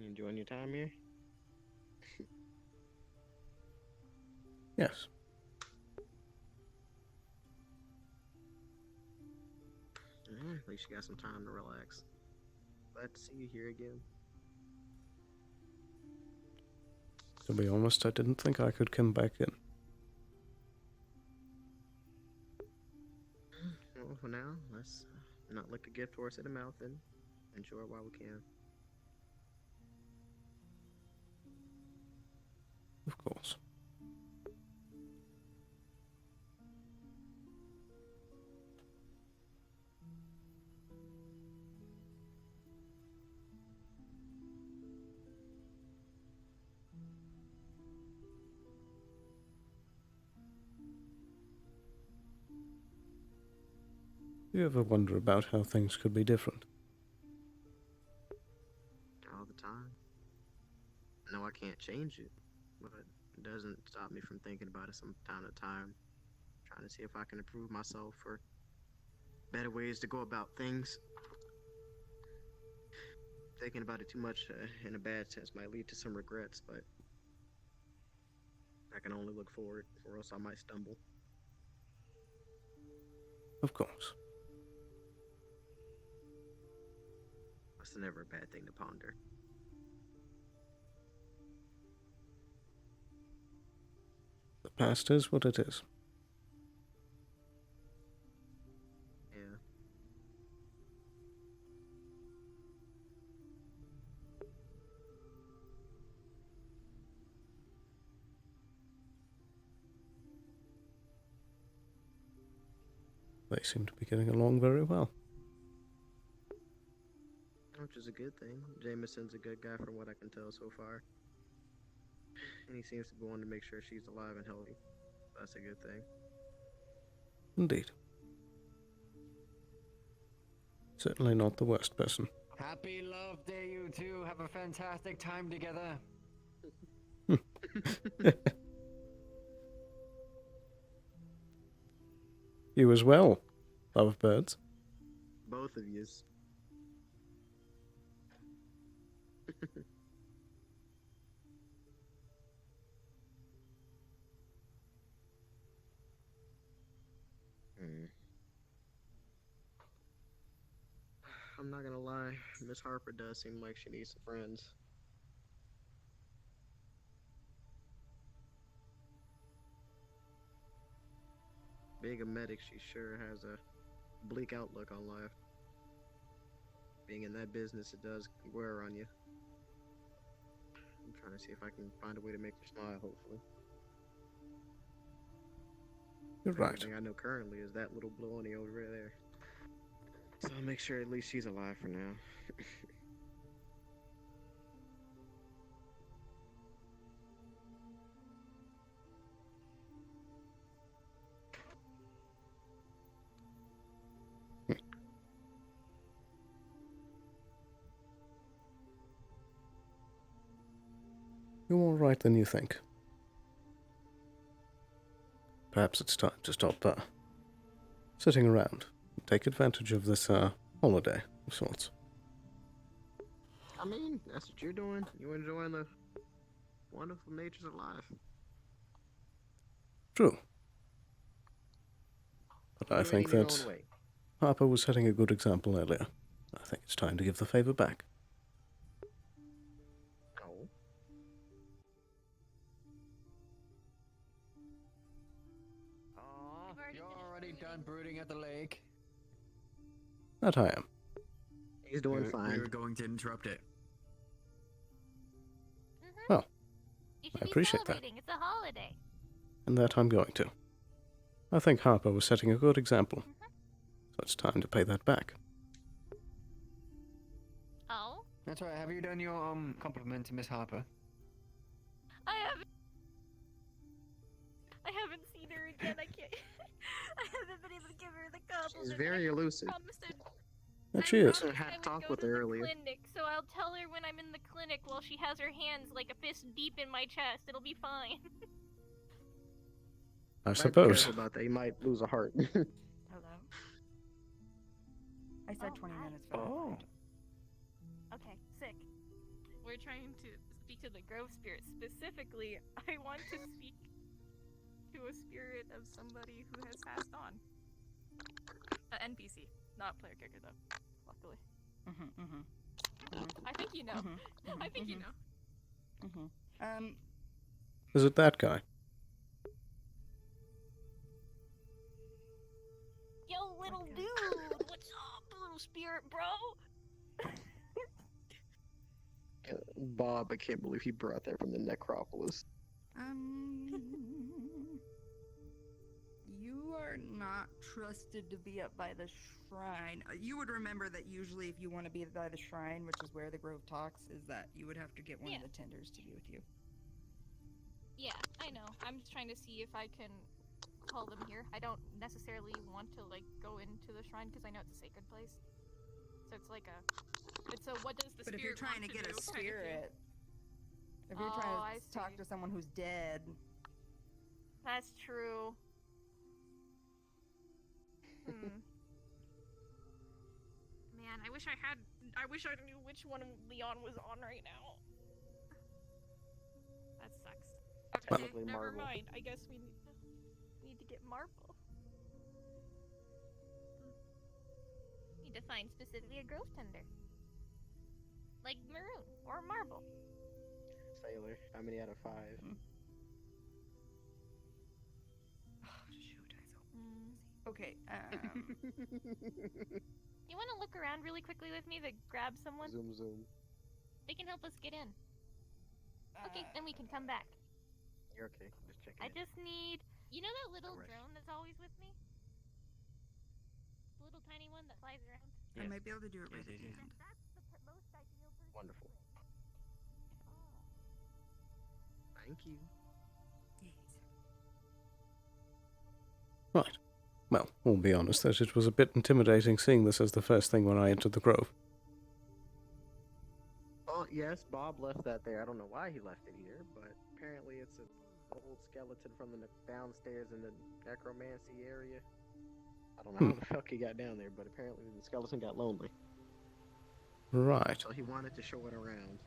Speaker 8: You enjoying your time here?
Speaker 1: Yes.
Speaker 8: At least you got some time to relax. Glad to see you here again.
Speaker 1: To be honest, I didn't think I could come back in.
Speaker 8: Well, for now, let's not lick a gift horse in the mouth and enjoy it while we can.
Speaker 1: Of course. Do you ever wonder about how things could be different?
Speaker 8: All the time. I know I can't change it, but it doesn't stop me from thinking about it from time to time. Trying to see if I can improve myself or better ways to go about things. Thinking about it too much in a bad sense might lead to some regrets, but I can only look forward, or else I might stumble.
Speaker 1: Of course.
Speaker 8: That's never a bad thing to ponder.
Speaker 1: The past is what it is.
Speaker 8: Yeah.
Speaker 1: They seem to be getting along very well.
Speaker 8: Which is a good thing. Jameson's a good guy from what I can tell so far. And he seems to be wanting to make sure she's alive and healthy. That's a good thing.
Speaker 1: Indeed. Certainly not the worst person.
Speaker 11: Happy Love Day, you two. Have a fantastic time together.
Speaker 1: You as well, lovebirds.
Speaker 8: Both of yous. I'm not gonna lie, Miss Harper does seem like she needs some friends. Being a medic, she sure has a bleak outlook on life. Being in that business, it does wear on you. I'm trying to see if I can find a way to make her smile, hopefully.
Speaker 1: You're right.
Speaker 8: The only thing I know currently is that little baloney over there. So I'll make sure at least she's alive for now.
Speaker 1: You're more right than you think. Perhaps it's time to stop sitting around and take advantage of this holiday of sorts.
Speaker 8: I mean, that's what you're doing. You're enjoying the wonderful natures of life.
Speaker 1: True. But I
Speaker 8: Doing it
Speaker 1: think
Speaker 8: in your
Speaker 1: that
Speaker 8: own way.
Speaker 1: Harper was setting a good example earlier. I think it's time to give the favor back.
Speaker 8: Oh.
Speaker 11: Aw, you're already done brooding at the lake.
Speaker 1: That I am.
Speaker 8: He's doing fine.
Speaker 11: We were going to interrupt it.
Speaker 1: Well,
Speaker 5: You
Speaker 1: I
Speaker 5: should be
Speaker 1: appreciate that.
Speaker 5: celebrating. It's a holiday.
Speaker 1: And that I'm going to. I think Harper was setting a good example. So it's time to pay that back.
Speaker 5: Oh?
Speaker 11: That's right. Have you done your compliment to Miss Harper?
Speaker 5: I haven't seen her again. I can't. I haven't been able to give her the compliment.
Speaker 8: She's very elusive.
Speaker 1: That she is.
Speaker 8: I had a talk with her earlier.
Speaker 5: Clinic, so I'll tell her when I'm in the clinic while she has her hands like a fist deep in my chest. It'll be fine.
Speaker 1: I
Speaker 8: Might be
Speaker 1: suppose.
Speaker 8: careful about that. You might lose a heart.
Speaker 23: Hello? I said 20 minutes.
Speaker 8: Oh.
Speaker 5: Okay, sick. We're trying to speak to the Grove Spirit. Specifically, I want to speak to a spirit of somebody who has passed on. NPC, not player character though, luckily. I think you know. I think you know.
Speaker 1: Is it that guy?
Speaker 5: Yo, little dude! What's up, little spirit bro?
Speaker 8: Bob, I can't believe he brought that from the necropolis.
Speaker 23: You are not trusted to be up by the shrine. You would remember that usually if you want to be by the shrine, which is where the Grove talks, is that you would have to get one of the tenders to be with you.
Speaker 5: Yeah, I know. I'm just trying to see if I can call them here. I don't necessarily want to like go into the shrine because I know it's a sacred place. So it's like it's a what does the
Speaker 23: But
Speaker 5: spirit
Speaker 23: if you're trying to
Speaker 5: want
Speaker 23: get a
Speaker 5: do kind of thing.
Speaker 23: spirit, if you're trying to talk to someone who's dead,
Speaker 5: That's true. Man, I wish I knew which one Leon was on right now. That sucks. Okay,
Speaker 8: Probably
Speaker 5: never
Speaker 8: Marvel.
Speaker 5: mind. I guess we need to get Marble. Need to find specifically a growth tender. Like maroon or marble.
Speaker 8: Sailor, how many out of 5?
Speaker 23: okay.
Speaker 5: You want to look around really quickly with me to grab someone?
Speaker 8: Zoom.
Speaker 5: They can help us get in. Okay, then we can come back.
Speaker 8: You're okay. Just checking.
Speaker 5: I just need... You know that little drone that's always with me? The little tiny one that flies around?
Speaker 23: I might be able to do it right at the end.
Speaker 5: That's the most ideal person.
Speaker 8: Wonderful. Thank you.
Speaker 1: Right. Well, I'll be honest that it was a bit intimidating seeing this as the first thing when I entered the Grove.
Speaker 8: Oh, yes, Bob left that there. I don't know why he left it here, but apparently it's an old skeleton from the downstairs in the necromancy area. I don't know how the fuck he got down there, but apparently the skeleton got lonely.
Speaker 1: Right.
Speaker 8: So he wanted to show it around.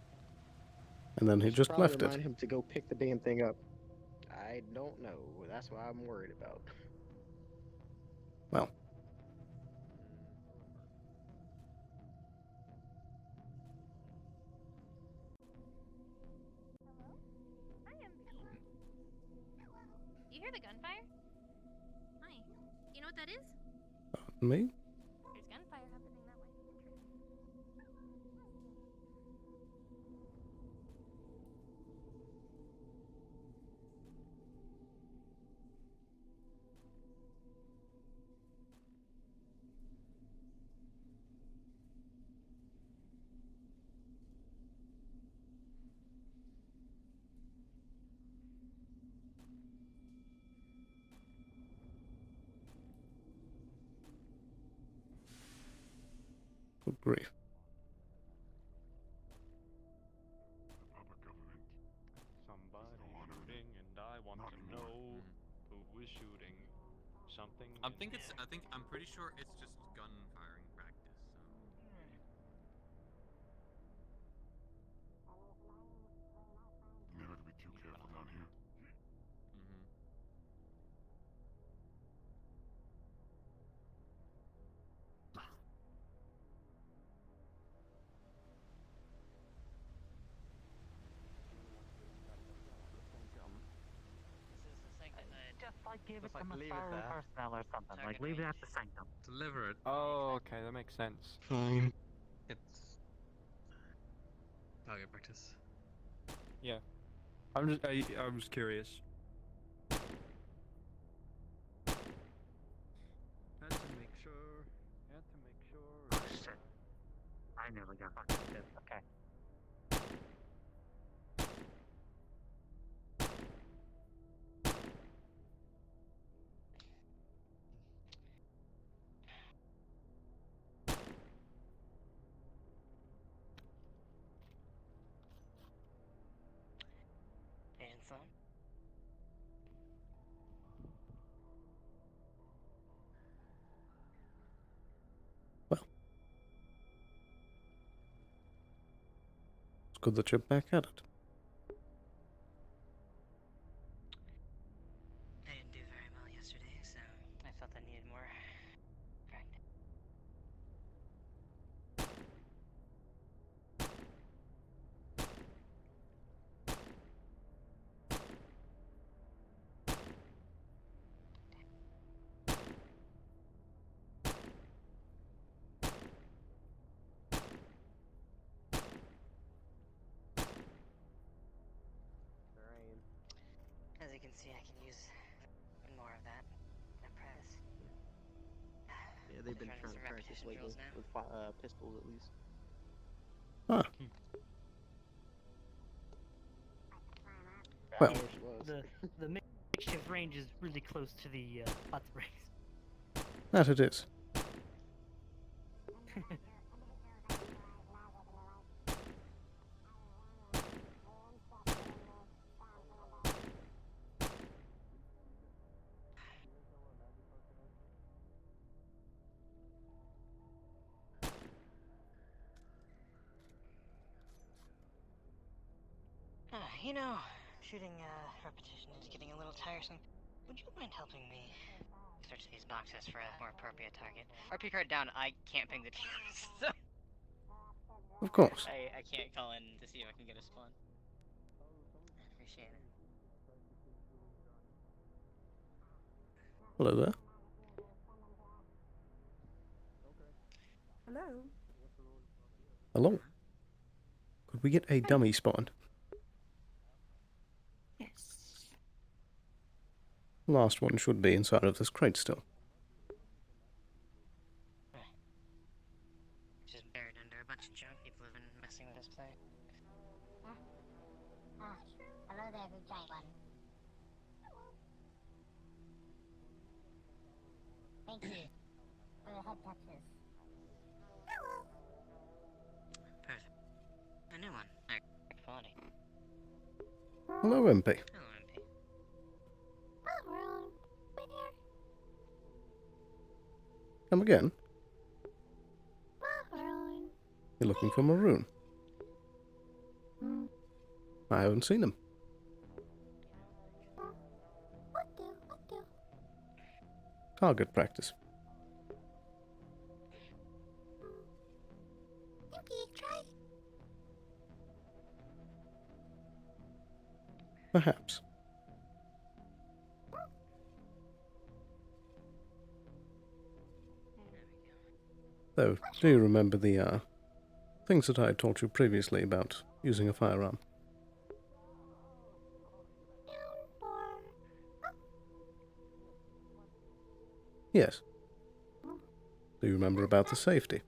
Speaker 1: And then he
Speaker 8: Should
Speaker 1: just
Speaker 8: probably
Speaker 1: left
Speaker 8: remind
Speaker 1: it.
Speaker 8: him to go pick the damn thing up. I don't know. That's what I'm worried about.
Speaker 1: Well.
Speaker 5: Hi, MP. You hear the gunfire? Hi. You know what that is?
Speaker 1: Me?
Speaker 5: There's gunfire happening that way.
Speaker 1: Good grief.
Speaker 15: who is shooting? Something.
Speaker 18: I think I'm pretty sure it's just gun firing practice. So.
Speaker 9: You have to be too careful down here.
Speaker 15: Mm-hmm.
Speaker 22: Just like give it
Speaker 15: Just
Speaker 22: to
Speaker 15: like
Speaker 22: my
Speaker 15: leave it
Speaker 22: fire
Speaker 15: there.
Speaker 22: personnel or something. Like leave it at the sanctum.
Speaker 18: Deliver it.
Speaker 15: Oh, okay, that makes sense.
Speaker 9: Fine.
Speaker 18: It's target practice.
Speaker 15: Yeah. I'm just curious. Had to make sure.
Speaker 22: Oh shit. I nearly got fucking hit. Okay.
Speaker 2: And Sloan?
Speaker 1: It's good that you're back at it.
Speaker 2: I didn't do very well yesterday, so I felt I needed more practice. As you can see, I can use more of that practice.
Speaker 8: Yeah, they've been
Speaker 2: Just
Speaker 8: trying to
Speaker 2: running some
Speaker 8: practice
Speaker 2: repetition
Speaker 8: lately
Speaker 2: drills now.
Speaker 8: with pistols at least.
Speaker 1: Ah.
Speaker 12: Well,
Speaker 1: Well.
Speaker 12: the makeshift range is really close to the hot springs.
Speaker 1: That it is.
Speaker 2: You know, shooting repetition is getting a little tiresome. Would you mind helping me search these boxes for a more appropriate target? RP card down, I can't ping the teams, so
Speaker 1: Of course.
Speaker 2: I can't call in to see if I can get a spawn. Appreciate it.
Speaker 1: Hello there.
Speaker 23: Hello.
Speaker 1: Hello. Could we get a dummy spawn?
Speaker 23: Yes.
Speaker 1: Last one should be inside of this crate still.
Speaker 2: Just buried under a bunch of junk. People have been messing with this place.
Speaker 13: Hello there, big giant one. Thank you for the head touches.
Speaker 2: Perfect. A new one. Quality.
Speaker 1: Hello, MP.
Speaker 2: Hello, MP.
Speaker 1: Come again? You're looking for Maroon. I haven't seen him. Target practice. Perhaps. Though, do you remember the things that I told you previously about using a firearm? Yes. Do you remember about the safety?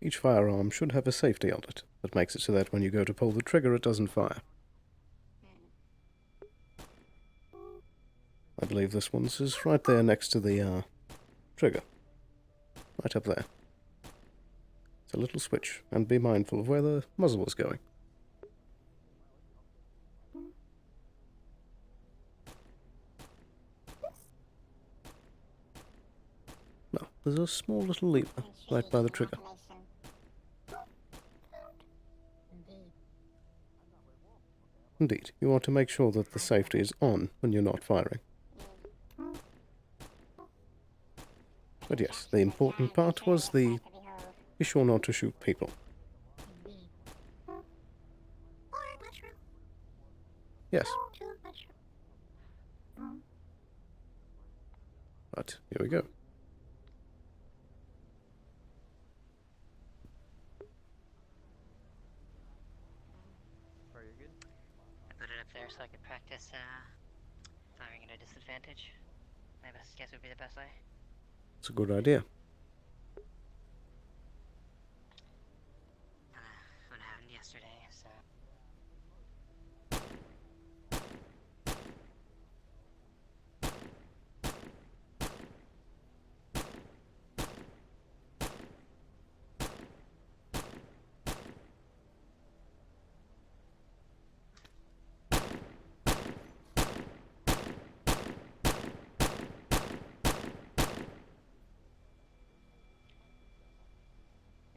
Speaker 1: Each firearm should have a safety on it that makes it so that when you go to pull the trigger, it doesn't fire. I believe this one's is right there next to the trigger. Right up there. It's a little switch, and be mindful of where the muzzle is going. Now, there's a small little lever right by the trigger. Indeed, you want to make sure that the safety is on when you're not firing. But yes, the important part was be sure not to shoot people. Yes. But here we go.
Speaker 2: I put it up there so I could practice firing at a disadvantage. My best guess would be the best way.
Speaker 1: It's a good idea.
Speaker 2: What happened yesterday, so...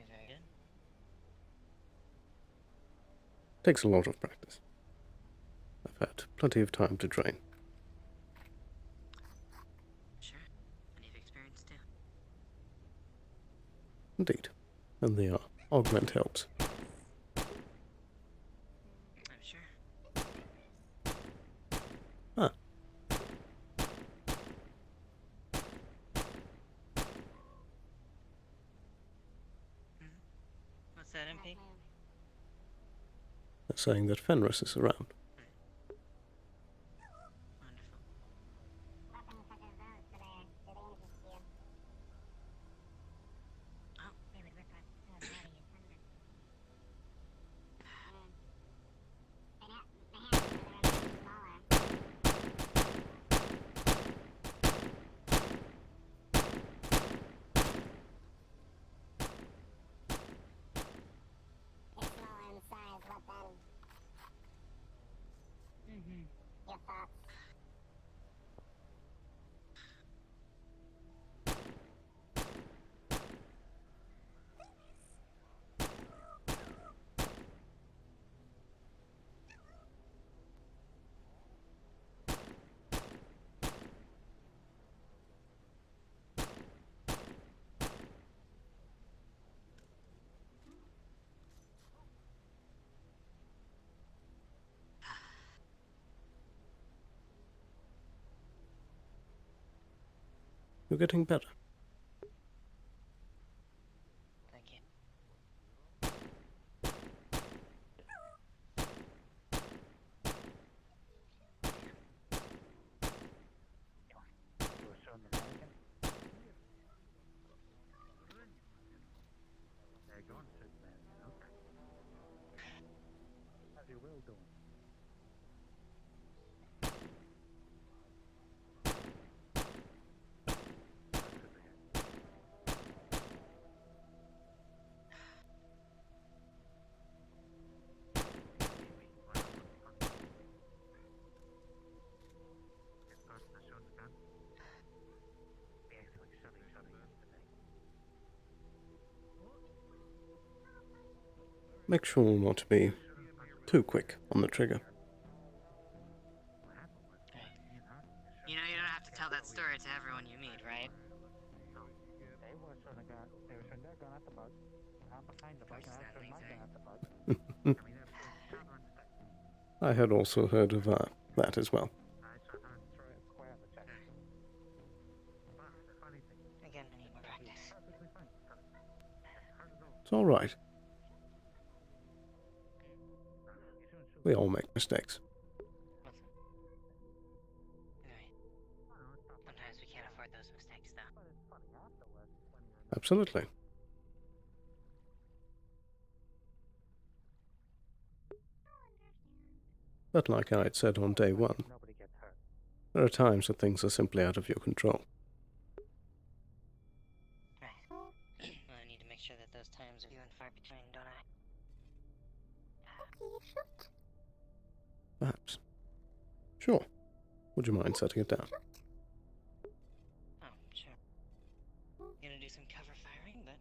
Speaker 2: Very good.
Speaker 1: Takes a lot of practice. I've had plenty of time to train.
Speaker 2: Sure. Plenty of experience too.
Speaker 1: Indeed. And the augment helps.
Speaker 2: I'm sure.
Speaker 1: Ah.
Speaker 2: What's that, MP?
Speaker 1: They're saying that Fenris is around.
Speaker 13: Your thoughts?
Speaker 1: You're getting better.
Speaker 2: Thank you.
Speaker 22: As you will do.
Speaker 1: Make sure not to be too quick on the trigger.
Speaker 2: You know you don't have to tell that story to everyone you meet, right?
Speaker 1: I had also heard of that as well.
Speaker 2: Again, I need more practice.
Speaker 1: It's all right. We all make mistakes.
Speaker 2: Sometimes we can't afford those mistakes, though.
Speaker 1: Absolutely. But like I had said on day one, there are times that things are simply out of your control.
Speaker 2: Right. Well, I need to make sure that those times are few and far between, don't I?
Speaker 1: Perhaps. Sure. Would you mind setting it down?
Speaker 2: Oh, sure. Gonna do some cover firing, but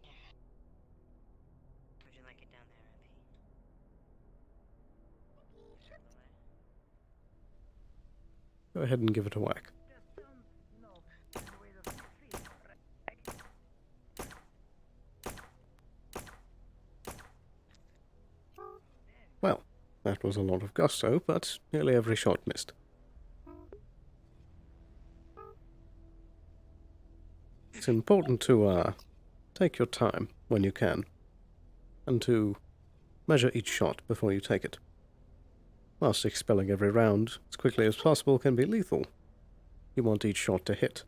Speaker 2: would you like it down there, RP?
Speaker 1: Go ahead and give it a whack. Well, that was a lot of gusto, but nearly every shot missed. It's important to take your time when you can, and to measure each shot before you take it. Whilst expelling every round as quickly as possible can be lethal, you want each shot to hit.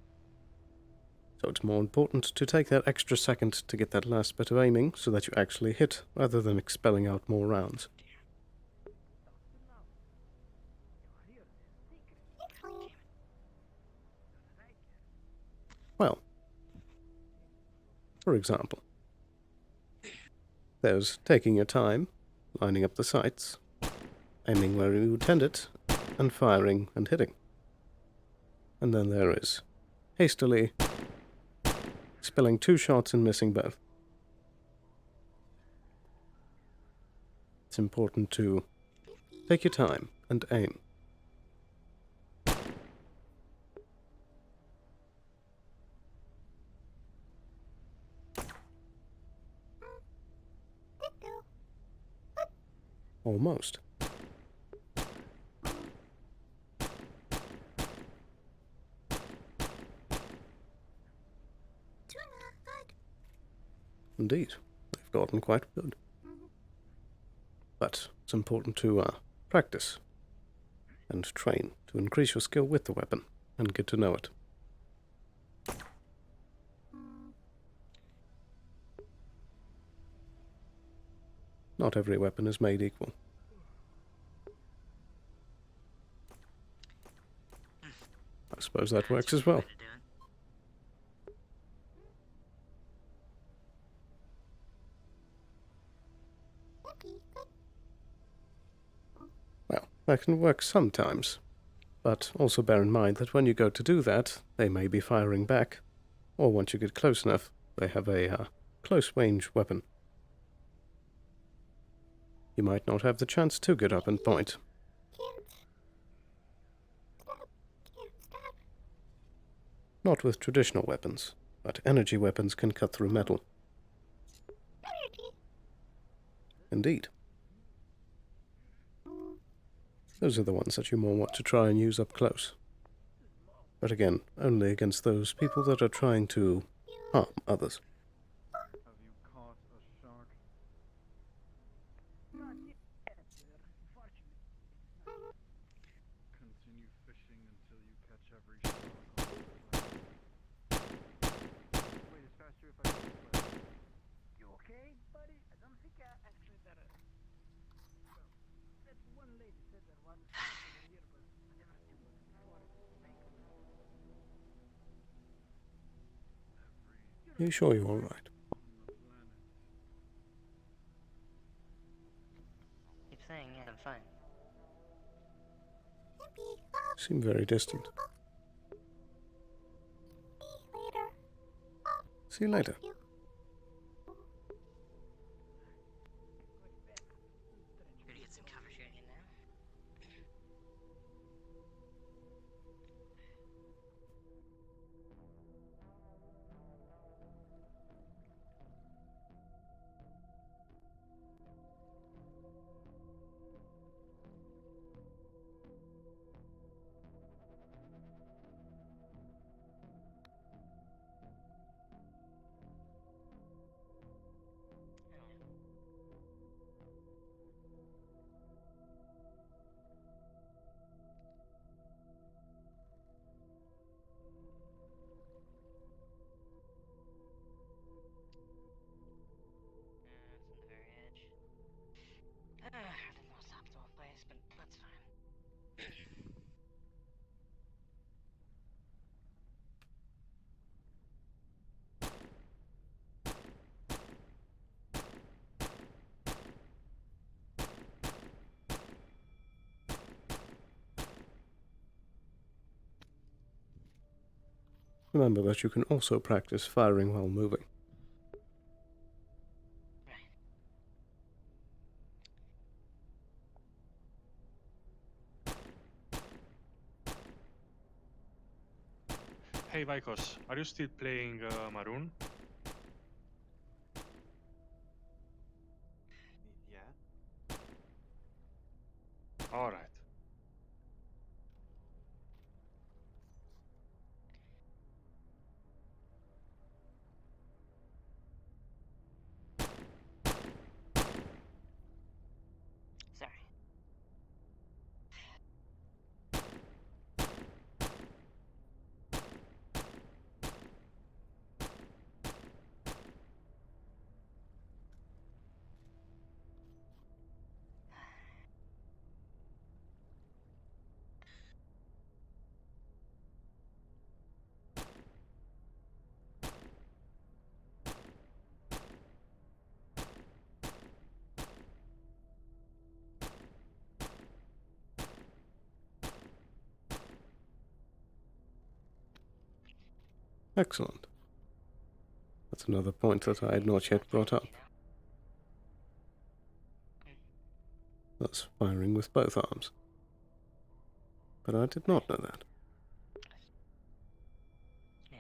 Speaker 1: So it's more important to take that extra second to get that last bit of aiming so that you actually hit, rather than expelling out more rounds. Well, for example, there's taking your time, lining up the sights, aiming where you intend it, and firing and hitting. And then there is hastily expelling 2 shots and missing both. It's important to take your time and aim. Almost. Indeed, they've gotten quite good. But it's important to practice and train to increase your skill with the weapon and get to know it. Not every weapon is made equal. I suppose that works as well. Well, that can work sometimes, but also bear in mind that when you go to do that, they may be firing back, or once you get close enough, they have a close-range weapon. You might not have the chance to get up and point. Not with traditional weapons, but energy weapons can cut through metal. Indeed. Those are the ones that you more want to try and use up close. But again, only against those people that are trying to harm others.
Speaker 15: Have you caught a shark? Continue fishing until you catch every shark on the planet. Wait, it's faster if I do this way.
Speaker 12: You okay, buddy? I don't think actually that. Well, that one lady said there was a shark over here, but I never seen one before.
Speaker 1: Are you sure you're alright?
Speaker 2: Keep saying, yeah, I'm fine.
Speaker 1: You seem very distant. See you later.
Speaker 2: Gonna get some cover shooting in now.
Speaker 1: remember that you can also practice firing while moving.
Speaker 9: Hey Vikos, are you still playing Maroon?
Speaker 6: Yeah.
Speaker 9: Alright.
Speaker 2: Sorry.
Speaker 1: Excellent. That's another point that I had not yet brought up. That's firing with both arms. But I did not know that.
Speaker 2: Yeah.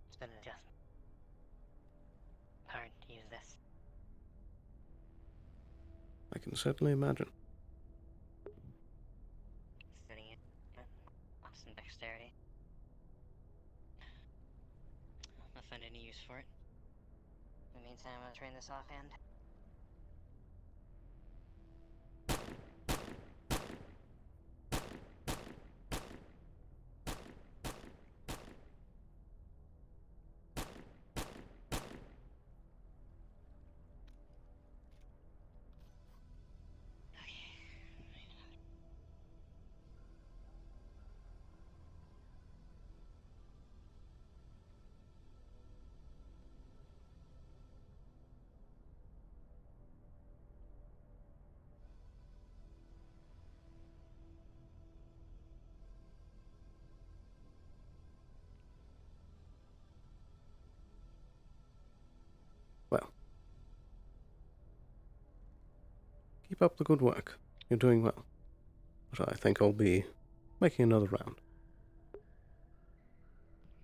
Speaker 2: It's been an adjustment. Hard to use this.
Speaker 1: I can certainly imagine.
Speaker 2: Setting it, but lost some dexterity. I'll not find any use for it. In the meantime, I'll train this offhand.
Speaker 1: Well. Keep up the good work. You're doing well. But I think I'll be making another round.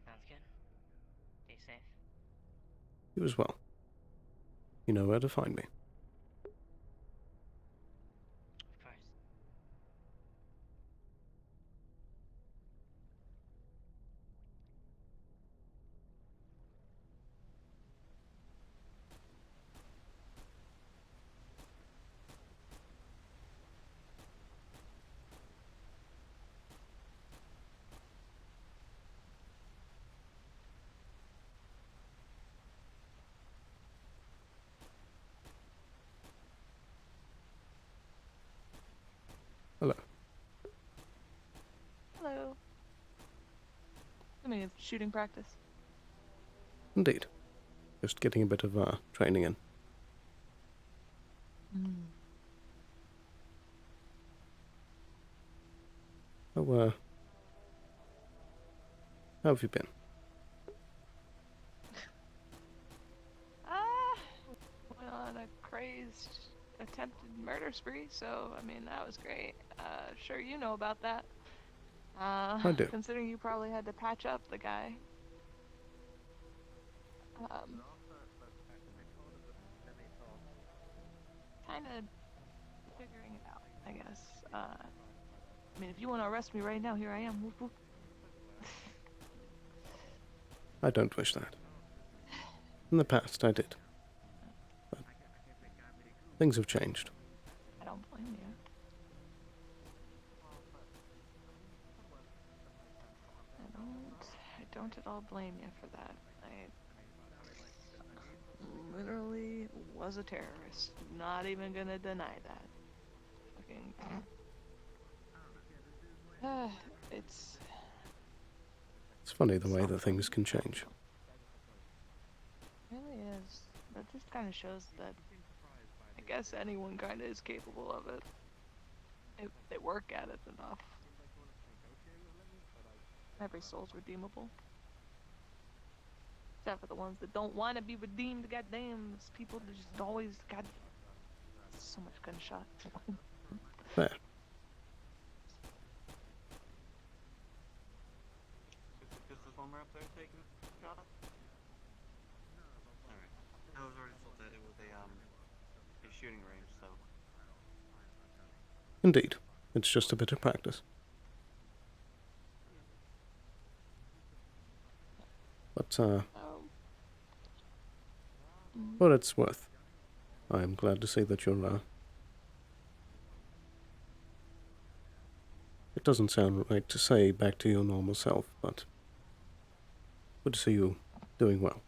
Speaker 2: Sounds good. Stay safe.
Speaker 1: You as well. You know where to find me.
Speaker 2: Of course.
Speaker 1: Hello.
Speaker 10: Hello. I mean, it's shooting practice.
Speaker 1: Indeed. Just getting a bit of training in. Oh, how have you been?
Speaker 10: Went on a crazed attempted murder spree, so, I mean, that was great. Sure you know about that.
Speaker 1: I do.
Speaker 10: Considering you probably had to patch up the guy. Kinda figuring it out, I guess. I mean, if you want to arrest me right now, here I am. Whoop, whoop.
Speaker 1: I don't wish that. In the past, I did. But things have changed.
Speaker 10: I don't blame you. I don't at all blame you for that. I literally was a terrorist. Not even gonna deny that. Fucking. It's
Speaker 1: funny the way that things can change.
Speaker 10: It really is. That just kind of shows that I guess anyone kind of is capable of it if they work at it enough. Every soul's redeemable. Except for the ones that don't want to be redeemed, goddamn. Those people that just always got so much gunshot.
Speaker 1: Fair.
Speaker 6: Is this one up there taking a shot? Alright. I was already told that it was a shooting range, so.
Speaker 1: Indeed. It's just a bit of practice. But, what it's worth. I am glad to see that you're, it doesn't sound right to say back to your normal self, but good to see you doing well.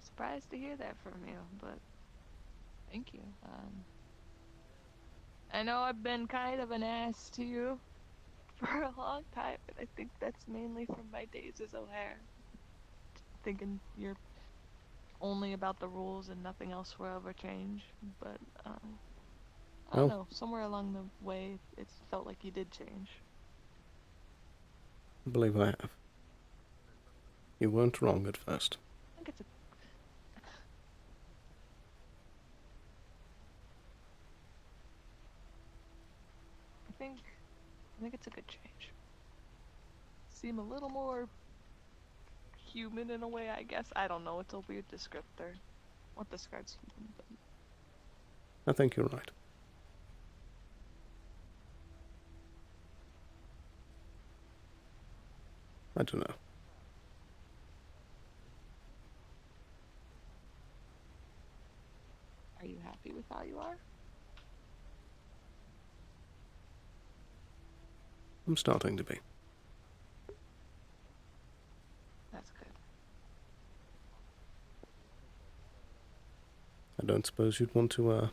Speaker 10: Surprised to hear that from you, but thank you. I know I've been kind of an ass to you for a long time, but I think that's mainly from my days as O'Hare. Thinking you're only about the rules and nothing else will ever change, but I don't know, somewhere along the way it felt like you did change.
Speaker 1: I believe I have. You weren't wrong at first.
Speaker 10: I think it's a I think it's a good change. Seem a little more human in a way, I guess. I don't know, it's a weird descriptor. What describes human, but
Speaker 1: I think you're right. I don't know.
Speaker 10: are you happy with how you are?
Speaker 1: I'm starting to be.
Speaker 10: That's good.
Speaker 1: I don't suppose you'd want to,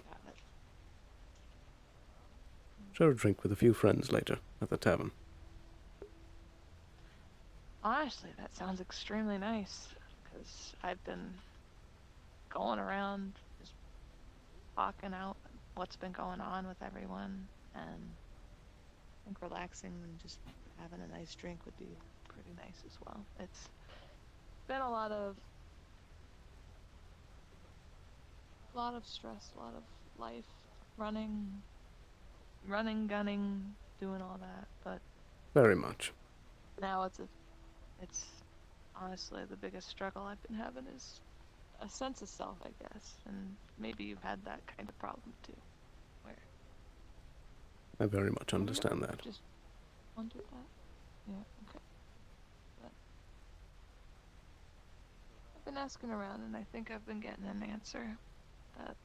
Speaker 1: share a drink with a few friends later at the tavern.
Speaker 10: Honestly, that sounds extremely nice, because I've been going around just talking out what's been going on with everyone, and I think relaxing and just having a nice drink would be pretty nice as well. It's been a lot of stress, a lot of life, running, gunning, doing all that, but
Speaker 1: Very much.
Speaker 10: now it's honestly the biggest struggle I've been having is a sense of self, I guess, and maybe you've had that kind of problem too, where
Speaker 1: I very much understand that.
Speaker 10: just wondered that. Yeah, okay. But I've been asking around, and I think I've been getting an answer that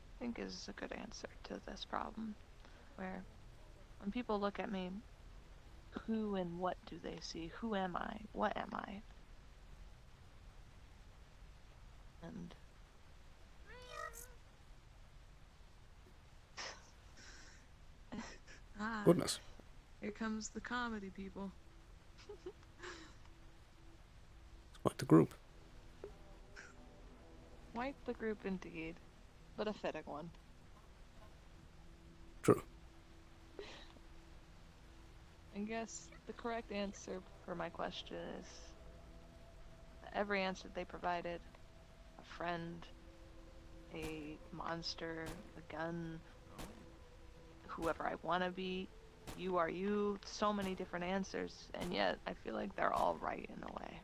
Speaker 10: I think is a good answer to this problem, where when people look at me, who and what do they see? Who am I? What am I? And
Speaker 1: Goodness.
Speaker 10: Here comes the comedy people.
Speaker 1: It's quite the group.
Speaker 10: Quite the group indeed, but a fitting one.
Speaker 1: True.
Speaker 10: I guess the correct answer for my question is every answer they provided, a friend, a monster, a gun, whoever I want to be, you are you, so many different answers, and yet I feel like they're all right in a way.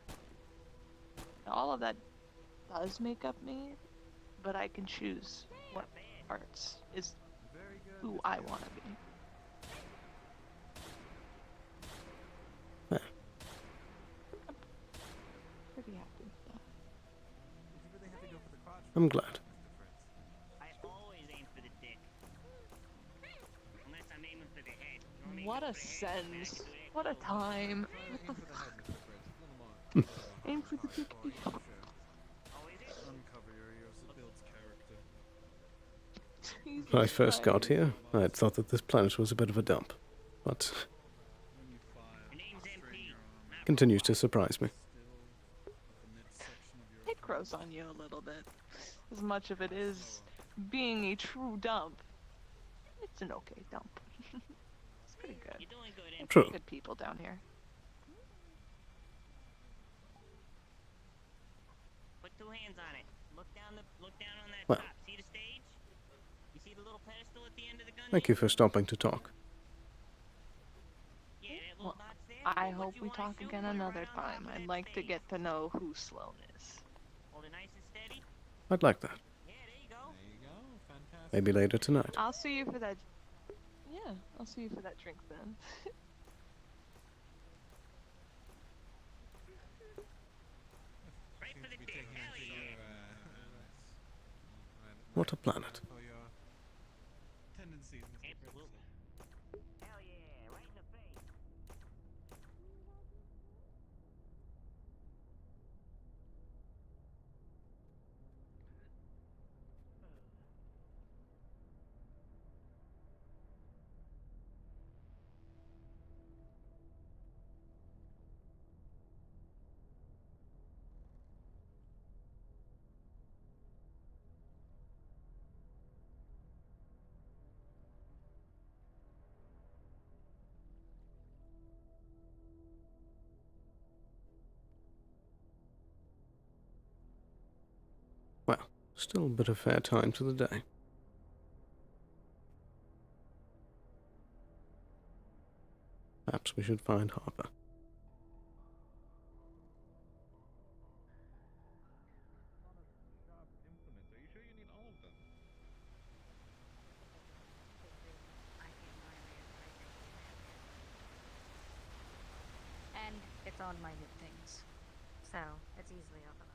Speaker 10: All of that does make up me, but I can choose what parts is who I want to be.
Speaker 1: Yeah.
Speaker 10: I'm pretty happy with that.
Speaker 1: I'm glad.
Speaker 22: I always aim for the dick. Unless I'm aiming for the head. You know what I mean?
Speaker 10: What
Speaker 22: Go
Speaker 10: a
Speaker 22: for the head, man,
Speaker 10: sense.
Speaker 22: do it.
Speaker 10: What a time. Aim for the dick.
Speaker 15: Uncover your ears, it builds character.
Speaker 1: When I first got here, I had thought that this planet was a bit of a dump, but continues to surprise me.
Speaker 10: It grows on you a little bit. As much of it is being a true dump. It's an okay dump. It's pretty good.
Speaker 22: You're doing good,
Speaker 1: True.
Speaker 10: Good people down here.
Speaker 22: Put two hands on it. Look down on that
Speaker 1: Well.
Speaker 22: top. See the stage? You see the little pedestal at the end of the gun?
Speaker 1: Thank you for stopping to talk.
Speaker 22: Yeah, that little dot's there.
Speaker 10: I
Speaker 22: What
Speaker 10: hope
Speaker 22: you
Speaker 10: we
Speaker 22: wanna
Speaker 10: talk
Speaker 22: shoot
Speaker 10: again
Speaker 22: when you're
Speaker 10: another
Speaker 22: right on top
Speaker 10: time.
Speaker 22: of
Speaker 10: I'd
Speaker 22: that
Speaker 10: like to
Speaker 22: stage.
Speaker 10: get to know who Sloan is.
Speaker 22: Hold it nice and steady.
Speaker 1: I'd like that.
Speaker 22: Yeah, there you go.
Speaker 18: There you go. Fantastic.
Speaker 1: Maybe later tonight.
Speaker 10: I'll see you for that. Yeah, I'll see you for that drink then.
Speaker 22: Right for the dick. Hell yeah.
Speaker 1: What a planet.
Speaker 18: For your tendencies, Mr.
Speaker 22: Absolutely. Hell yeah. Right in the face.
Speaker 1: Well, still a bit of fair time to the day. Perhaps we should find Harper.
Speaker 15: Sharp implements. Are you sure you need all of them?
Speaker 3: And it's on my new things, so it's easily open.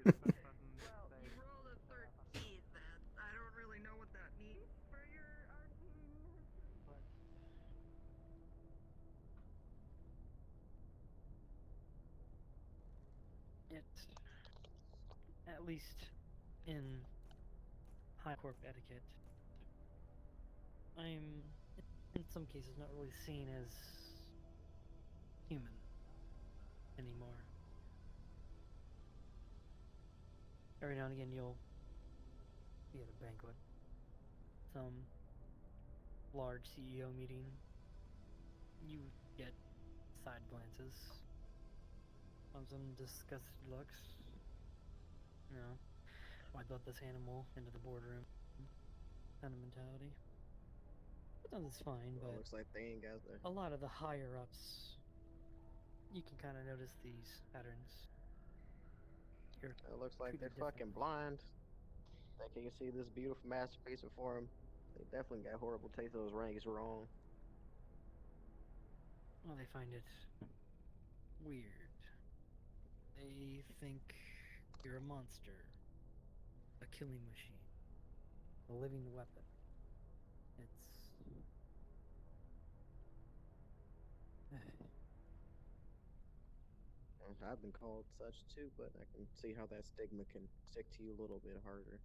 Speaker 23: Well, you rolled a 13, then. I don't really know what that means for your arcane.
Speaker 7: It, at least in high corp etiquette, I'm in some cases not really seen as human anymore. Every now and again you'll be at a banquet, some large CEO meeting, you get side glances, some disgusted looks, you know, why brought this animal into the boardroom kind of mentality. Sometimes it's fine,
Speaker 8: Well,
Speaker 7: but
Speaker 8: looks like they ain't got there.
Speaker 7: a lot of the higher ups, you can kind of notice these patterns.
Speaker 8: It looks like they're fucking blind. They can't see this beautiful masterpiece before them. They definitely got horrible taste. Those ranks wrong.
Speaker 7: Well, they find it weird. They think you're a monster, a killing machine, a living weapon.
Speaker 8: I've been called such too, but I can see how that stigma can stick to you a little bit harder.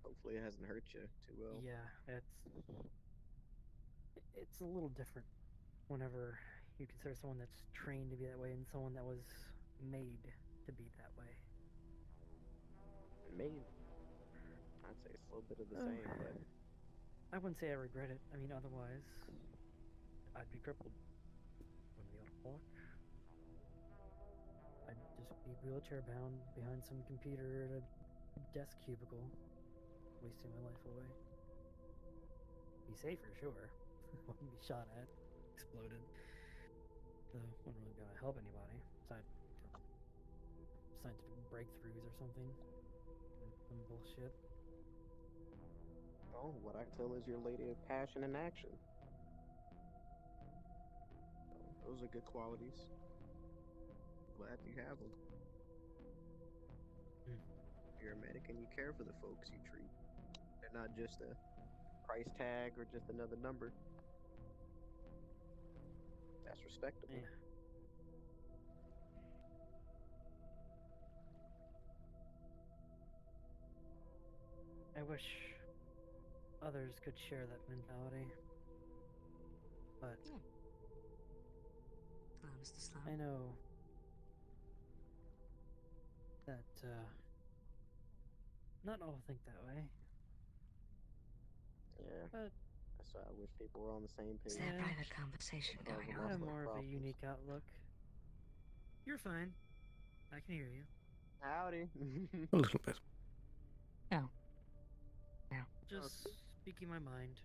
Speaker 8: Hopefully it hasn't hurt you too well.
Speaker 7: Yeah, it's a little different whenever you consider someone that's trained to be that way and someone that was made to be that way.
Speaker 8: Made. I'd say it's a little bit of the same, but
Speaker 7: I wouldn't say I regret it. I mean, otherwise, I'd be crippled. Wouldn't be able to walk. I'd just be wheelchair bound behind some computer at a desk cubicle, wasting my life away. Be safer, sure. Wouldn't be shot at, exploded. Though wouldn't really be able to help anybody, aside scientific breakthroughs or something. Some bullshit.
Speaker 8: oh, what I tell is your lady of passion and action. Those are good qualities. Glad you have them. You're a medic and you care for the folks you treat. They're not just a price tag or just another number. That's respectable.
Speaker 7: Yeah. I wish others could share that mentality, but
Speaker 3: Hello, Mr. Sloan.
Speaker 7: I know that not all think that way.
Speaker 8: Yeah.
Speaker 7: But
Speaker 8: That's why I wish people were on the same page.
Speaker 3: Is there a private conversation
Speaker 8: Cause
Speaker 3: going
Speaker 8: a
Speaker 7: I
Speaker 8: lot
Speaker 3: on?
Speaker 7: have
Speaker 8: of
Speaker 7: more of a
Speaker 8: problems.
Speaker 7: unique outlook. You're fine. I can hear you.
Speaker 8: Howdy.
Speaker 1: A little bit.
Speaker 3: No. No.
Speaker 7: Just speaking my mind.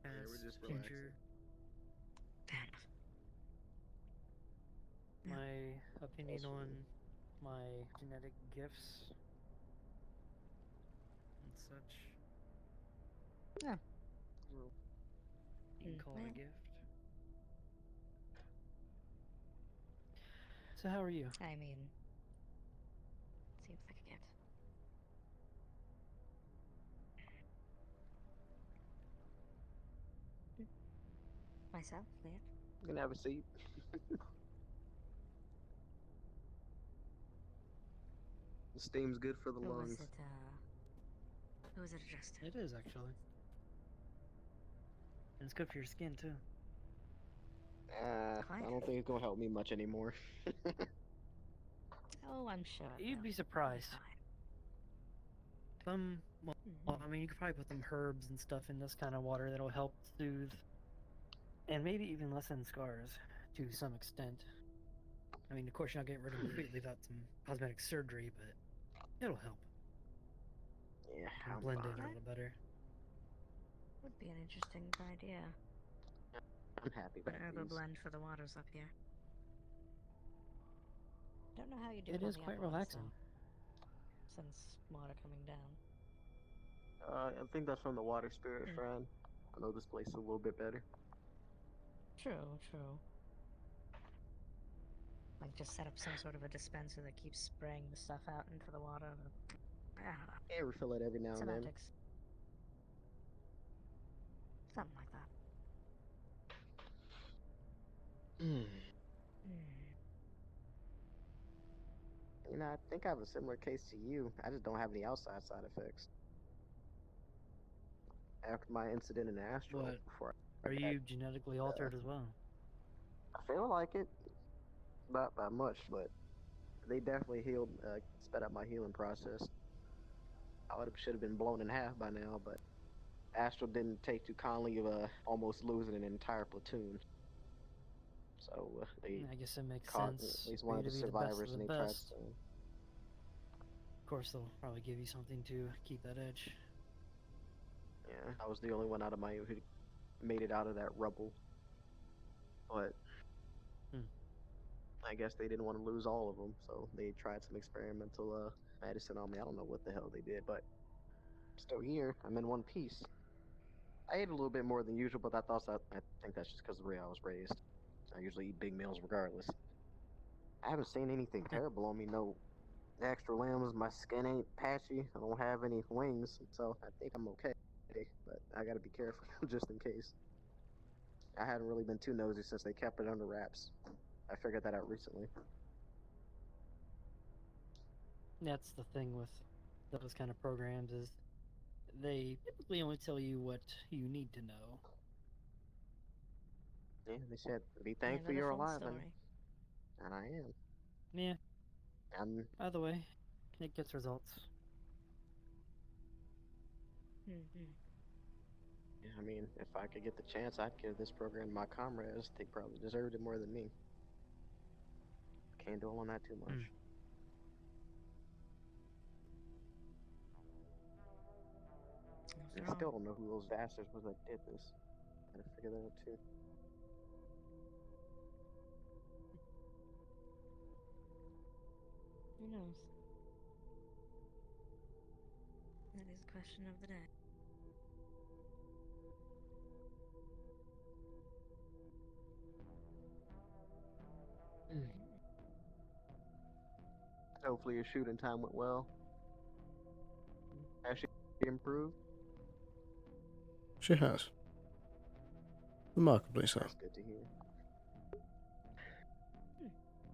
Speaker 8: Yeah, we're
Speaker 7: Past,
Speaker 8: just relaxing.
Speaker 7: future.
Speaker 3: Fair enough.
Speaker 7: My opinion
Speaker 8: That's
Speaker 7: on
Speaker 8: fine.
Speaker 7: my genetic gifts and such.
Speaker 3: Yeah.
Speaker 7: You can call it
Speaker 3: well.
Speaker 7: a gift. So how are you?
Speaker 3: I mean, seems like a gift. Myself, Leah?
Speaker 8: You can have a seat. The steam's good for the
Speaker 3: Who was
Speaker 8: lungs.
Speaker 3: it, who was it addressed to?
Speaker 7: It is actually. And it's good for your skin too.
Speaker 8: I don't think it's gonna help me much anymore.
Speaker 3: Oh, I'm sure.
Speaker 7: You'd be surprised. Well, I mean, you could probably put some herbs and stuff in this kind of water that'll help soothe, and maybe even lessen scars to some extent. I mean, of course, you're not getting rid of them completely without some cosmetic surgery, but it'll help.
Speaker 8: Yeah,
Speaker 7: Can
Speaker 8: I'm
Speaker 7: blend in
Speaker 8: fine.
Speaker 7: a little better.
Speaker 3: Would be an interesting idea.
Speaker 8: I'm happy
Speaker 3: An
Speaker 8: about
Speaker 3: herbal
Speaker 8: these.
Speaker 3: blend for the waters up here. Don't know how you do
Speaker 7: It
Speaker 3: it on
Speaker 7: is
Speaker 3: the
Speaker 7: quite
Speaker 3: upper ones,
Speaker 7: relaxing.
Speaker 3: though, since water coming down.
Speaker 8: I think that's from the water spirit, friend. I know this place a little bit better.
Speaker 3: True, true. Like, just set up some sort of a dispenser that keeps spraying the stuff out into the water. I don't know.
Speaker 8: Yeah, refill it every now and then.
Speaker 3: Semantics. Something like that.
Speaker 8: You know, I think I have a similar case to you. I just don't have any outside side effects. After my incident in Astral,
Speaker 7: But
Speaker 8: before
Speaker 7: are you genetically altered as well?
Speaker 8: I feel like it, not by much, but they definitely healed, sped up my healing process. I should have been blown in half by now, but Astral didn't take too kindly of almost losing an entire platoon. So they
Speaker 7: I guess it makes
Speaker 8: caught
Speaker 7: sense
Speaker 8: at least
Speaker 7: for
Speaker 8: one
Speaker 7: you
Speaker 8: of
Speaker 7: to
Speaker 8: the
Speaker 7: be the best
Speaker 8: survivors,
Speaker 7: of
Speaker 8: and
Speaker 7: the
Speaker 8: they tried
Speaker 7: best.
Speaker 8: to.
Speaker 7: Of course, they'll probably give you something to keep that edge.
Speaker 8: Yeah, I was the only one out of my who made it out of that rubble. But I guess they didn't want to lose all of them, so they tried some experimental medicine on me. I don't know what the hell they did, but I'm still here. I'm in one piece. I ate a little bit more than usual, but I think that's just because of the way I was raised. I usually eat big meals regardless. I haven't seen anything terrible on me. No extra limbs. My skin ain't patchy. I don't have any wings, so I think I'm okay. But I gotta be careful just in case. I hadn't really been too nosy since they kept it under wraps. I figured that out recently.
Speaker 7: That's the thing with those kind of programs is they typically only tell you what you need to know.
Speaker 8: Yeah, they said, be thankful you're alive, and I am.
Speaker 7: Yeah.
Speaker 8: I'm.
Speaker 7: By the way, it gets results.
Speaker 8: Yeah, I mean, if I could get the chance, I'd give this program to my comrades. They probably deserved it more than me. Can't dwell on that too much. I still don't know who those bastards was that did this. Gotta figure that out too.
Speaker 3: Who knows? That is a question of the day.
Speaker 8: Hopefully your shooting time went well. Has she improved?
Speaker 1: She has. Remarkably so.
Speaker 8: That's good to hear.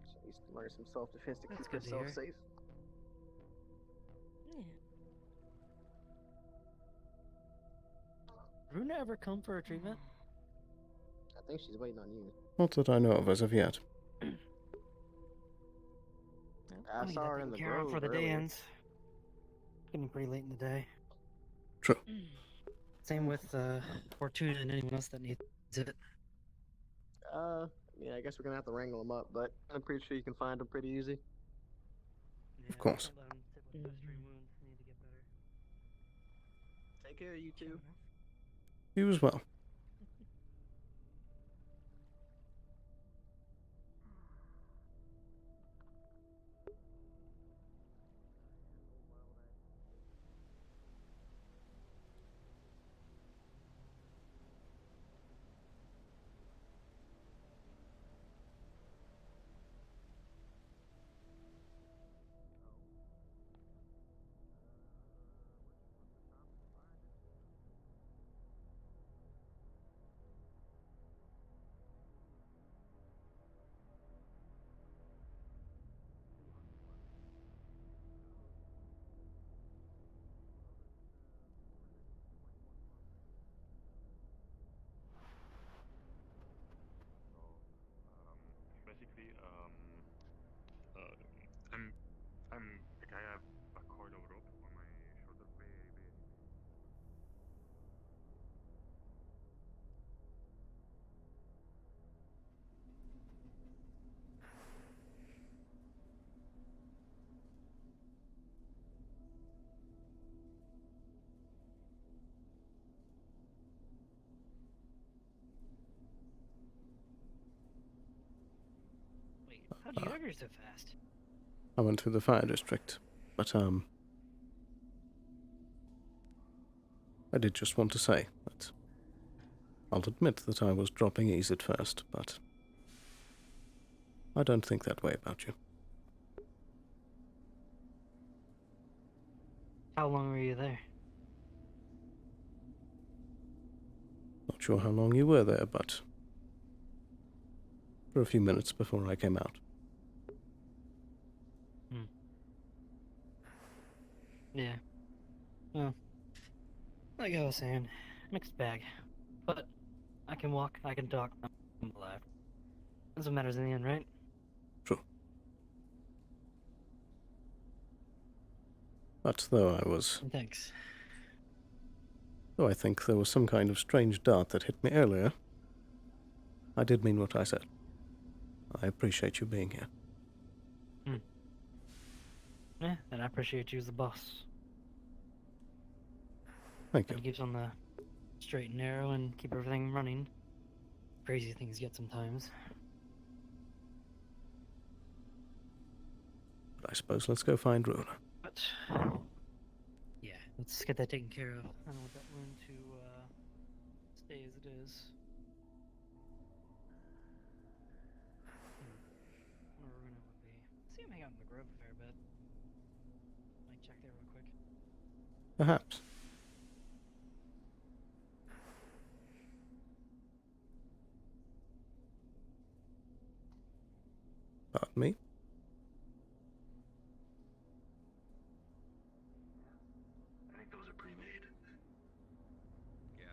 Speaker 8: She needs to learn some self-defense to keep herself safe.
Speaker 3: Yeah.
Speaker 7: Runa ever come for a treatment?
Speaker 8: I think she's waiting on you.
Speaker 1: Not that I know of as of yet.
Speaker 8: I saw her in the grove
Speaker 7: for the
Speaker 8: earlier.
Speaker 7: dance. getting pretty late in the day.
Speaker 1: True.
Speaker 7: Same with Fortuna and anyone else that needs it.
Speaker 8: Yeah, I guess we're gonna have to wrangle them up, but I'm pretty sure you can find them pretty easy.
Speaker 1: Of course.
Speaker 7: Can't let 'em sit with extreme wounds. They need to get better.
Speaker 8: Take care of you too.
Speaker 1: You as well.
Speaker 9: Basically, like I have a cord of rope on my shoulder, very.
Speaker 7: Wait, how'd you get here so fast?
Speaker 1: I went through the fire district, but I did just want to say that I'll admit that I was dropping ease at first, but I don't think that way about you.
Speaker 7: How long were you there?
Speaker 1: Not sure how long you were there, but for a few minutes before I came out.
Speaker 7: Yeah. Well, like I was saying, mixed bag. But I can walk, I can talk, I'm alive. That's what matters in the end, right?
Speaker 1: True. But though
Speaker 7: Thanks.
Speaker 1: though I think there was some kind of strange dart that hit me earlier, I did mean what I said. I appreciate you being here.
Speaker 7: Yeah, and I appreciate you as the boss.
Speaker 1: Thank you.
Speaker 7: It keeps on the straight and narrow and keep everything running. Crazy things get sometimes.
Speaker 1: But I suppose let's go find Runa.
Speaker 7: But yeah, let's get that taken care of. I don't want that wound to stay as it is. Where Runa would be. See him hang out in the grove a fair bit. Might check there real quick.
Speaker 1: Perhaps. Pardon me?
Speaker 9: I think those are pre-made.
Speaker 18: Yeah.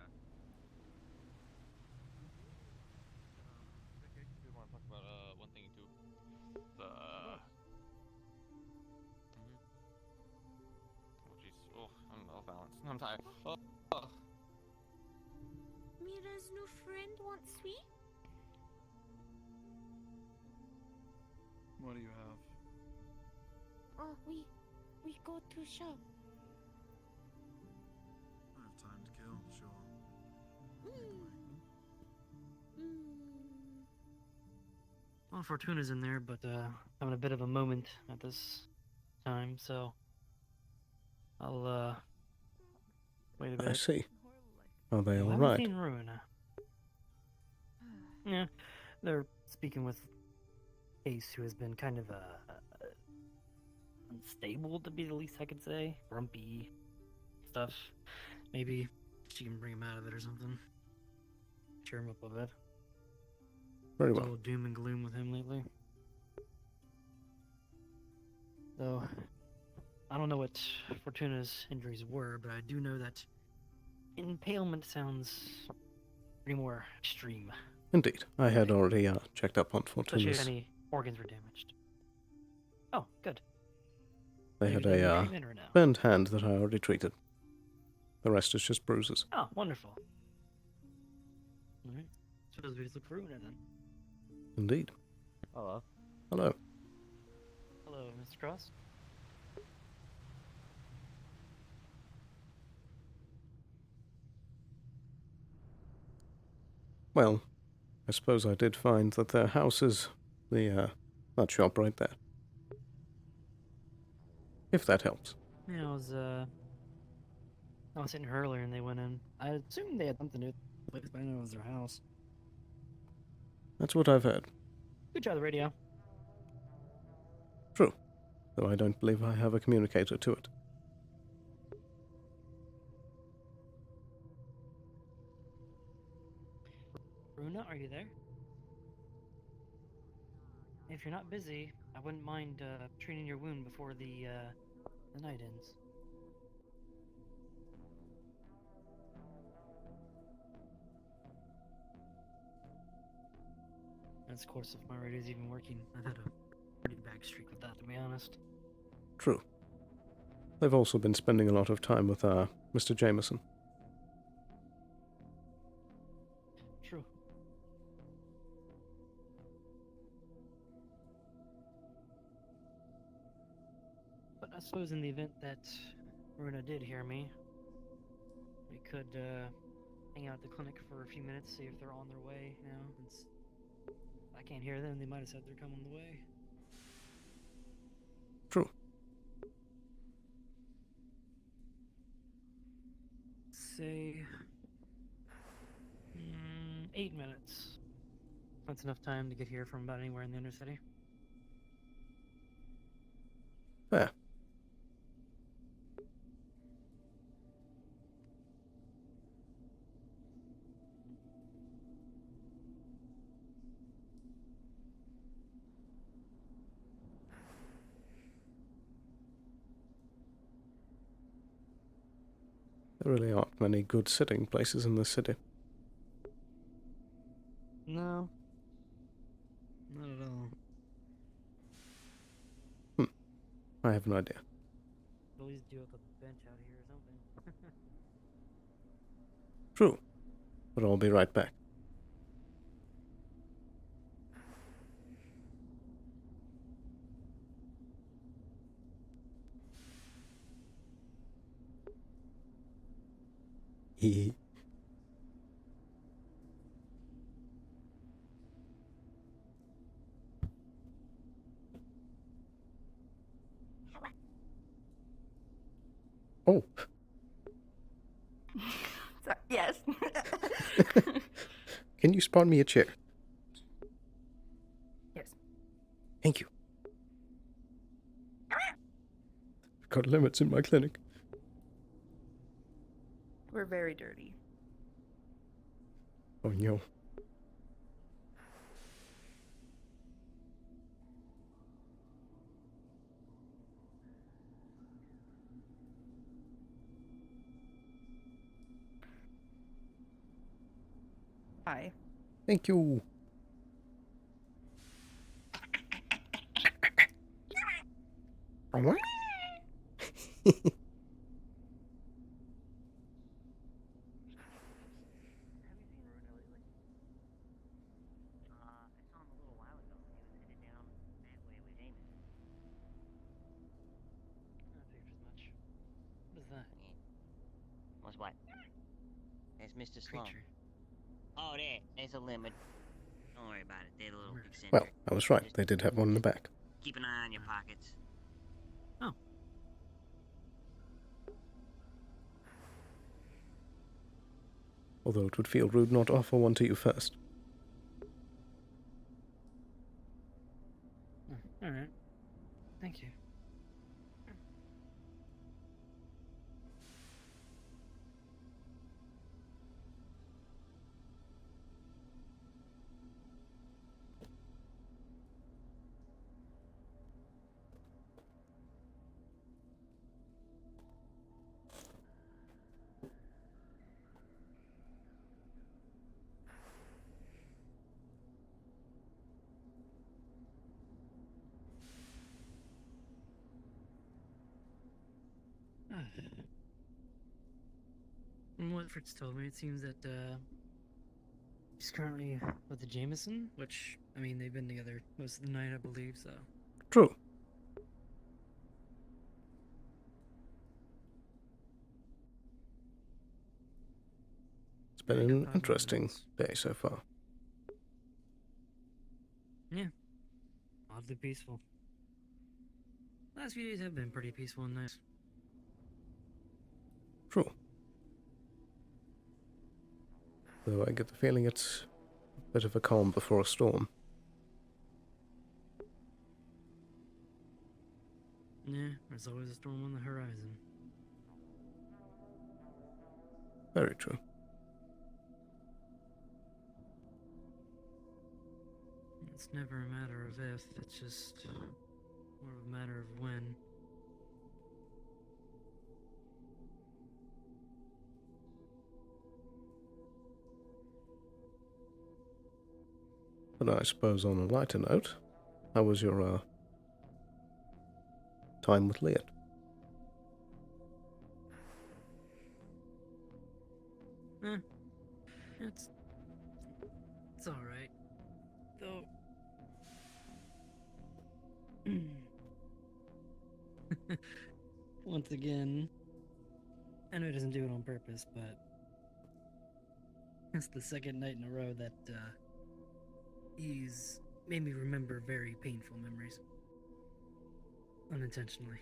Speaker 18: Okay, we want to talk about one thing too. The Oh jeez. Oh, I'm off balance. I'm tired. Oh.
Speaker 14: Mira's new friend wants sweet?
Speaker 15: What do you have?
Speaker 14: Oh, we go to shop.
Speaker 15: I have time to kill, sure.
Speaker 7: Well, Fortuna's in there, but having a bit of a moment at this time, so I'll wait a bit.
Speaker 1: I see. Are they
Speaker 7: Well, I
Speaker 1: all
Speaker 7: haven't
Speaker 1: right?
Speaker 7: seen Runa. Yeah, they're speaking with Ace, who has been kind of unstable, to be the least I could say. Grumpy stuff. Maybe she can bring him out of it or something. Cheer him up a bit.
Speaker 1: Very
Speaker 7: It's
Speaker 1: well.
Speaker 7: all doom and gloom with him lately. So, I don't know what Fortuna's injuries were, but I do know that impalement sounds pretty more extreme.
Speaker 1: Indeed. I had already checked up on
Speaker 7: Especially if
Speaker 1: Fortuna's.
Speaker 7: any organs were damaged. Oh, good.
Speaker 1: They
Speaker 7: Have
Speaker 1: had
Speaker 7: you done your
Speaker 1: a
Speaker 7: treatment or no?
Speaker 1: burned hand that I already treated. The rest is just bruises.
Speaker 7: Oh, wonderful. Alright. Suppose we just look for Una then.
Speaker 1: Indeed.
Speaker 4: Hello.
Speaker 1: Hello.
Speaker 7: Hello, Mr. Cross.
Speaker 1: Well, I suppose I did find that their house is that shop right there. If that helps.
Speaker 7: Yeah, I was sitting here earlier and they went in. I assumed they had something to do with the place, but I know it was their house.
Speaker 1: That's what I've heard.
Speaker 7: Good try the radio.
Speaker 1: True. Though I don't believe I have a communicator to it.
Speaker 7: Runa, are you there? If you're not busy, I wouldn't mind treating your wound before the night ends. That's of course if my radio's even working. I've had a pretty bad streak with that, to be honest.
Speaker 1: True. They've also been spending a lot of time with Mr. Jameson.
Speaker 7: True. But I suppose in the event that Runa did hear me, we could hang out at the clinic for a few minutes, see if they're on their way, you know. If I can't hear them, they might have said they're coming the way.
Speaker 1: True.
Speaker 7: Say 8 minutes. That's enough time to get here from about anywhere in the Undercity.
Speaker 1: Fair. There really aren't many good sitting places in this city.
Speaker 7: No. Not at all.
Speaker 1: I have an idea.
Speaker 7: Always do up a bench out here or something.
Speaker 1: True. But I'll be right back. Hee. Oh.
Speaker 23: Sorry, yes.
Speaker 1: Can you spawn me a chair?
Speaker 23: Yes.
Speaker 1: Thank you. I've got limits in my clinic.
Speaker 23: We're very dirty.
Speaker 1: Oh no.
Speaker 23: Hi.
Speaker 1: Thank you. What?
Speaker 2: I saw him a little while ago. He was headed down that way with Amos.
Speaker 7: I figured as much. What is that?
Speaker 2: What's what? It's Mr. Sloan.
Speaker 7: Creature.
Speaker 2: Oh, there's a limit. Don't worry about it. They're a little eccentric.
Speaker 1: Well, I was right. They did have one in the back.
Speaker 2: Keep an eye on your pockets.
Speaker 7: Oh.
Speaker 1: Although it would feel rude not to offer one to you first.
Speaker 7: Alright. Thank you. From what Fritz told me, it seems that he's currently with the Jameson, which, I mean, they've been together most of the night, I believe, so.
Speaker 1: True. It's been an interesting day so far.
Speaker 7: Yeah. Oddly peaceful. Last few days have been pretty peaceful and nice.
Speaker 1: True. Though I get the feeling it's a bit of a calm before a storm.
Speaker 7: Yeah, there's always a storm on the horizon.
Speaker 1: Very true.
Speaker 7: It's never a matter of if, it's just more of a matter of when.
Speaker 1: But I suppose on a lighter note, how was your time with Leah?
Speaker 7: It's alright. Though... Once again, I know he doesn't do it on purpose, but it's the second night in a row that he's made me remember very painful memories. Unintentionally.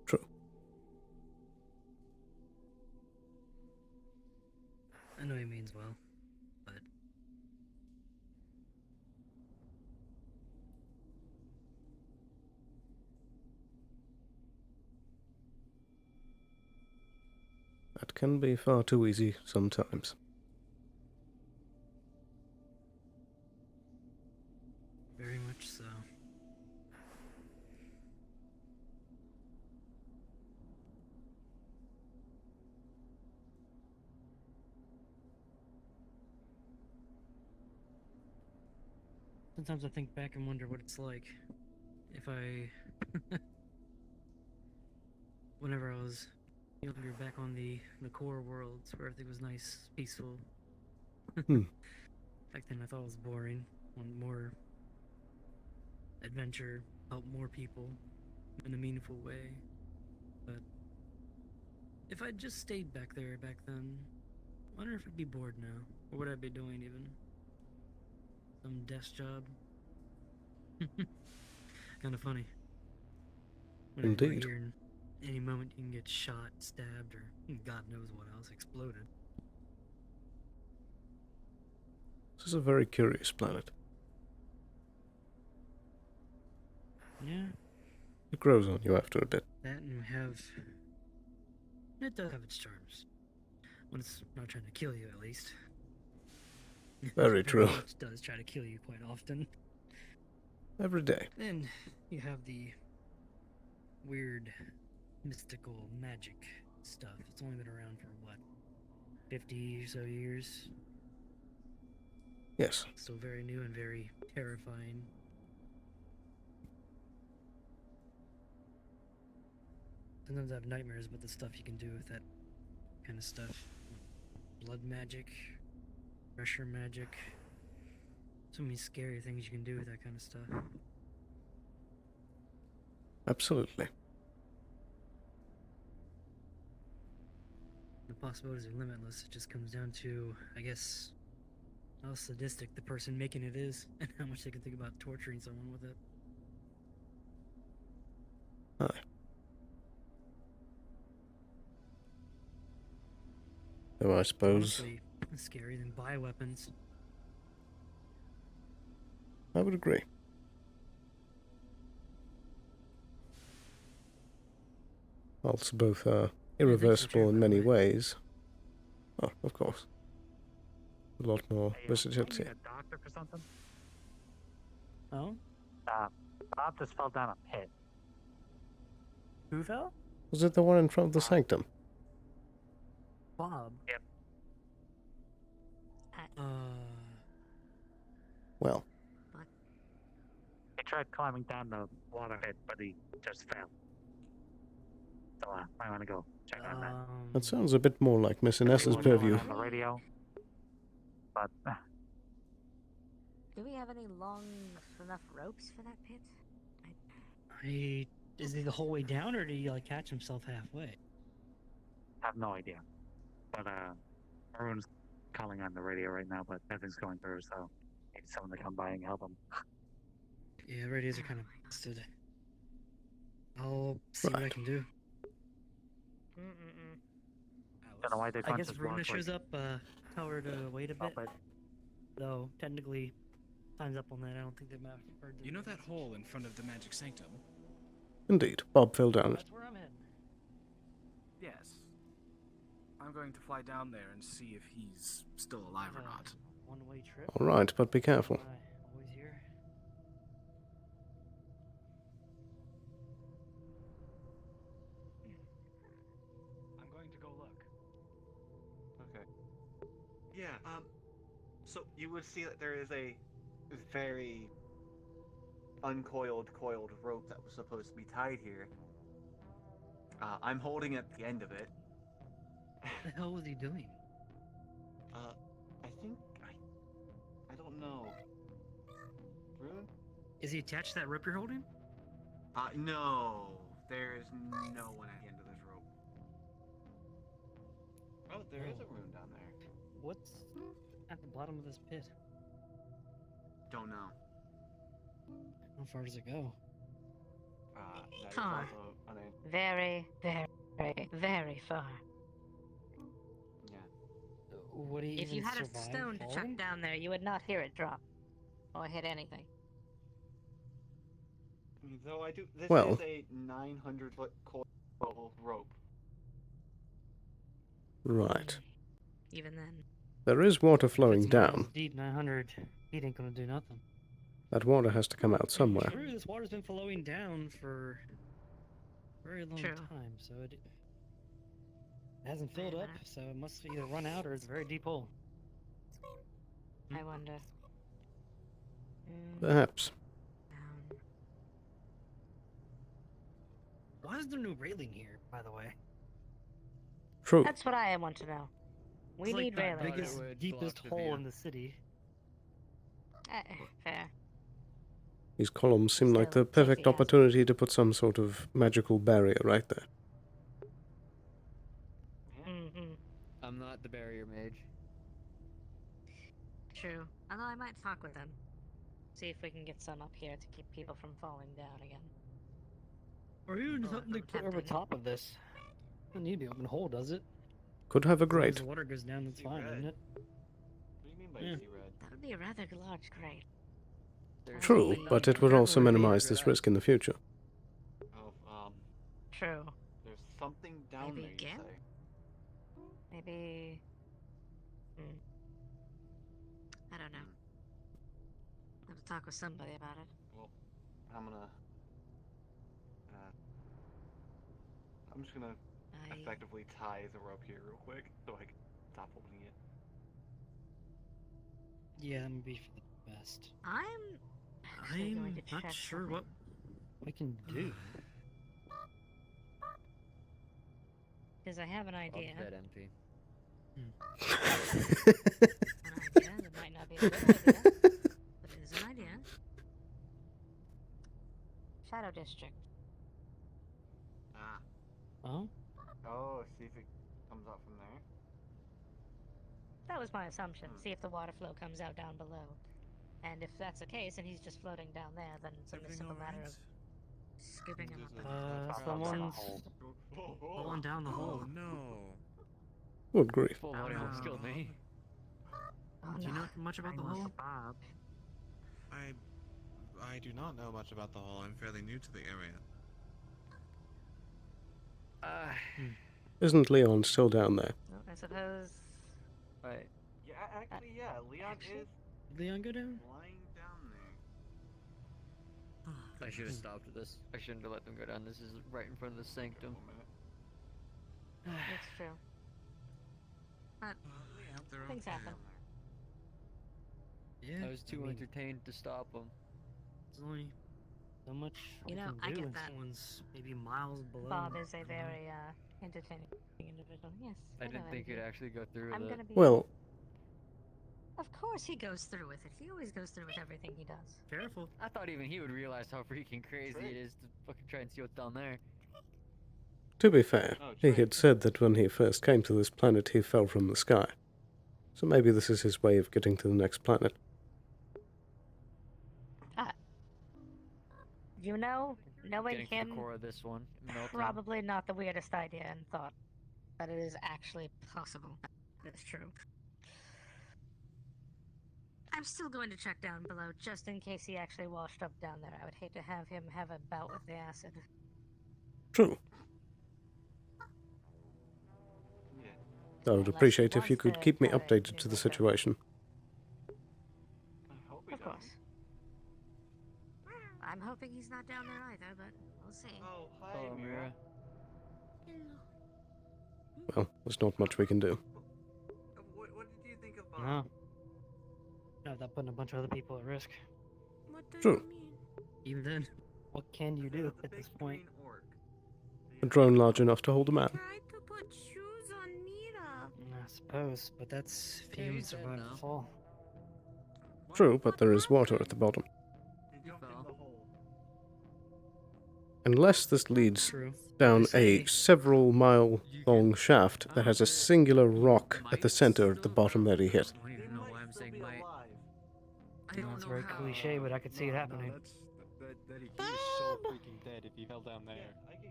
Speaker 1: True.
Speaker 7: I know he means well, but...
Speaker 1: That can be far too easy sometimes.
Speaker 7: Very much so. Sometimes I think back and wonder what it's like if I... Whenever I was younger, back on the core worlds where everything was nice, peaceful. Back then I thought it was boring. Wanted more adventure, help more people in a meaningful way. But if I'd just stayed back there back then, I wonder if I'd be bored now. Or what I'd be doing even. Some desk job. Kind of funny. Whenever
Speaker 1: Indeed.
Speaker 7: Here in any moment you can get shot, stabbed, or God knows what else, exploded.
Speaker 1: This is a very curious planet.
Speaker 7: Yeah.
Speaker 1: It grows on you after a bit.
Speaker 7: That and we have... It does have its charms. When it's not trying to kill you, at least.
Speaker 1: Very true.
Speaker 7: Much does try to kill you quite often.
Speaker 1: Every day.
Speaker 7: Then you have the weird, mystical magic stuff. It's only been around for, what, 50 or so years?
Speaker 1: Yes.
Speaker 7: Still very new and very terrifying. Sometimes I have nightmares about the stuff you can do with that kind of stuff. Blood magic, pressure magic. So many scary things you can do with that kind of stuff.
Speaker 1: Absolutely.
Speaker 7: The possibilities are limitless. It just comes down to, I guess, how sadistic the person making it is and how much they can think about torturing someone with it.
Speaker 1: Aye. Though I suppose...
Speaker 7: Honestly, scarier than bioweapons.
Speaker 1: I would agree. Well, it's both irreversible in many ways. Oh, of course. A lot more versatility.
Speaker 17: A doctor for something?
Speaker 7: Oh?
Speaker 17: Bob just fell down a pit.
Speaker 7: Who fell?
Speaker 1: Was it the one in front of the sanctum?
Speaker 7: Bob?
Speaker 17: Yep.
Speaker 1: Well.
Speaker 17: He tried climbing down the water pit, but he just fell. So I want to go check on that.
Speaker 1: That sounds a bit more like Miss Inessa's
Speaker 17: Anyone going
Speaker 1: purview.
Speaker 17: on the radio? But
Speaker 3: Do we have any long enough ropes for that pit?
Speaker 7: Is he the whole way down, or did he like catch himself halfway?
Speaker 17: I have no idea. But everyone's calling on the radio right now, but nothing's going through, so maybe someone to come by and help them.
Speaker 7: Yeah, radios are kind of busted. I'll see what I can do.
Speaker 17: Don't know why they
Speaker 7: I guess if Runa shows up, tell her to wait a bit. Though, technically, time's up on that. I don't think they've heard the
Speaker 19: You know that hole in front of the Magic Sanctum?
Speaker 1: Indeed, Bob fell down it.
Speaker 7: That's where I'm heading.
Speaker 19: Yes. I'm going to fly down there and see if he's still alive or not.
Speaker 7: One-way trip.
Speaker 1: Alright, but be careful.
Speaker 7: Always here.
Speaker 19: I'm going to go look.
Speaker 6: Okay. Yeah, so you would see that there is a very uncoiled, coiled rope that was supposed to be tied here. I'm holding at the end of it.
Speaker 7: What the hell was he doing?
Speaker 6: I think, I don't know. Rune?
Speaker 7: Is he attached to that rope you're holding?
Speaker 6: No. There's no one at the end of this rope. Oh, there is a rune down there.
Speaker 7: What's at the bottom of this pit?
Speaker 6: Don't know.
Speaker 7: How far does it go?
Speaker 6: That is
Speaker 3: Far.
Speaker 6: also unanswered.
Speaker 3: Very, very, very far.
Speaker 6: Yeah.
Speaker 7: Would he
Speaker 3: If you
Speaker 7: even
Speaker 3: had a
Speaker 7: survive
Speaker 3: stone to chuck
Speaker 7: falling?
Speaker 3: down there, you would not hear it drop. Or hit anything.
Speaker 6: Though I do, this
Speaker 1: Well.
Speaker 6: is a 900-foot coil rope.
Speaker 1: Right.
Speaker 3: Even then.
Speaker 1: There is water flowing
Speaker 7: It's miles
Speaker 1: down.
Speaker 7: deep, 900 feet ain't gonna do nothing.
Speaker 1: That water has to come out somewhere.
Speaker 7: True, this water's been flowing down for a very long
Speaker 3: True.
Speaker 7: time, so it hasn't filled up, so it must either run out or it's a very deep hole.
Speaker 3: I wonder.
Speaker 1: Perhaps.
Speaker 7: Why is there no railing here, by the way?
Speaker 1: True.
Speaker 3: That's what I want to know. We
Speaker 7: It's like
Speaker 3: need
Speaker 7: the
Speaker 3: railings.
Speaker 7: biggest, deepest hole in the city.
Speaker 3: Fair.
Speaker 1: These columns seem like the perfect opportunity to put some sort of magical barrier right there.
Speaker 16: I'm not the barrier mage.
Speaker 3: True. Although I might talk with them. See if we can get some up here to keep people from falling down again.
Speaker 7: Or even
Speaker 3: Or
Speaker 7: something they
Speaker 3: from
Speaker 7: put over
Speaker 3: tempting.
Speaker 7: top of this. Doesn't need to be open hole, does it?
Speaker 1: Could have a
Speaker 7: As long as
Speaker 1: grate.
Speaker 7: the water goes down, that's fine, isn't it?
Speaker 6: What do you mean by
Speaker 7: Yeah.
Speaker 6: see red?
Speaker 3: That would be a rather large grate.
Speaker 1: True, but it would also minimize this risk in the future.
Speaker 6: Oh,
Speaker 3: True.
Speaker 6: there's something down
Speaker 3: Maybe
Speaker 6: there, you
Speaker 3: again?
Speaker 6: say?
Speaker 3: Maybe. I don't know. Have to talk with somebody about it.
Speaker 6: Well, I'm just gonna effectively tie the rope here real quick so I can stop holding it.
Speaker 7: Yeah, that would be for the best.
Speaker 3: I'm actually going to
Speaker 7: not
Speaker 3: check
Speaker 7: sure
Speaker 3: something.
Speaker 7: what we can do.
Speaker 3: Because I have an idea.
Speaker 16: Dead empty.
Speaker 3: An idea that might not be a good idea, but it is an idea. Shadow District.
Speaker 7: Oh?
Speaker 6: Oh, see if it comes out from there.
Speaker 3: That was my assumption. See if the water flow comes out down below. And if that's the case, and he's just floating down there, then it's a simple matter of scooping him up.
Speaker 7: Someone's falling down the hole.
Speaker 18: No.
Speaker 1: Good grief.
Speaker 16: Full body almost killed me.
Speaker 7: Do you know much about the hole?
Speaker 18: I do not know much about the hole. I'm fairly new to the area.
Speaker 1: Isn't Leon still down there?
Speaker 3: Well, I suppose.
Speaker 16: Right.
Speaker 6: Yeah, actually, yeah. Leon is
Speaker 7: Leon go down?
Speaker 6: lying down there.
Speaker 16: I should have stopped this. I shouldn't have let them go down. This is right in front of the sanctum.
Speaker 3: It's true. But things happen.
Speaker 7: Yeah.
Speaker 16: I was too entertained to stop them.
Speaker 7: It's only So much
Speaker 3: You
Speaker 7: we
Speaker 3: know,
Speaker 7: can
Speaker 3: I
Speaker 7: do
Speaker 3: get
Speaker 7: when
Speaker 3: that.
Speaker 7: someone's maybe miles below.
Speaker 3: Bob is a
Speaker 7: I don't know.
Speaker 3: very entertaining individual. Yes,
Speaker 16: I
Speaker 3: know
Speaker 16: didn't think
Speaker 3: him.
Speaker 16: you'd actually go through with
Speaker 3: I'm
Speaker 16: it.
Speaker 3: gonna be.
Speaker 1: Well,
Speaker 3: Of course he goes through with it. He always goes through with everything he does.
Speaker 7: Careful.
Speaker 16: I thought even he would realize how freaking crazy it is to fucking try and see what's down there.
Speaker 1: to be fair,
Speaker 6: Oh,
Speaker 1: he
Speaker 6: Trey.
Speaker 1: had said that when he first came to this planet he fell from the sky. So maybe this is his way of getting to the next planet.
Speaker 3: You know, knowing
Speaker 16: Getting to the
Speaker 3: him,
Speaker 16: core of this one, melting.
Speaker 3: probably not the weirdest idea and thought that it is actually possible. That's true. I'm still going to check down below just in case he actually washed up down there. I would hate to have him have a bout with the acid.
Speaker 1: True.
Speaker 6: Yeah.
Speaker 1: I would
Speaker 3: Unless he
Speaker 1: appreciate if you
Speaker 3: wants
Speaker 1: could
Speaker 3: to
Speaker 1: keep me
Speaker 3: have a
Speaker 1: updated to the
Speaker 3: new
Speaker 1: situation.
Speaker 6: I hope he
Speaker 3: Of
Speaker 6: doesn't.
Speaker 3: course. I'm hoping he's not down there either, but we'll see.
Speaker 6: Oh, hi,
Speaker 16: Hello, Mira.
Speaker 1: Well, there's not much we can do.
Speaker 6: What did you think of
Speaker 7: No. Not without putting a bunch of other people at risk.
Speaker 14: What do
Speaker 1: True.
Speaker 14: you mean?
Speaker 7: Even then, what can you do at this point?
Speaker 1: A drone large enough to hold a man.
Speaker 14: Try to put shoes on Mira.
Speaker 7: I suppose, but that's if
Speaker 16: Yeah,
Speaker 7: you
Speaker 16: he's
Speaker 7: survive
Speaker 16: dead
Speaker 7: the
Speaker 16: now.
Speaker 7: fall.
Speaker 1: True, but there is water at the bottom.
Speaker 6: He jumped in the hole.
Speaker 1: Unless this leads
Speaker 7: True.
Speaker 1: down
Speaker 7: They
Speaker 1: a
Speaker 7: say
Speaker 1: several mile long shaft that has a singular rock at the center at the bottom that he hit.
Speaker 16: I don't even know why I'm saying might.
Speaker 7: I know it's very cliche, but I could see it happening.
Speaker 18: That he is so freaking dead if he fell down there.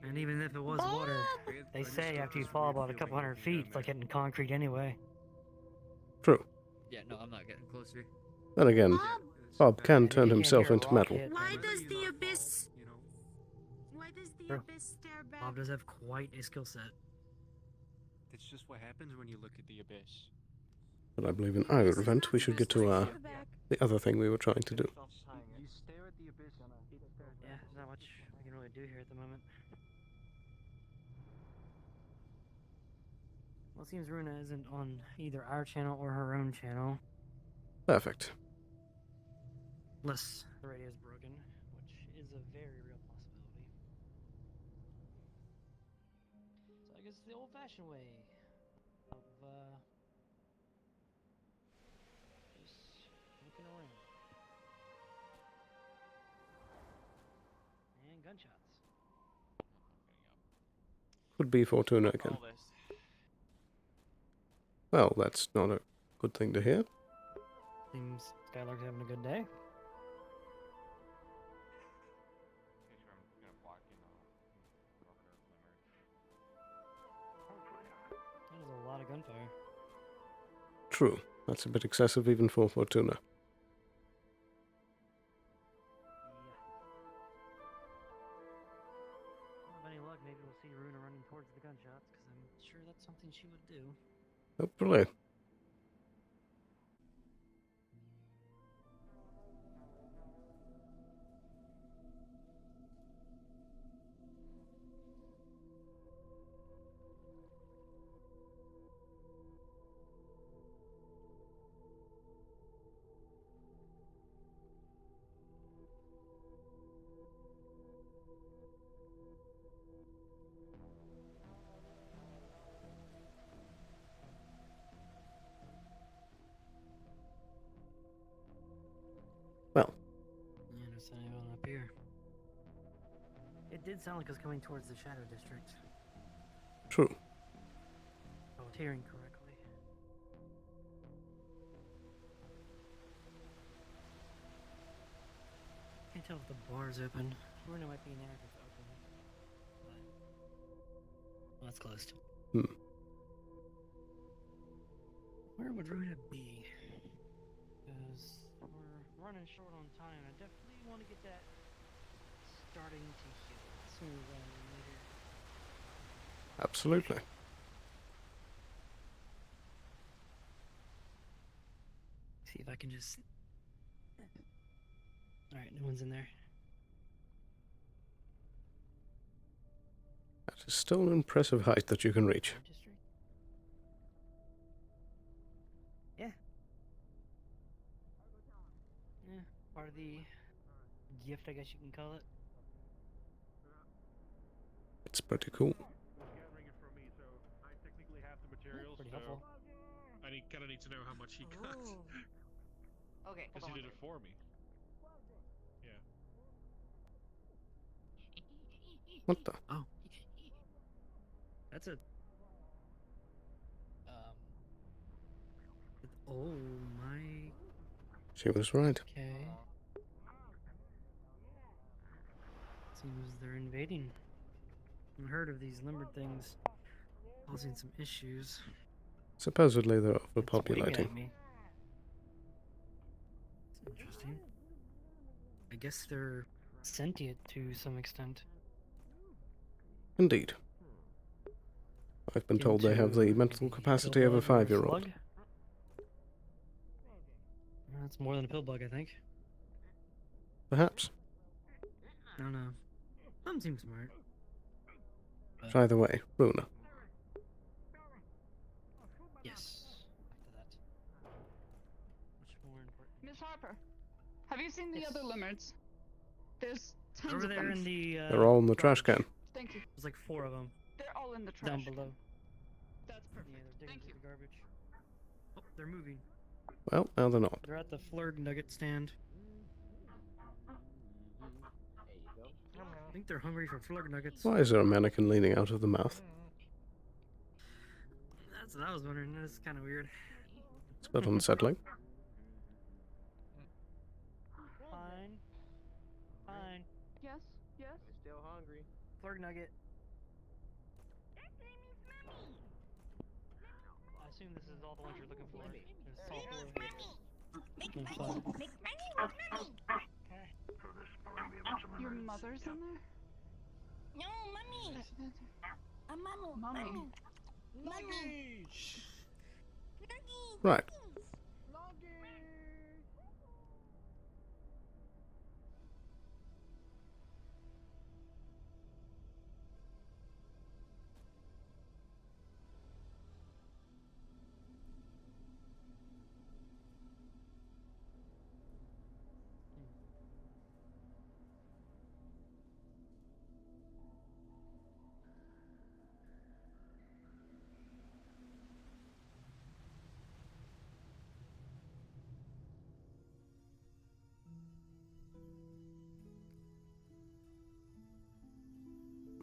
Speaker 7: And even if it was water, they say after you fall about a couple hundred feet, it's like hitting concrete anyway.
Speaker 1: True.
Speaker 16: Yeah, no, I'm not getting closer.
Speaker 1: Then again, Bob can
Speaker 7: And
Speaker 1: turn
Speaker 7: if you can't
Speaker 1: himself
Speaker 7: hear a
Speaker 1: into
Speaker 7: rock
Speaker 1: metal.
Speaker 7: hit,
Speaker 14: Why
Speaker 7: then
Speaker 14: does the abyss? Why does the
Speaker 7: True.
Speaker 14: abyss stare back?
Speaker 7: Bob does have quite a skill set.
Speaker 18: It's just what happens when you look at the abyss.
Speaker 1: But I believe in either event we should get to the other thing we were trying to do.
Speaker 18: You stare at the abyss.
Speaker 7: Yeah, there's not much I can really do here at the moment. Well, it seems Runa isn't on either our channel or her own channel.
Speaker 1: Perfect.
Speaker 7: Unless the radio is broken, which is a very real possibility. So I guess the old-fashioned way of, just looking around. And gunshots.
Speaker 1: Could be Fortuna again. Well, that's not a good thing to hear.
Speaker 7: Seems Skylark's having a good day. That was a lot of gunfire.
Speaker 1: True. That's a bit excessive even for Fortuna.
Speaker 7: Well, with any luck, maybe we'll see Runa running towards the gunshots, because I'm sure that's something she would do.
Speaker 1: Hopefully. Well,
Speaker 7: Yeah, no sign of anyone up here. It did sound like it was coming towards the Shadow District.
Speaker 1: true.
Speaker 7: If I was hearing correctly. Can't tell if the bar's open. Runa might be in there if it's open. But... well, that's closed.
Speaker 1: Hmm.
Speaker 7: Where would Runa be? Because we're running short on time. I definitely want to get that starting to heal sooner rather than later.
Speaker 1: Absolutely.
Speaker 7: See if I can just... Alright, no one's in there.
Speaker 1: That is still an impressive height that you can reach.
Speaker 7: District? Yeah. Yeah, part of the gift, I guess you can call it.
Speaker 1: It's pretty cool.
Speaker 7: Pretty helpful.
Speaker 9: I kind of need to know how much he got.
Speaker 10: Okay,
Speaker 9: Because
Speaker 10: hold
Speaker 9: he
Speaker 10: on.
Speaker 9: did it for me. Yeah.
Speaker 1: What the?
Speaker 7: Oh. That's a... Oh my...
Speaker 1: She was right.
Speaker 7: Okay. Seems they're invading. I've heard of these limber things causing some issues.
Speaker 1: Supposedly they're
Speaker 7: It's winging
Speaker 1: overpopulating.
Speaker 7: at me. It's interesting. I guess they're sentient to some extent.
Speaker 1: Indeed. I've been told they have the
Speaker 7: Into
Speaker 1: mental
Speaker 7: maybe
Speaker 1: capacity of a
Speaker 7: pill bug or
Speaker 1: 5-year-old.
Speaker 7: slug? That's more than a pill bug, I think.
Speaker 1: Perhaps.
Speaker 7: I don't know. Some seem smart. But
Speaker 1: Either way, Runa.
Speaker 7: yes. After that. Much more important.
Speaker 11: Miss Harper, have you seen the
Speaker 7: Yes.
Speaker 11: other limits? There's tons
Speaker 7: Over
Speaker 11: of
Speaker 7: there
Speaker 11: them.
Speaker 7: in the
Speaker 1: They're all in the trash
Speaker 7: garbage.
Speaker 1: can.
Speaker 11: Thank you.
Speaker 7: There's like 4 of them
Speaker 11: They're all in the trash.
Speaker 7: down below.
Speaker 11: That's perfect.
Speaker 7: Yeah, they're digging
Speaker 11: Thank you.
Speaker 7: through the garbage. Oh, they're moving.
Speaker 1: Well, now they're not.
Speaker 7: They're at the flurg nugget stand. I think they're hungry for flurg nuggets.
Speaker 1: Why is there a mannequin leaning out of the mouth?
Speaker 7: That's what I was wondering. That's kind of weird.
Speaker 1: It's a bit unsettling.
Speaker 7: Fine. Fine.
Speaker 11: Yes, yes.
Speaker 8: Still hungry.
Speaker 7: Flurg nugget. I assume this is all the ones you're looking for. It's all 4 of them.
Speaker 11: Your mother's in there?
Speaker 14: No, mommy. Mama,
Speaker 11: Mommy.
Speaker 14: Mommy.
Speaker 1: Right.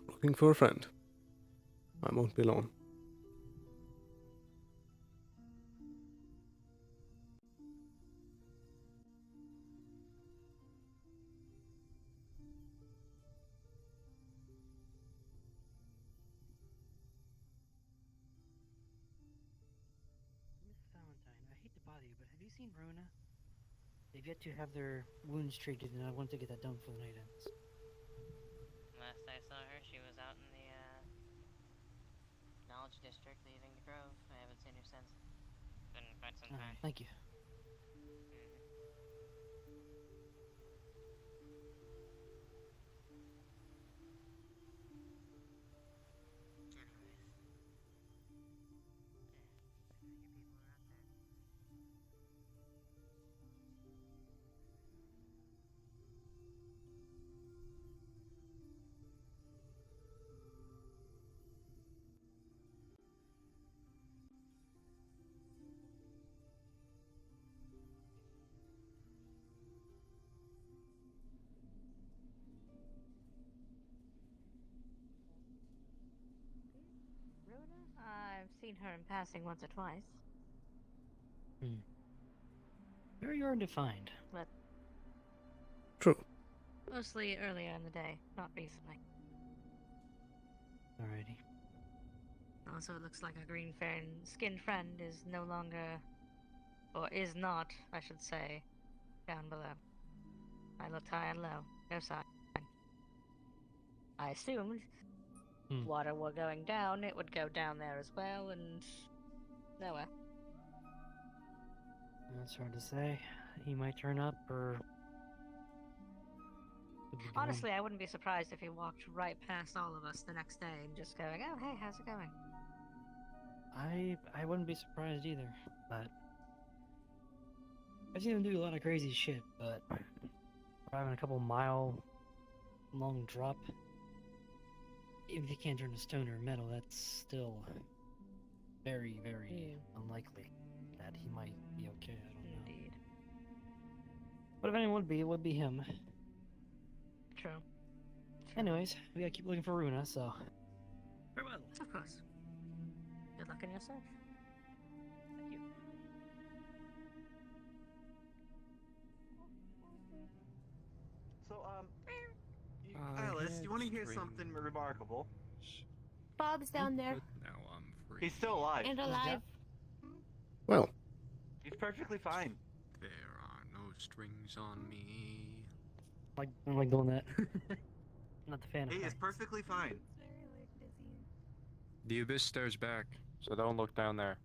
Speaker 1: Looking for a friend. I won't be long.
Speaker 7: Miss Valentine, I hate to bother you, but have you seen Rona? They've yet to have their wounds treated, and I want to get that done before the night ends.
Speaker 2: Last I saw her, she was out in the, Knowledge District leaving the Grove. I haven't seen her since. Been quite some time.
Speaker 7: Thank you.
Speaker 3: Runa? I've seen her in passing once or twice.
Speaker 7: Very hard to find.
Speaker 3: But
Speaker 1: True.
Speaker 3: mostly earlier in the day, not recently.
Speaker 7: Alrighty.
Speaker 3: Also, it looks like our green skinned friend is no longer, or is not, I should say, down below. I looked high and low. No sign. I assumed water were going down, it would go down there as well, and nowhere.
Speaker 7: That's hard to say. He might turn up, or... could be gone.
Speaker 3: Honestly, I wouldn't be surprised if he walked right past all of us the next day and just going, oh, hey, how's it going?
Speaker 7: I wouldn't be surprised either, but... I've seen him do a lot of crazy shit, but... driving a couple mile long drop... Even if you can't turn to stone or metal, that's still very, very unlikely that he might be okay. I don't know.
Speaker 3: Indeed.
Speaker 7: But if anyone would be, it would be him.
Speaker 3: True.
Speaker 7: Anyways, we gotta keep looking for Runa, so. Farewell.
Speaker 3: Of course. Good luck in your search.
Speaker 7: Thank you.
Speaker 6: So, Alice, you want to hear something remarkable?
Speaker 14: Bob's down there.
Speaker 18: Now I'm free.
Speaker 6: He's still alive.
Speaker 14: And alive.
Speaker 1: Well,
Speaker 6: He's perfectly fine.
Speaker 18: There are no strings on me.
Speaker 7: I don't like doing that. Not the fan of
Speaker 6: He
Speaker 7: that.
Speaker 6: is perfectly fine.
Speaker 18: The abyss stares back, so don't look down there.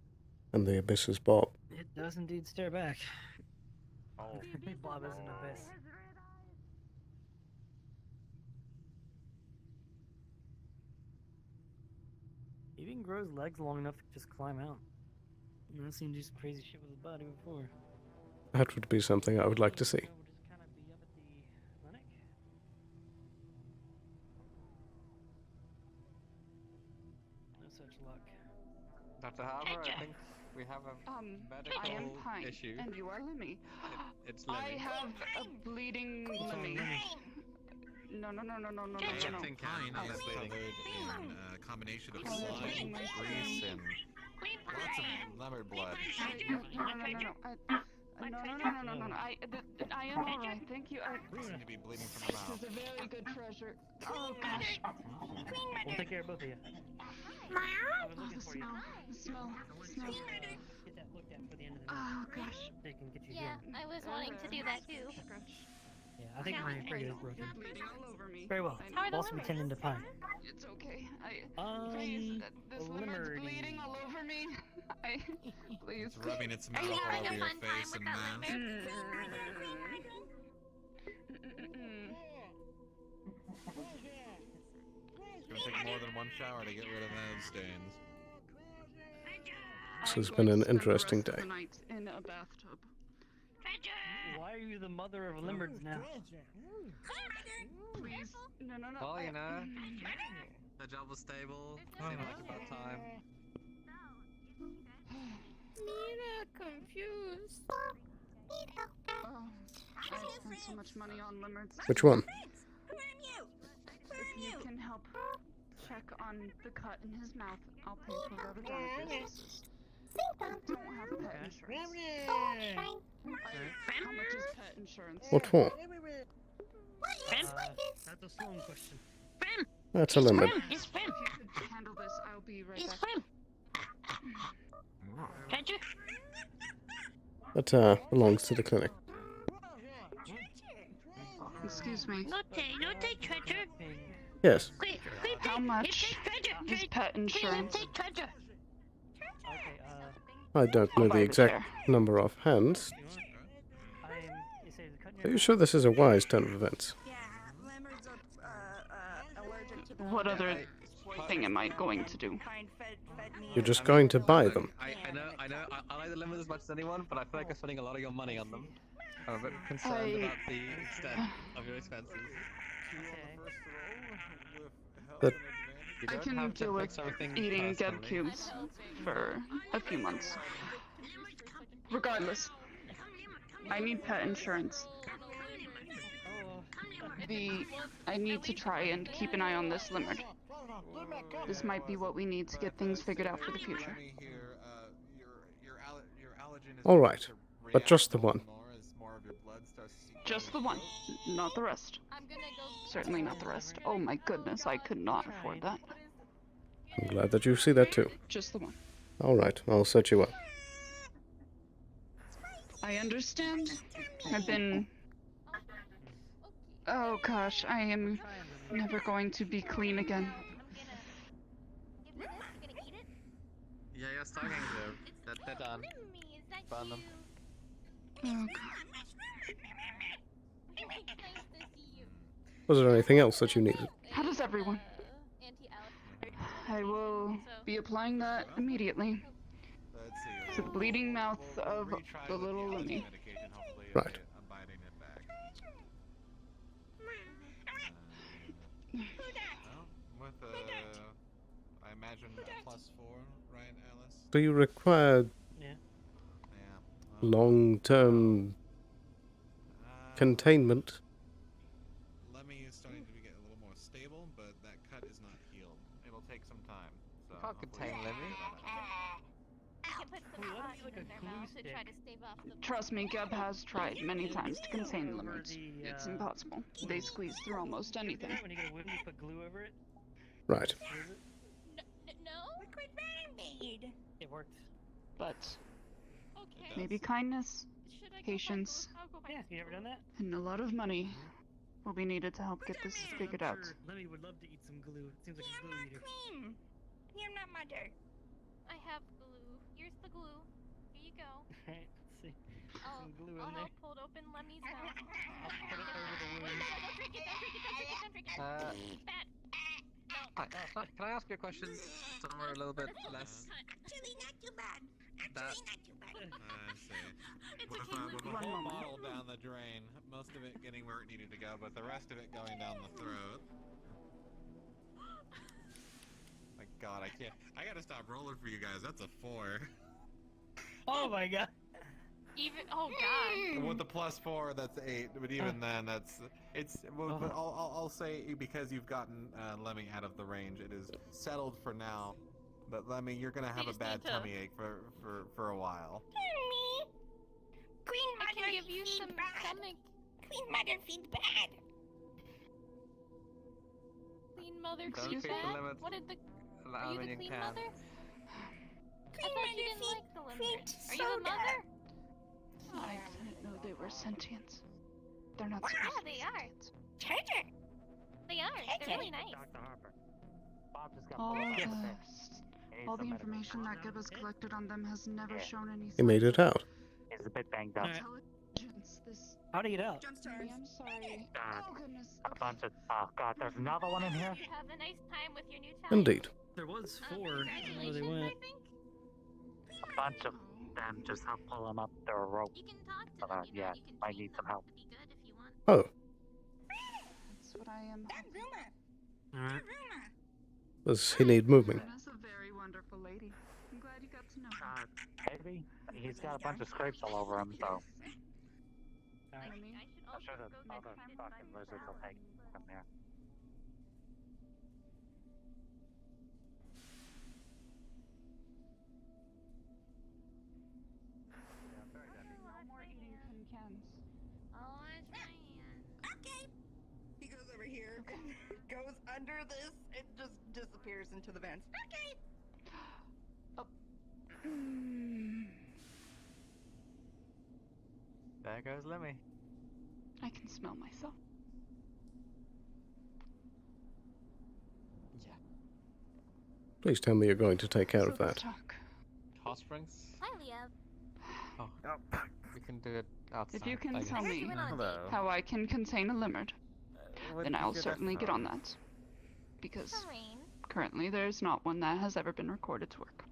Speaker 1: and the abyss is Bob.
Speaker 7: It does indeed stare back.
Speaker 18: Oh.
Speaker 7: Bob is an abyss. He even grows legs long enough to just climb out. I've seen him do some crazy shit with his body before.
Speaker 1: That would be something I would like to see.
Speaker 7: We'll just kind of be up at the clinic. No such luck.
Speaker 5: Dr. Harbour, I think we have a medical
Speaker 11: I am Pine,
Speaker 5: issue.
Speaker 11: and you are Lemmy.
Speaker 5: It's Lemmy.
Speaker 11: I have a bleeding Lemmy. No.
Speaker 18: I think Pine is covered in a combination of slime, grease, and lots of lemon blood.
Speaker 11: No. I am alright, thank you.
Speaker 18: Seem to be bleeding from the
Speaker 11: This
Speaker 18: mouth.
Speaker 11: is a very good treasure. Oh gosh.
Speaker 7: We'll take care of both of you. I was looking for you.
Speaker 11: Smell.
Speaker 7: Get that looked at for the end of the night.
Speaker 11: Oh gosh.
Speaker 7: They can get you
Speaker 14: Yeah,
Speaker 7: healed.
Speaker 14: I was wanting to do that too.
Speaker 7: Yeah, I think my finger is broken.
Speaker 11: You're bleeding all over me.
Speaker 7: Very well.
Speaker 14: How are the
Speaker 7: Also be
Speaker 14: limbers?
Speaker 7: tending to Pine.
Speaker 11: It's okay. Please, this limer's bleeding all over me. Please.
Speaker 18: It's rubbing its
Speaker 14: Are
Speaker 18: mouth
Speaker 14: you
Speaker 18: all
Speaker 14: having
Speaker 18: over
Speaker 14: a
Speaker 18: your
Speaker 14: fun time
Speaker 18: face
Speaker 14: with
Speaker 18: and
Speaker 14: that
Speaker 18: mouth.
Speaker 14: limber?
Speaker 18: It's gonna take more than one shower to get rid of those stains.
Speaker 1: This has been an interesting day.
Speaker 11: The night in a bathtub.
Speaker 7: Why are you the mother of limbards now?
Speaker 11: Please. No.
Speaker 5: Well, you know, the job was stable. Seemed like about time.
Speaker 14: Nina, confused.
Speaker 11: Oh, I spent so much money on limerds.
Speaker 1: Which one?
Speaker 11: If you can help check on the cut in his mouth, I'll pay for whatever damage this is. I don't have pet insurance. How much is pet insurance?
Speaker 1: What for?
Speaker 7: That's a Sloan question.
Speaker 1: That's a limit.
Speaker 11: If you could handle this, I'll be right back.
Speaker 1: That belongs to the clinic.
Speaker 11: Excuse me.
Speaker 14: Not treasure.
Speaker 1: Yes.
Speaker 11: How much is pet insurance?
Speaker 7: Okay,
Speaker 1: I don't know the exact number offhand. Are you sure this is a wise turn of events?
Speaker 11: What other thing am I going to do?
Speaker 1: You're just going to buy them.
Speaker 5: I know. I like the limit as much as anyone, but I feel like I'm spending a lot of your money on them. I'm a bit concerned about the extent of your expenses.
Speaker 1: But
Speaker 5: You
Speaker 11: I
Speaker 5: don't
Speaker 11: can
Speaker 5: have to
Speaker 11: deal with
Speaker 5: fix everything
Speaker 11: eating dead
Speaker 5: personally.
Speaker 11: cubes for a few months. Regardless, I need pet insurance. I need to try and keep an eye on this limerick. This might be what we need to get things figured out for the future.
Speaker 1: all right, but just the one.
Speaker 11: Just the one, not the rest. Certainly not the rest. Oh my goodness, I could not afford that.
Speaker 1: I'm glad that you see that too.
Speaker 11: Just the one.
Speaker 1: All right, I'll set you up.
Speaker 11: I understand. I've been... Oh gosh, I am never going to be clean again.
Speaker 5: Yeah, you're starting to. They're done. Burn them.
Speaker 11: Oh
Speaker 1: Was there anything else that you needed?
Speaker 11: How does everyone? I will be applying that immediately to the bleeding mouth of the little Lemmy.
Speaker 1: Right.
Speaker 18: With I imagine a +4, right, Alice?
Speaker 1: Do you require
Speaker 7: Yeah.
Speaker 1: long-term containment?
Speaker 18: Lemmy is starting to get a little more stable, but that cut is not healed. It'll take some time. So
Speaker 5: Can't contain Lemmy.
Speaker 11: Trust me, Geb has tried many times to contain the limits. It's impossible. They squeeze through almost anything.
Speaker 7: When you get a wound, you put glue over it.
Speaker 1: Right.
Speaker 14: No? Liquid Band-Aid!
Speaker 7: It worked.
Speaker 11: But
Speaker 14: Okay.
Speaker 11: maybe kindness, patience,
Speaker 7: Yeah, you ever done that?
Speaker 11: and a lot of money will be needed to help get this figured out.
Speaker 7: Lemmy would love to eat some glue. It seems like a glue eater.
Speaker 14: Queen! You're not mother. I have glue. Here's the glue. Here you go.
Speaker 7: Alright, let's see.
Speaker 14: I'll,
Speaker 7: Some glue in
Speaker 14: I'll
Speaker 7: there.
Speaker 14: help hold open Lemmy's mouth.
Speaker 7: I'll put it over the wound.
Speaker 14: Don't drink it, don't drink it, don't drink it, don't drink it. Bad.
Speaker 5: Hi, can I ask you a question somewhere a little bit less?
Speaker 14: Actually, not too bad.
Speaker 5: That,
Speaker 14: Not too bad.
Speaker 18: I see.
Speaker 14: It's
Speaker 18: With
Speaker 14: okay,
Speaker 18: a
Speaker 14: one
Speaker 18: whole
Speaker 14: moment.
Speaker 18: bottle down the drain, most of it getting where it needed to go, but the rest of it going down the throat. My God, I can't. I gotta stop rolling for you guys. That's a 4.
Speaker 7: Oh my god.
Speaker 14: Even, oh god.
Speaker 18: With the +4, that's 8. But even then, it's. Well, but I'll say because you've gotten Lemmy out of the range, it is settled for now. But Lemmy, you're gonna have a bad tummy ache for a while.
Speaker 14: Me? Queen Mother I can give you some stomach. Queen Mother feed bad. Queen Mother
Speaker 5: Don't
Speaker 14: feed
Speaker 5: feed the
Speaker 14: bad?
Speaker 5: limit.
Speaker 14: What did the...
Speaker 5: allow
Speaker 14: Are you
Speaker 5: when
Speaker 14: the
Speaker 5: you
Speaker 14: Queen
Speaker 5: can.
Speaker 14: Mother? I thought you didn't like the limit. Are you the mother?
Speaker 11: I didn't know they were sentient. They're not
Speaker 14: Yeah,
Speaker 11: supposed to
Speaker 14: they
Speaker 11: be
Speaker 14: are. Treasure. They are. They're really nice.
Speaker 17: Dr. Harper. Bob just got
Speaker 11: All
Speaker 17: pulled
Speaker 11: the,
Speaker 17: up.
Speaker 11: all the information that Geb has collected on them has never shown any
Speaker 1: He made it out.
Speaker 17: He's a bit banged up.
Speaker 11: intelligence. This.
Speaker 7: How'd he get out?
Speaker 11: Maybe I'm sorry. Oh goodness.
Speaker 17: A bunch of. Oh god, there's another one in here?
Speaker 14: Have a nice time with your new talent.
Speaker 1: Indeed.
Speaker 7: There was 4. I don't know where they
Speaker 14: Congratulations,
Speaker 7: went.
Speaker 14: I think.
Speaker 17: A bunch of them just help pull him up the rope.
Speaker 14: You can talk to
Speaker 17: But,
Speaker 14: them, you know,
Speaker 17: yeah,
Speaker 14: you can
Speaker 17: might
Speaker 14: train
Speaker 17: need
Speaker 14: them
Speaker 17: some help.
Speaker 14: to be good if you want.
Speaker 1: Oh,
Speaker 11: That's what I am.
Speaker 7: Alright.
Speaker 1: does he need moving?
Speaker 11: Runa's a very wonderful lady. I'm glad you got to know her.
Speaker 17: Maybe. He's got a bunch of scrapes all over him, so.
Speaker 14: I should
Speaker 17: I'm
Speaker 14: also
Speaker 17: sure the
Speaker 14: go
Speaker 17: other
Speaker 14: next time
Speaker 17: fucking
Speaker 14: by
Speaker 17: lizards will take from there.
Speaker 11: No more eating tin cans.
Speaker 14: I'll wash my hands.
Speaker 23: Okay. He goes over here, goes under this, and just disappears into the vents. Okay.
Speaker 5: There goes Lemmy.
Speaker 11: I can smell myself.
Speaker 5: Yeah.
Speaker 1: Please tell me you're going to take care
Speaker 11: So
Speaker 1: of that.
Speaker 11: talk.
Speaker 5: Hot springs?
Speaker 14: Hi, Leo.
Speaker 5: Oh. We can do it outside.
Speaker 11: If you can
Speaker 5: I
Speaker 11: tell
Speaker 5: guess.
Speaker 11: me
Speaker 4: Hello.
Speaker 11: how I can contain a limit,
Speaker 4: What
Speaker 11: then
Speaker 4: did
Speaker 11: I'll
Speaker 4: you get that
Speaker 11: certainly get
Speaker 4: from?
Speaker 11: on that. Because
Speaker 14: Rain.
Speaker 11: currently there's not one that has ever been recorded to work.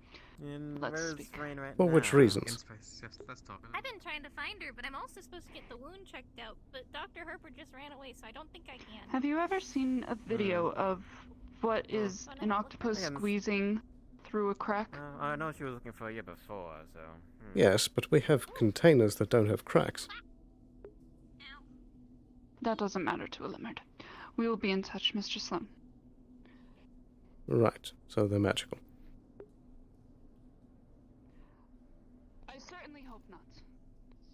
Speaker 4: And
Speaker 11: Let's
Speaker 4: where's
Speaker 11: speak.
Speaker 4: Rain right
Speaker 1: For
Speaker 4: now?
Speaker 1: which reasons?
Speaker 5: In space, yes, let's talk.
Speaker 14: I've been trying to find her, but I'm also supposed to get the wound checked out. But Dr. Harper just ran away, so I don't think I can.
Speaker 11: Have you ever seen a video of what is an octopus
Speaker 4: Again,
Speaker 11: squeezing through a crack?
Speaker 4: I know she was looking for you before, so.
Speaker 1: Yes, but we have containers that don't have cracks.
Speaker 11: That doesn't matter to a limit. We will be in touch, Mr. Sloan.
Speaker 1: Right, so they're magical.
Speaker 11: I certainly hope not.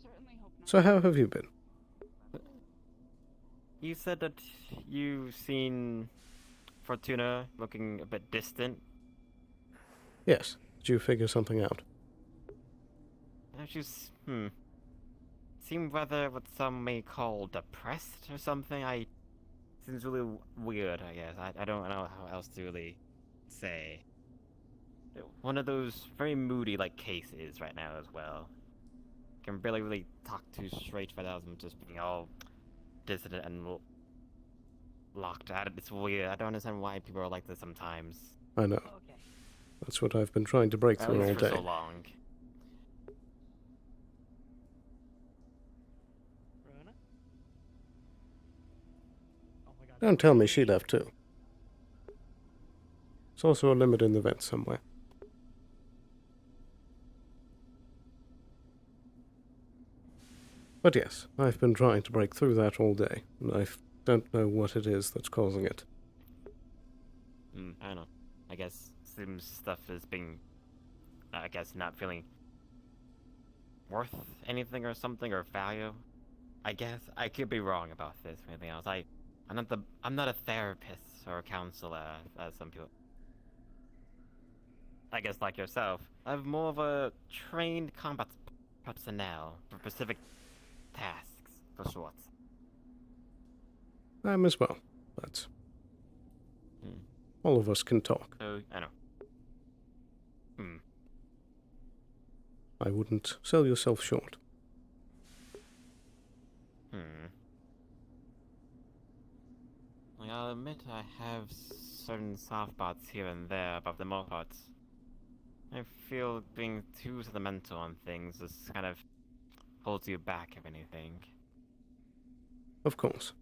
Speaker 11: Certainly hope not.
Speaker 1: So how have you been?
Speaker 4: You said that you've seen Fortuna looking a bit distant.
Speaker 1: Yes, did you figure something out?
Speaker 4: She's, seemed rather what some may call depressed or something. Seems really weird, I guess. I don't know how else to really say. One of those very moody, like, cases right now as well. Can barely really talk too straight without them just being all dissident and locked out. It's weird. I don't understand why people are like this sometimes.
Speaker 1: I know. That's what I've been trying to break
Speaker 4: At
Speaker 1: through all
Speaker 4: least for
Speaker 1: day.
Speaker 4: so long.
Speaker 7: Rona? Oh my god.
Speaker 1: Don't tell me she left too. There's also a limit in the vent somewhere. But yes, I've been trying to break through that all day, and I don't know what it is that's causing it.
Speaker 4: I don't know. I guess some stuff is being, I guess, not feeling worth anything or something, or value. I guess I could be wrong about this or anything else. I'm not a therapist or a counselor, as some people. I guess like yourself, I'm more of a trained combat personnel for specific tasks, for short.
Speaker 1: I'm as well, but all of us can talk.
Speaker 4: So, I know.
Speaker 1: I wouldn't sell yourself short.
Speaker 4: Like, I'll admit I have certain soft spots here and there, but the most part, I feel being too sentimental on things just kind of holds you back, if anything.
Speaker 1: Of course.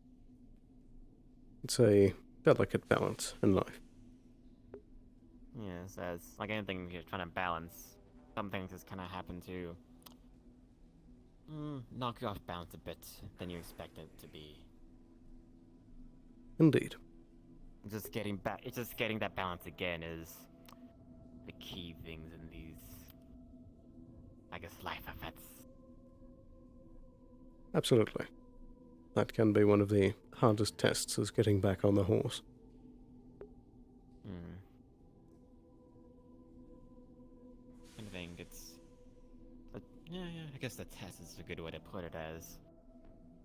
Speaker 1: It's a delicate balance in life.
Speaker 4: Yes, as like anything you're trying to balance, some things just kind of happen to knock you off balance a bit than you expect it to be.
Speaker 1: Indeed.
Speaker 4: Just getting back, it's just getting that balance again is the key things in these, I guess, life events.
Speaker 1: Absolutely. That can be one of the hardest tests, is getting back on the horse.
Speaker 4: I think it's, yeah, I guess the test is a good way to put it, as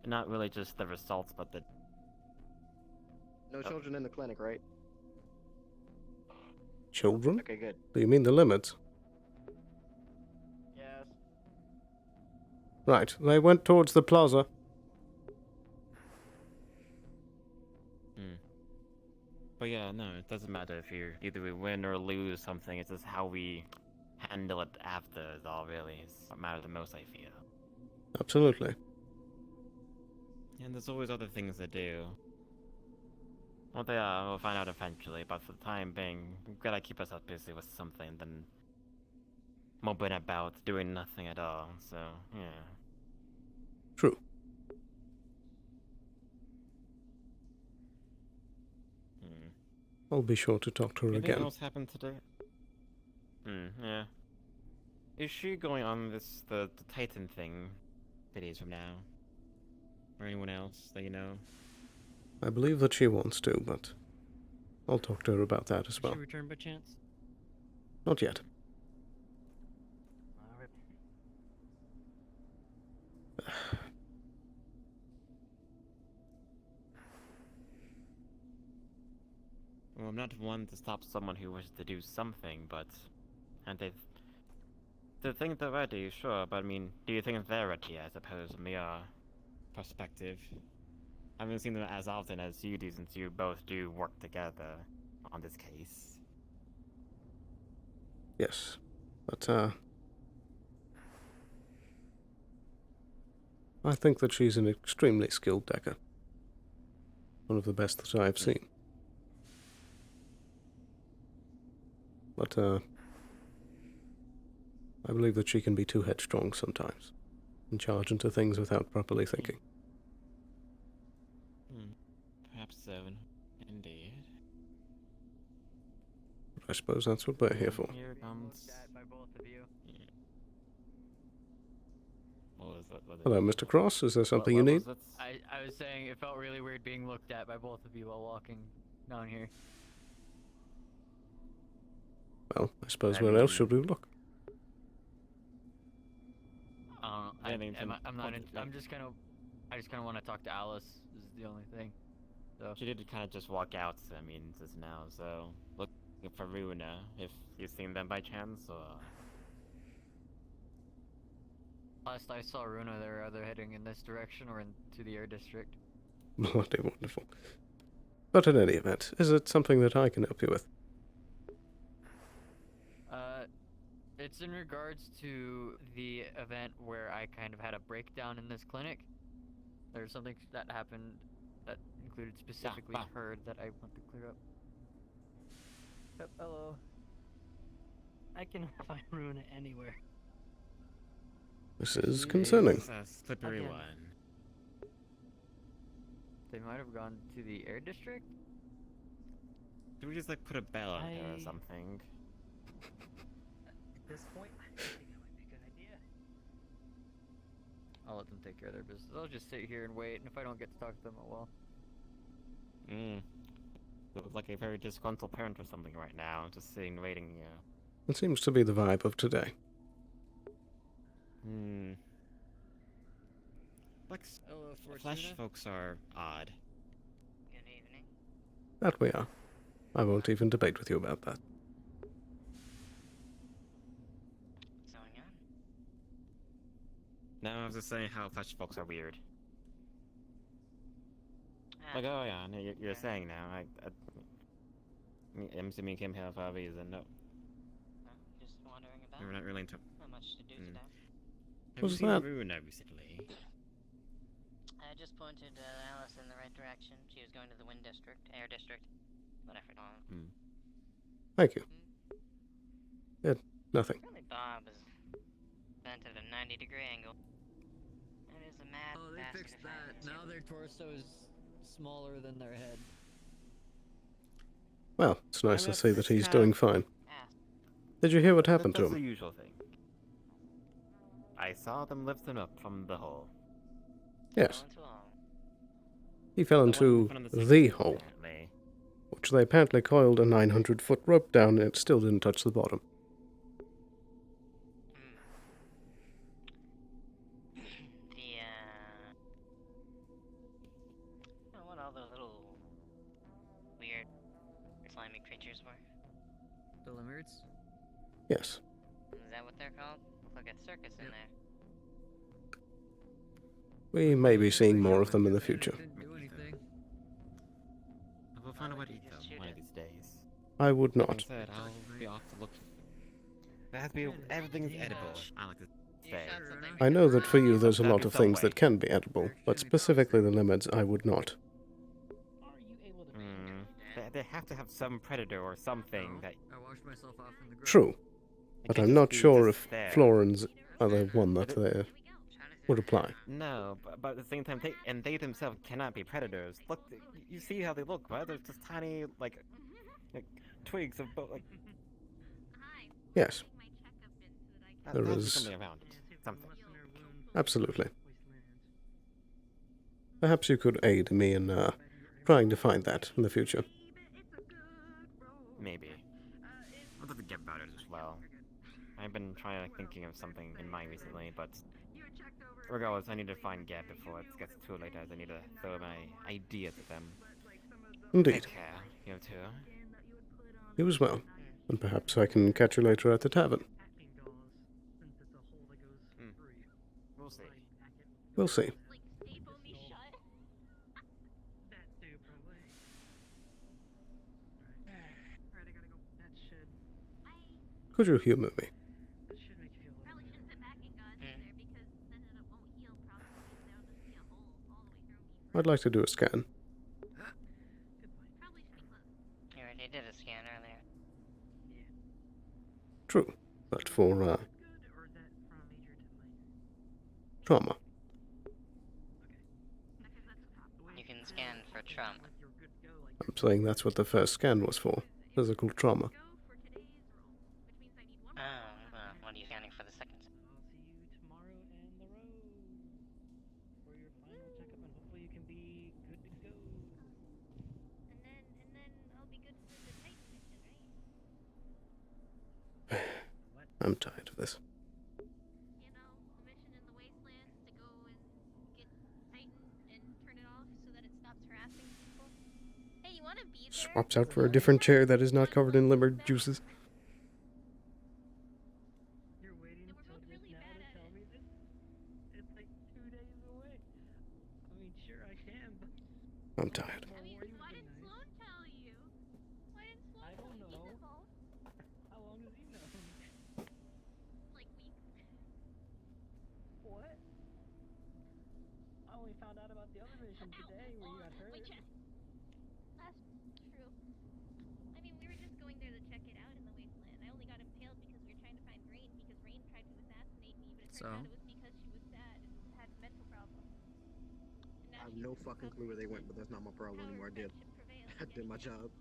Speaker 4: not really just the results, but the.
Speaker 8: No children in the clinic, right?
Speaker 1: Children?
Speaker 8: Okay, good.
Speaker 1: Do you mean the limits?
Speaker 8: Yes.
Speaker 1: Right, they went towards the plaza.
Speaker 4: But yeah, no, it doesn't matter if either we win or lose something, it's just how we handle it after is all really is what matters the most, I feel.
Speaker 1: Absolutely.
Speaker 4: And there's always other things to do. What they are, we'll find out eventually, but for the time being, we've gotta keep ourselves busy with something than moping about, doing nothing at all, so, yeah.
Speaker 1: True. I'll be sure to talk to her
Speaker 4: Anything
Speaker 1: again.
Speaker 4: else happened today? Yeah. Is she going on this, the Titan thing 2 days from now? Or anyone else that you know?
Speaker 1: I believe that she wants to, but I'll talk to her about that as
Speaker 7: Did
Speaker 1: well.
Speaker 7: she return by chance?
Speaker 1: Not yet.
Speaker 4: Well, I'm not one to stop someone who wishes to do something, but... And they think they're ready, sure, but I mean, do you think they're ready, I suppose, from your perspective? I haven't seen them as often as you do, since you both do work together on this case.
Speaker 1: Yes, but I think that she's an extremely skilled decker. One of the best that I've seen. But I believe that she can be too headstrong sometimes, and charge into things without properly thinking.
Speaker 4: Perhaps so, indeed.
Speaker 1: I suppose that's what we're here for.
Speaker 4: Here comes...
Speaker 16: By both of you.
Speaker 4: What was that?
Speaker 1: Hello, Mr. Cross. Is there something you need?
Speaker 16: I was saying it felt really weird being looked at by both of you while walking down here.
Speaker 1: Well, I suppose where else should we look?
Speaker 16: I don't know. I'm not. I'm just kind of. I just kind of want to talk to Alice. Is the only thing. So
Speaker 4: she did kind of just walk out. I mean, just now. So looking for Runa, if you've seen them by chance, or.
Speaker 16: Last I saw Runa, they were either heading in this direction or into the air district.
Speaker 1: Bloody wonderful. But in any event, is it something that I can help you with?
Speaker 16: It's in regards to the event where I kind of had a breakdown in this clinic. There's something that happened that included specifically her that I want to clear up.
Speaker 7: Yep, hello. I can find Runa anywhere.
Speaker 1: This is concerning.
Speaker 4: It's a slippery
Speaker 7: Again.
Speaker 4: one.
Speaker 16: They might have gone to the air district?
Speaker 4: Should we just like put a bell on her or something?
Speaker 7: At this point, I think that might be a good idea.
Speaker 16: I'll let them take care of their business. I'll just sit here and wait, and if I don't get to talk to them, oh well.
Speaker 4: Looks like a very disgruntled parent or something right now, just sitting waiting, yeah.
Speaker 1: It seems to be the vibe of today.
Speaker 4: Like,
Speaker 16: Hello,
Speaker 4: Flesh
Speaker 16: Fortuna.
Speaker 4: folks are odd.
Speaker 2: Good evening.
Speaker 1: That we are. I won't even debate with you about that.
Speaker 2: What's going on?
Speaker 4: No, I was just saying how flesh folks are weird. Like, oh yeah, no, you're saying now. I'm assuming you came here for a reason. No.
Speaker 2: Just wandering about.
Speaker 4: We're not really into.
Speaker 2: Not much to do today.
Speaker 4: Have
Speaker 1: What's
Speaker 4: you seen
Speaker 1: that?
Speaker 4: Runa recently?
Speaker 2: I just pointed Alice in the right direction. She was going to the Wind District, Air District, whatever you call it.
Speaker 1: Thank you. Yeah, nothing.
Speaker 2: Apparently Bob is bent at a 90-degree angle. It is a mad
Speaker 16: Oh, they
Speaker 2: basket
Speaker 16: fixed
Speaker 2: of
Speaker 16: that.
Speaker 2: happiness.
Speaker 16: Now their torso is smaller than their head.
Speaker 1: Well, it's nice to see that he's
Speaker 4: Yeah.
Speaker 1: doing fine. Did you hear what happened to
Speaker 4: That's the
Speaker 1: him?
Speaker 4: usual thing. I saw them lift him up from the hole.
Speaker 1: Yes. He fell into the hole, which they apparently coiled a 900-foot rope down and it still didn't touch the bottom.
Speaker 2: I don't know what all those little weird slimy creatures were.
Speaker 16: The lemurs?
Speaker 1: Yes.
Speaker 2: Is that what they're called? Look like a circus in there.
Speaker 1: We may be seeing more of them in the future.
Speaker 16: Do anything.
Speaker 4: We'll find a way to eat them one of these days.
Speaker 1: I would
Speaker 4: Like I
Speaker 1: not.
Speaker 4: said, I'll be off to look. There has to be everything's edible. I like to say.
Speaker 1: I know that for you there's a
Speaker 4: Gotta
Speaker 1: lot
Speaker 4: be
Speaker 1: of
Speaker 4: some
Speaker 1: things
Speaker 4: way.
Speaker 1: that can be edible, but specifically the lemons I would not.
Speaker 4: They have to have some predator or something that.
Speaker 16: I washed myself off in the grove.
Speaker 1: True, but
Speaker 4: can't
Speaker 1: I'm
Speaker 4: just
Speaker 1: not
Speaker 4: be
Speaker 1: sure
Speaker 4: just
Speaker 1: if
Speaker 4: there.
Speaker 1: Florins are the one that they would apply.
Speaker 4: No, but at the same time, they themselves cannot be predators. Look, you see how they look, right? They're just tiny, like twigs of like.
Speaker 1: Yes,
Speaker 4: There
Speaker 1: there
Speaker 4: has to be
Speaker 1: is
Speaker 4: something around it. Something.
Speaker 1: absolutely. Perhaps you could aid me in trying to find that in the future.
Speaker 4: Maybe. I'll have to get about it as well. I've been thinking of something in mind recently, but regardless, I need to find Gab before it gets too late, as I need to throw my ideas at them.
Speaker 1: Indeed.
Speaker 4: Take care, you too.
Speaker 1: You as well. And perhaps I can catch you later at the tavern.
Speaker 4: We'll see.
Speaker 1: We'll see. Could you humor me? I'd like to do a scan.
Speaker 2: You already did a scan earlier.
Speaker 1: True, but for trauma.
Speaker 2: You can scan for trauma.
Speaker 1: I'm saying that's what the first scan was for. Physical trauma.
Speaker 2: Oh, well, what are you scanning for the second?
Speaker 1: I'm tired of this. Swaps out for a different chair that is not covered in liver juices.
Speaker 7: You're waiting until just now to tell me this? It's like 2 days away. I mean, sure I can, but...
Speaker 1: I'm tired.
Speaker 7: Why didn't Sloan tell you? Why didn't Sloan I don't know. How long has he known? Like weeks. What? I only found out about the other mission today where you got hurt.
Speaker 14: That's true. I mean, we were just going there to check
Speaker 13: So.
Speaker 14: Out it was because she was sad and had mental problems. And
Speaker 8: I
Speaker 14: now
Speaker 8: have
Speaker 14: she's
Speaker 8: no fucking clue where they went, but that's not my problem
Speaker 14: power
Speaker 8: anymore.
Speaker 14: of friendship prevails
Speaker 8: I did my
Speaker 14: yet again.
Speaker 8: job.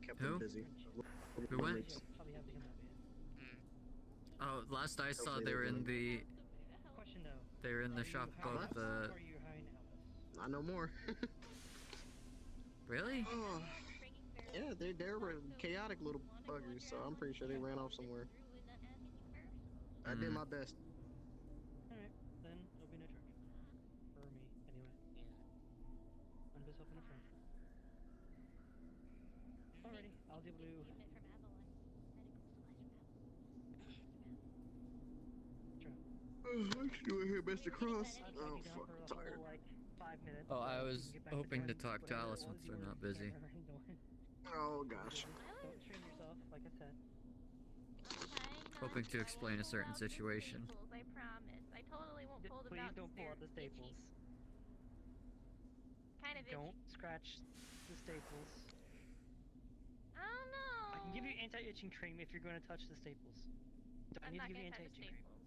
Speaker 8: Kept
Speaker 13: Who?
Speaker 8: them busy.
Speaker 13: Who went?
Speaker 8: Roommates.
Speaker 13: Oh, last I saw,
Speaker 8: Hopefully
Speaker 13: they
Speaker 8: they
Speaker 13: were in
Speaker 8: join.
Speaker 13: the.
Speaker 7: Question though.
Speaker 13: They were in the shop above the.
Speaker 7: Or are you hiring Alice?
Speaker 8: I know more.
Speaker 13: Really?
Speaker 8: Oh, yeah, they're chaotic little buggers, so I'm pretty sure they ran off somewhere. I did my best.
Speaker 7: Alright, then it'll be no charge. For me, anyway. I'm just helping a friend. Alrighty, I'll be able to.
Speaker 8: What you doing here, Mr. Cross? Oh,
Speaker 7: I'll be down
Speaker 8: fuck,
Speaker 7: for
Speaker 8: I'm
Speaker 7: a
Speaker 8: tired.
Speaker 7: whole, like, 5 minutes.
Speaker 13: Oh, I
Speaker 7: so you
Speaker 13: was
Speaker 7: can get back
Speaker 13: hoping to
Speaker 7: doing
Speaker 13: talk to
Speaker 7: whatever
Speaker 13: Alice
Speaker 7: it
Speaker 13: once
Speaker 7: was
Speaker 13: they're
Speaker 7: you
Speaker 13: not
Speaker 7: were
Speaker 13: busy.
Speaker 7: doing.
Speaker 8: Oh, gosh.
Speaker 7: Don't strain yourself, like I said.
Speaker 13: Hoping to explain a certain situation.
Speaker 14: I promise. I totally won't pull them
Speaker 7: Please
Speaker 14: out.
Speaker 7: don't pull out the staples.
Speaker 14: Kind of
Speaker 7: Don't
Speaker 14: itchy.
Speaker 7: scratch the staples.
Speaker 14: Oh no.
Speaker 7: I can give you anti-itching cream if you're going to touch the staples. Do I
Speaker 14: I'm
Speaker 7: need to
Speaker 14: not
Speaker 7: give you
Speaker 14: gonna touch the
Speaker 7: anti-itching cream?
Speaker 14: staples.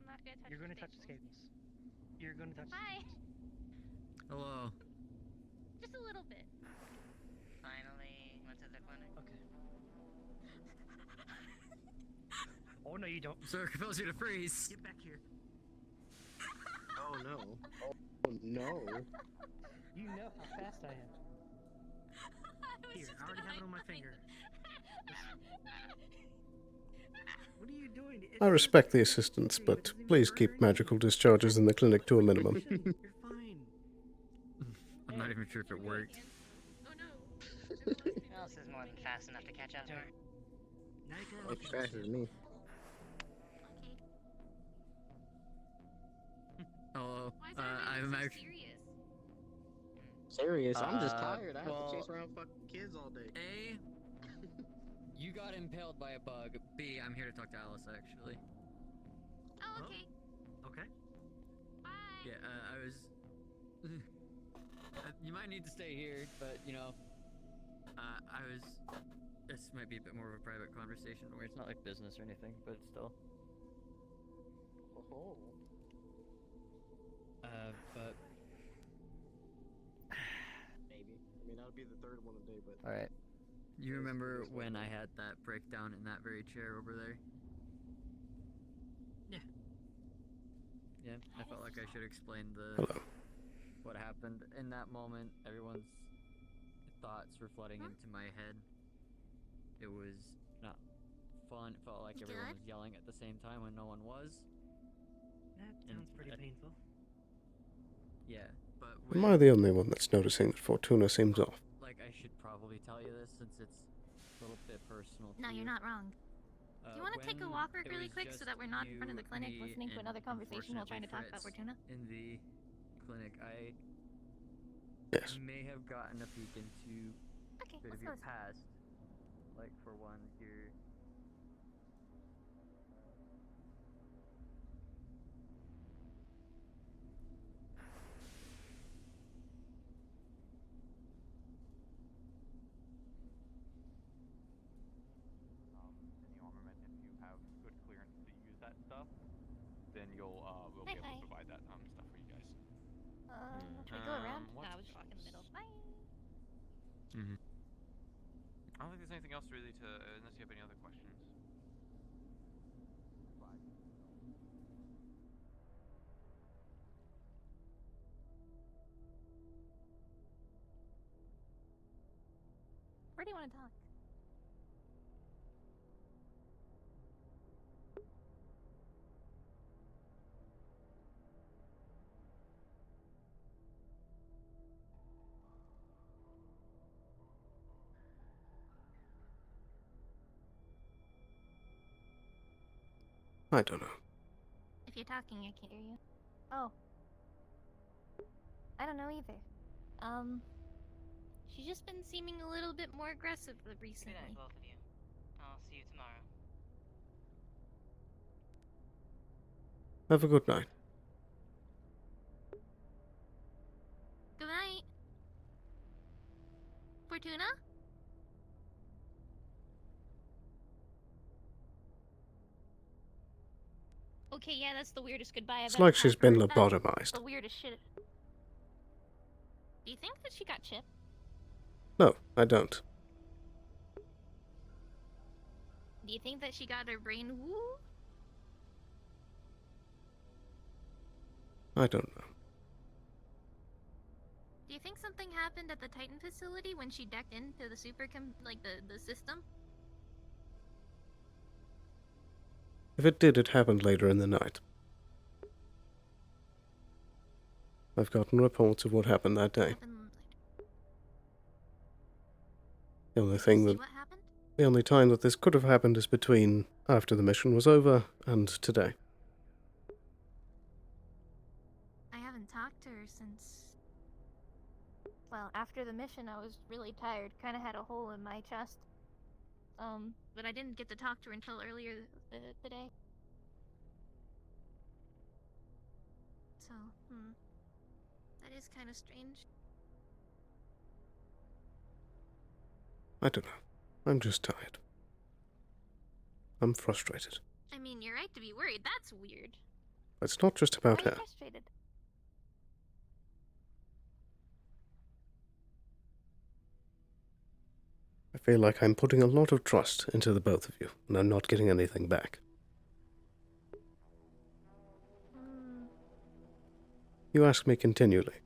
Speaker 14: I'm not gonna touch
Speaker 7: You're
Speaker 14: the
Speaker 7: going to touch the
Speaker 14: staples.
Speaker 7: staples. You're going to touch the
Speaker 14: Hi.
Speaker 7: staples.
Speaker 13: Hello.
Speaker 14: Just a little bit.
Speaker 2: Finally, went to the clinic.
Speaker 7: Okay. Oh no, you don't.
Speaker 13: Sir, compels you to freeze.
Speaker 7: Get back here.
Speaker 8: Oh, no. Oh, no.
Speaker 7: You know how fast I am. Here, I already have it on my finger. What are you doing?
Speaker 1: I respect the assistance, but please keep magical discharges in the clinic to a minimum.
Speaker 7: You're fine.
Speaker 13: I'm not even sure if it worked.
Speaker 14: Oh no.
Speaker 2: Alice is more than fast enough to catch up to her.
Speaker 8: It's faster than me.
Speaker 13: Hello.
Speaker 14: Why is everybody
Speaker 13: I'm
Speaker 14: so
Speaker 13: actually.
Speaker 8: Serious? I'm just tired. I have
Speaker 13: well,
Speaker 8: to chase around fucking kids all day.
Speaker 13: A. You got impaled by a bug. B. I'm here to talk to Alice, actually.
Speaker 14: Oh, okay.
Speaker 7: Okay.
Speaker 14: Bye.
Speaker 13: Yeah, I was. You might need to stay here, but you know, I was. This might be a bit more of a private conversation, where it's not like business or anything, but still.
Speaker 8: Oh.
Speaker 13: But.
Speaker 8: Maybe. I mean, that would be the third one today, but.
Speaker 13: All right. You remember when I had that breakdown in that very chair over there?
Speaker 7: Yeah.
Speaker 13: Yeah, I felt like I should explain
Speaker 1: Hello.
Speaker 13: what happened in that moment. Everyone's thoughts were flooding into my head. It was not fun. It felt like everyone was yelling at the same time when no one was.
Speaker 7: That sounds pretty painful.
Speaker 13: Yeah, but
Speaker 1: Am I the only one that's noticing that Fortuna seems off?
Speaker 13: like I should probably tell you this since it's a little bit personal.
Speaker 14: No,
Speaker 13: to
Speaker 14: you're
Speaker 13: you.
Speaker 14: not wrong. Do you want to take a
Speaker 13: when
Speaker 14: walk
Speaker 13: it
Speaker 14: really
Speaker 13: was
Speaker 14: quick so
Speaker 13: just
Speaker 14: that we're not in front of the
Speaker 13: you,
Speaker 14: clinic
Speaker 13: me,
Speaker 14: listening to
Speaker 13: and
Speaker 14: another conversation while trying to talk about
Speaker 13: unfortunately
Speaker 14: Fortuna?
Speaker 13: Fritz in the clinic, I
Speaker 1: Yes.
Speaker 13: may have gotten a peek into
Speaker 14: Okay,
Speaker 13: bit
Speaker 14: let's
Speaker 13: of your
Speaker 14: go.
Speaker 13: past. Like for one, your
Speaker 20: in the armament, if you have good clearance to use that stuff, then we'll be able to provide that stuff for you guys.
Speaker 14: Should we go around?
Speaker 20: what's
Speaker 14: No, we should walk in the middle. Bye.
Speaker 20: I don't think there's anything else really to, unless you have any other questions.
Speaker 14: Where do you want to talk?
Speaker 1: I don't know.
Speaker 14: If you're talking, I can't hear you. Oh. I don't know either. She's just been seeming a little bit more aggressive recently.
Speaker 2: Good night, both of you. I'll see you tomorrow.
Speaker 1: Have a good night.
Speaker 14: Good night. Fortuna? Okay, yeah, that's the weirdest goodbye I've
Speaker 1: It's
Speaker 14: ever
Speaker 1: like she's been
Speaker 14: heard.
Speaker 1: lobotomized.
Speaker 14: The weirdest shit. Do you think that she got chipped?
Speaker 1: No, I don't.
Speaker 14: Do you think that she got her brain woo?
Speaker 1: I don't know.
Speaker 14: Do you think something happened at the Titan facility when she decked into the the system?
Speaker 1: If it did, it happened later in the night. I've gotten reports of what happened that day. The only time that this could have happened is between after the mission was over and today.
Speaker 14: I haven't talked to her since... Well, after the mission I was really tired, kind of had a hole in my chest. But I didn't get to talk to her until earlier today. So, that is kind of strange.
Speaker 1: I don't know. I'm just tired. I'm frustrated.
Speaker 14: I mean, you're right to be worried. That's weird.
Speaker 1: It's not just about
Speaker 14: Why are
Speaker 1: her.
Speaker 14: you frustrated?
Speaker 1: I feel like I'm putting a lot of trust into the both of you, and I'm not getting anything back. You ask me continually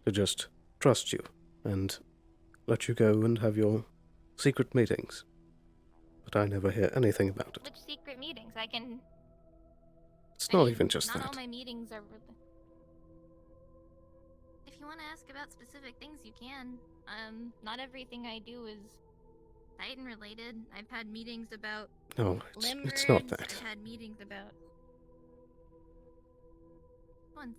Speaker 1: to just trust you and let you go and have your secret meetings, but I never hear anything about it.
Speaker 14: Which secret meetings? I can...
Speaker 1: It's not even just
Speaker 14: Not all
Speaker 1: that.
Speaker 14: my meetings are... If you want to ask about specific things, you can. Not everything I do is Titan related. I've had meetings about
Speaker 1: No, it's not that.
Speaker 14: I've had meetings about... Once.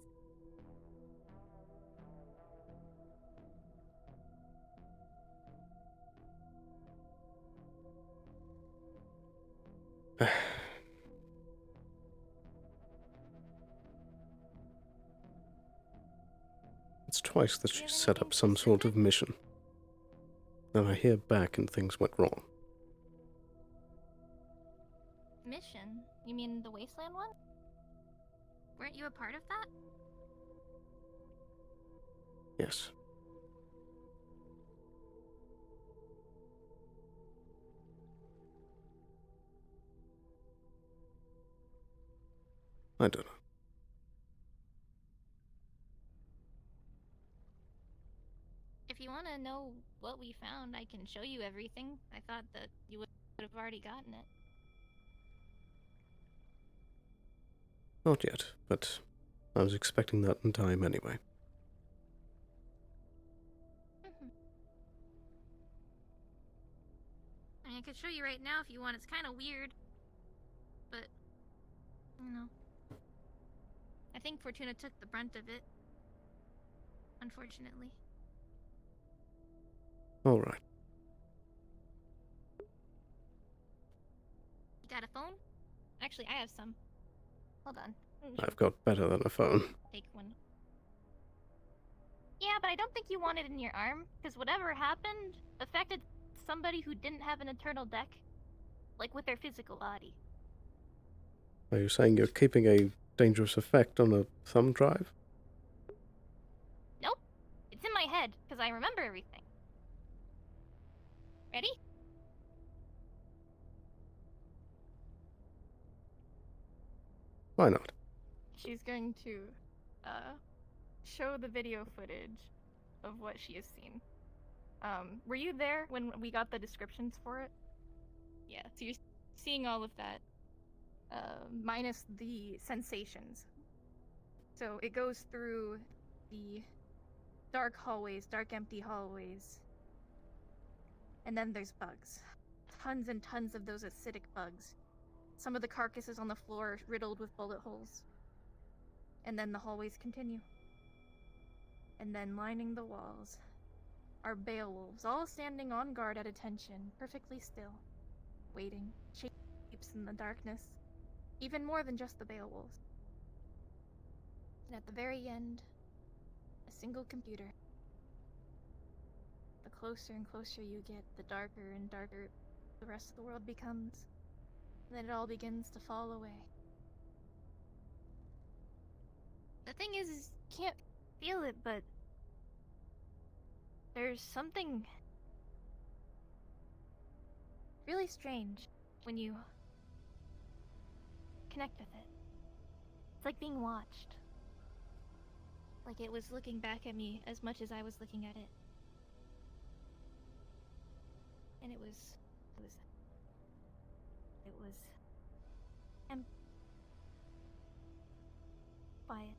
Speaker 1: It's twice that she set up some sort of mission. Then I hear back and things went wrong.
Speaker 14: Mission? You mean the Wasteland one? Weren't you a part of that?
Speaker 1: Yes. I don't know.
Speaker 14: If you want to know what we found, I can show you everything. I thought that you would have already gotten it.
Speaker 1: Not yet, but I was expecting that in time anyway.
Speaker 14: I mean, I could show you right now if you want. It's kind of weird. But, you know. I think Fortuna took the brunt of it. Unfortunately.
Speaker 1: All right.
Speaker 14: You got a phone? Actually, I have some. Hold on.
Speaker 1: I've got better than a phone.
Speaker 14: Take one. Yeah, but I don't think you want it in your arm, because whatever happened affected somebody who didn't have an internal deck. Like with their physical body.
Speaker 1: Are you saying you're keeping a dangerous effect on a thumb drive?
Speaker 14: Nope. It's in my head, because I remember everything. Ready?
Speaker 1: Why not?
Speaker 12: She's going to show the video footage of what she has seen. Were you there when we got the descriptions for it? Yeah, so you're seeing all of that, minus the sensations. So it goes through the dark hallways, dark empty hallways, and then there's bugs. Tons and tons of those acidic bugs. Some of the carcasses on the floor riddled with bullet holes. And then the hallways continue. And then lining the walls are Beowulfs, all standing on guard at attention, perfectly still, waiting, shapes in the darkness, even more than just the Beowulfs. And at the very end, a single computer. The closer and closer you get, the darker and darker the rest of the world becomes. And then it all begins to fall away.
Speaker 14: The thing is you can't feel it, but there's something really strange when you connect with it. It's like being watched. Like it was looking back at me as much as I was looking at it. And it was quiet.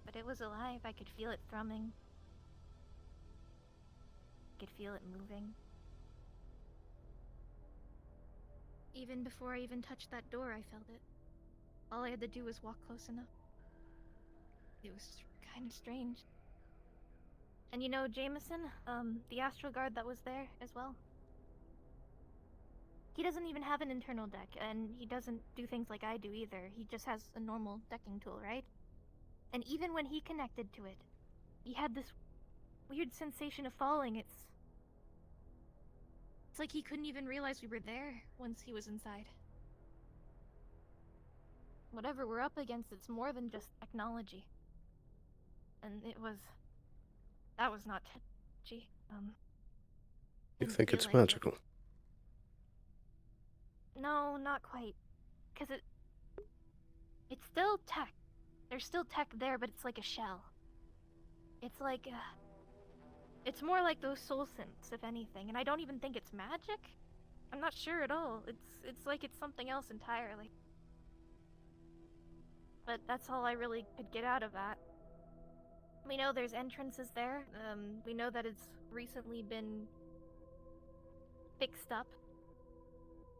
Speaker 14: But it was alive. I could feel it thrumming. I could feel it moving. Even before I even touched that door, I felt it. All I had to do was walk close enough. It was kind of strange. And you know, Jameson, the Astral Guard that was there as well, he doesn't even have an internal deck, and he doesn't do things like I do either. He just has a normal decking tool, right? And even when he connected to it, he had this weird sensation of falling. It's like he couldn't even realize we were there once he was inside. Whatever we're up against, it's more than just technology. And that was not technology.
Speaker 1: You
Speaker 14: didn't
Speaker 1: think
Speaker 14: feel
Speaker 1: it's
Speaker 14: like it.
Speaker 1: magical?
Speaker 14: No, not quite. 'Cause it's still tech. There's still tech there, but it's like a shell. It's like, it's more like those soul synths, if anything, and I don't even think it's magic. I'm not sure at all. It's like it's something else entirely. But that's all I really could get out of that. We know there's entrances there. We know that it's recently been fixed up.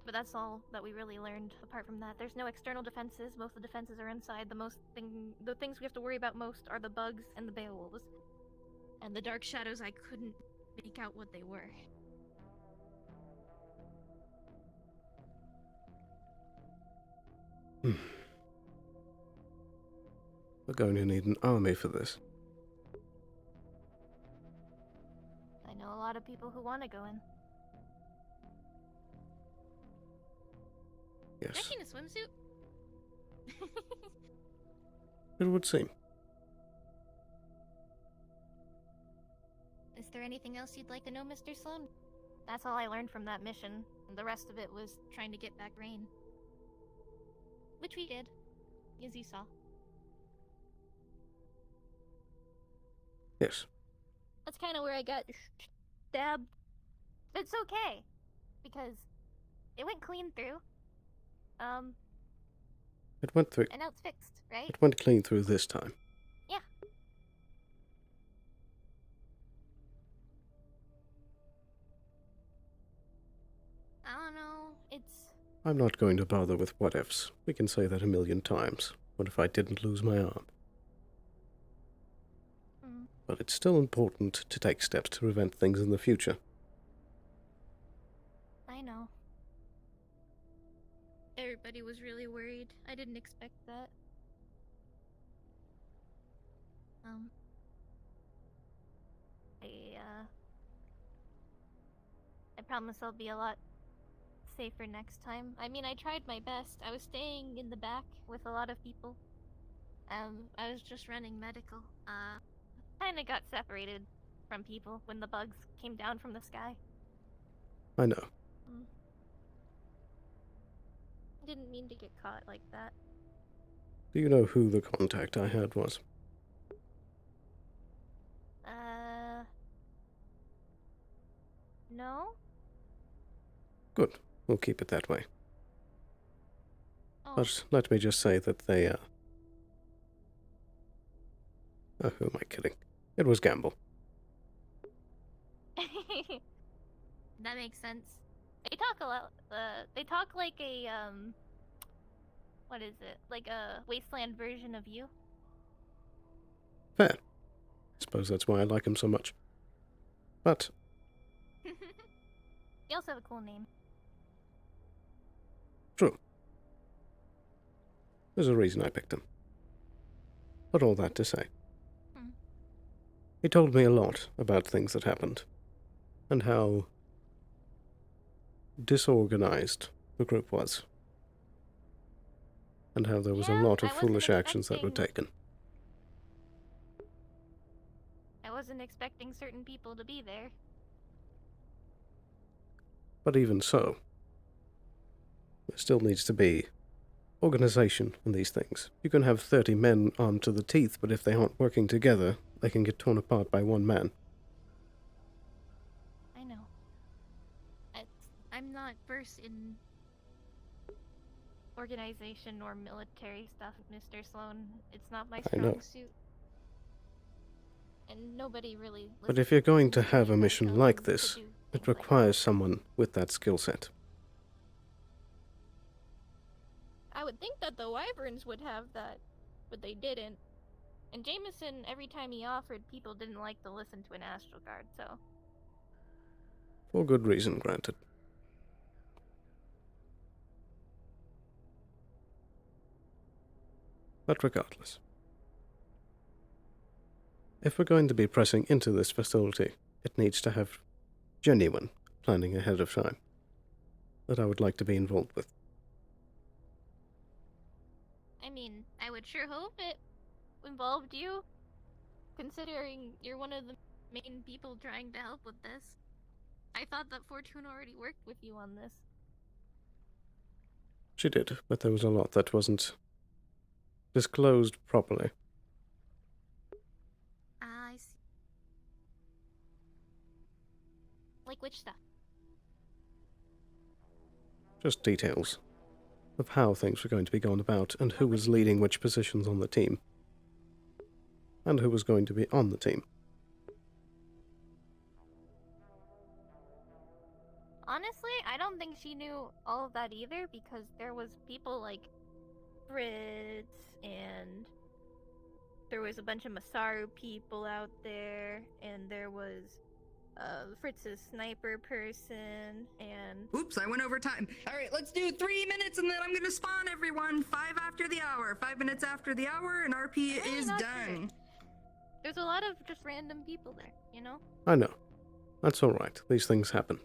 Speaker 14: But that's all that we really learned. Apart from that, there's no external defenses. Most of the defenses are inside. The things we have to worry about most are the bugs and the Beowulfs. And the dark shadows, I couldn't make out what they were.
Speaker 1: We're going to need an army for this.
Speaker 14: I know a lot of people who want to go in.
Speaker 1: Yes.
Speaker 14: Is that in a swimsuit?
Speaker 1: It would seem.
Speaker 14: Is there anything else you'd like to know, Mr. Sloan? That's all I learned from that mission, and the rest of it was trying to get back Rain. Which we did, as you saw.
Speaker 1: Yes.
Speaker 14: That's kind of where I got stabbed. It's okay, because it went clean through.
Speaker 1: It went through.
Speaker 14: And now it's fixed, right?
Speaker 1: It went clean through this time.
Speaker 14: Yeah. I don't know,
Speaker 1: I'm not going to bother with what ifs. We can say that 1,000,000 times. What if I didn't lose my arm? But it's still important to take steps to prevent things in the future.
Speaker 14: I know. Everybody was really worried. I didn't expect that. I promise I'll be a lot safer next time. I mean, I tried my best. I was staying in the back with a lot of people. I was just running medical. Kinda got separated from people when the bugs came down from the sky.
Speaker 1: I know.
Speaker 14: Didn't mean to get caught like that.
Speaker 1: Do you know who the contact I had was?
Speaker 14: No?
Speaker 1: Good. We'll keep it that way.
Speaker 14: Oh.
Speaker 1: But let me just say that they, oh, who am I kidding? It was Gamble.
Speaker 14: That makes sense. They talk a lot, they talk like a, what is it? Like a wasteland version of you?
Speaker 1: Fair. I suppose that's why I like him so much. But
Speaker 14: You also have a cool name.
Speaker 1: true. There's a reason I picked him. But all that to say. He told me a lot about things that happened, and how disorganized the group was. and how there was a
Speaker 14: Yeah,
Speaker 1: lot of
Speaker 14: I wasn't
Speaker 1: foolish actions that were
Speaker 14: expecting-
Speaker 1: taken.
Speaker 14: I wasn't expecting certain people to be there.
Speaker 1: But even so, there still needs to be organization in these things. You can have 30 men armed to the teeth, but if they aren't working together, they can get torn apart by one man.
Speaker 14: I know. I'm not versed in organization or military stuff, Mr. Sloan. It's not my
Speaker 1: I know.
Speaker 14: strong suit. And nobody really
Speaker 1: But if you're going to
Speaker 14: listens me
Speaker 1: have a
Speaker 14: if I
Speaker 1: mission
Speaker 14: tell
Speaker 1: like
Speaker 14: them to
Speaker 1: this,
Speaker 14: do
Speaker 1: it
Speaker 14: things like
Speaker 1: requires someone with that skill set.
Speaker 14: I would think that the Wyverns would have that, but they didn't. And Jameson, every time he offered, people didn't like to listen to an Astral Guard, so...
Speaker 1: For good reason, granted. But regardless, if we're going to be pressing into this facility, it needs to have genuine planning ahead of time that I would like to be involved with.
Speaker 14: I mean, I would sure hope it involved you, considering you're one of the main people trying to help with this. I thought that Fortune already worked with you on this.
Speaker 1: She did, but there was a lot that wasn't disclosed properly.
Speaker 14: I see. Like which stuff?
Speaker 1: Just details of how things were going to be gone about and who was leading which positions on the team. And who was going to be on the team.
Speaker 14: Honestly, I don't think she knew all of that either, because there was people like Fritz, and there was a bunch of Masaru people out there, and there was Fritz's sniper person, and...
Speaker 23: Oops, I went over time. All right, let's do 3 minutes and then I'm gonna spawn everyone 5 after the hour. 5 minutes after the hour and RP
Speaker 14: I'm really
Speaker 23: is
Speaker 14: not
Speaker 23: done.
Speaker 14: sure. There's a lot of just random people there, you know?
Speaker 1: I know. That's alright. These things happen.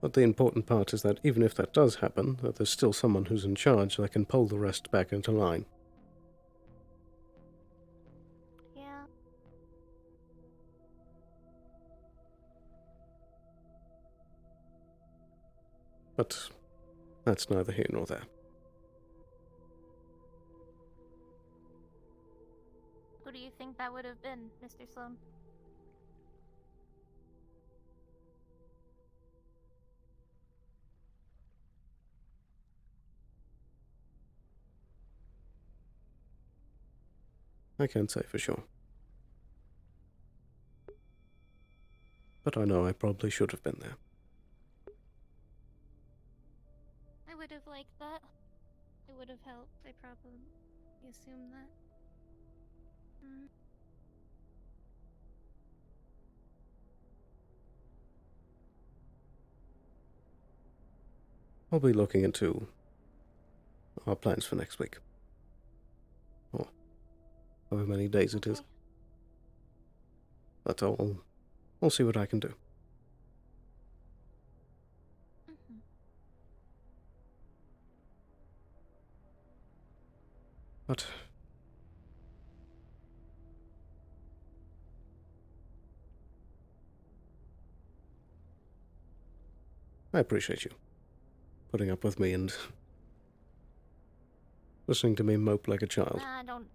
Speaker 1: But the important part is that even if that does happen, that there's still someone who's in charge that can pull the rest back into line.
Speaker 14: Yeah.
Speaker 1: But that's neither here nor there.
Speaker 14: Who do you think that would have been, Mr. Sloan?
Speaker 1: I can't say for sure. But I know I probably should have been there.
Speaker 14: I would have liked that. It would have helped. I probably assumed that.
Speaker 1: I'll be looking into our plans for next week. Or however many days it is. But I'll see what I can do. But I appreciate you putting up with me and listening to me mope like a child.
Speaker 14: Nah, don't...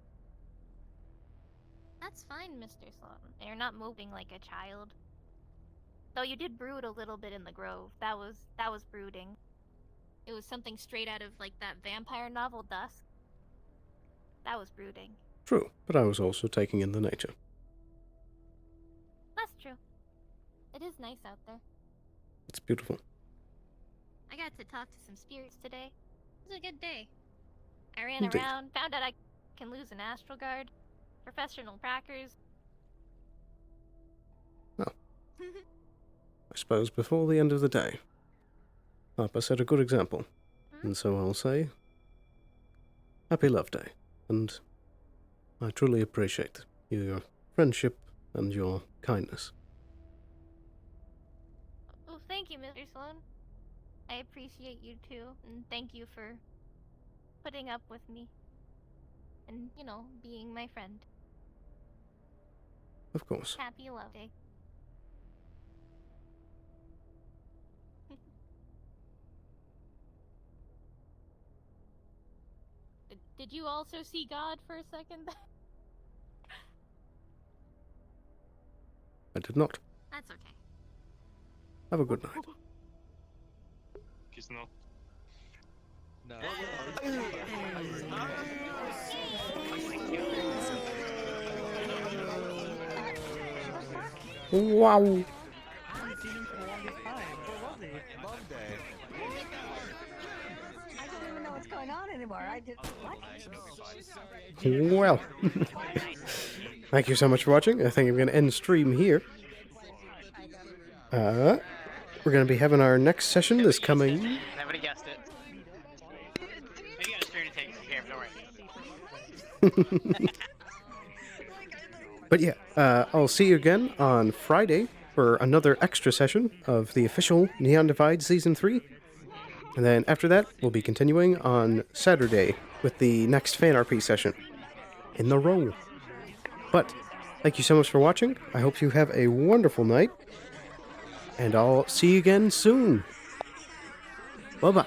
Speaker 14: That's fine, Mr. Sloan. You're not moping like a child. Though you did brood a little bit in the Grove. That was brooding. It was something straight out of, like, that vampire novel, Dusk. That was brooding.
Speaker 1: True, but I was also taking in the nature.
Speaker 14: That's true. It is nice out there.
Speaker 1: It's beautiful.
Speaker 14: I got to talk to some spirits today. It was a good day. I ran
Speaker 1: Indeed.
Speaker 14: around, found out I can lose an Astral Guard, professional trackers.
Speaker 1: Well, I suppose before the end of the day, Papa set a good example, and so I'll say, Happy Love Day, and I truly appreciate your friendship and your kindness.
Speaker 14: Oh, thank you, Mr. Sloan. I appreciate you too, and thank you for putting up with me. And, you know, being my friend.
Speaker 1: Of course.
Speaker 14: Happy Love Day. Did you also see God for a second?
Speaker 1: I did not.
Speaker 14: That's okay.
Speaker 1: Have a good night.
Speaker 9: Kiss not.
Speaker 5: No.
Speaker 1: Wow.
Speaker 7: I haven't seen him for the longest time. Where was he?
Speaker 18: Love Day.
Speaker 15: I don't even know what's going on anymore. I did what?
Speaker 1: Well, thank you so much for watching. I think I'm going to end stream here. We're going to be having our next session this coming...
Speaker 2: Nobody guessed it. Maybe on a stream to take care of, don't worry.
Speaker 1: But yeah, I'll see you again on Friday for another extra session of the official Neon Divide Season 3. And then after that, we'll be continuing on Saturday with the next Fan RP session in the row. But thank you so much for watching. I hope you have a wonderful night. And I'll see you again soon. Bye-bye.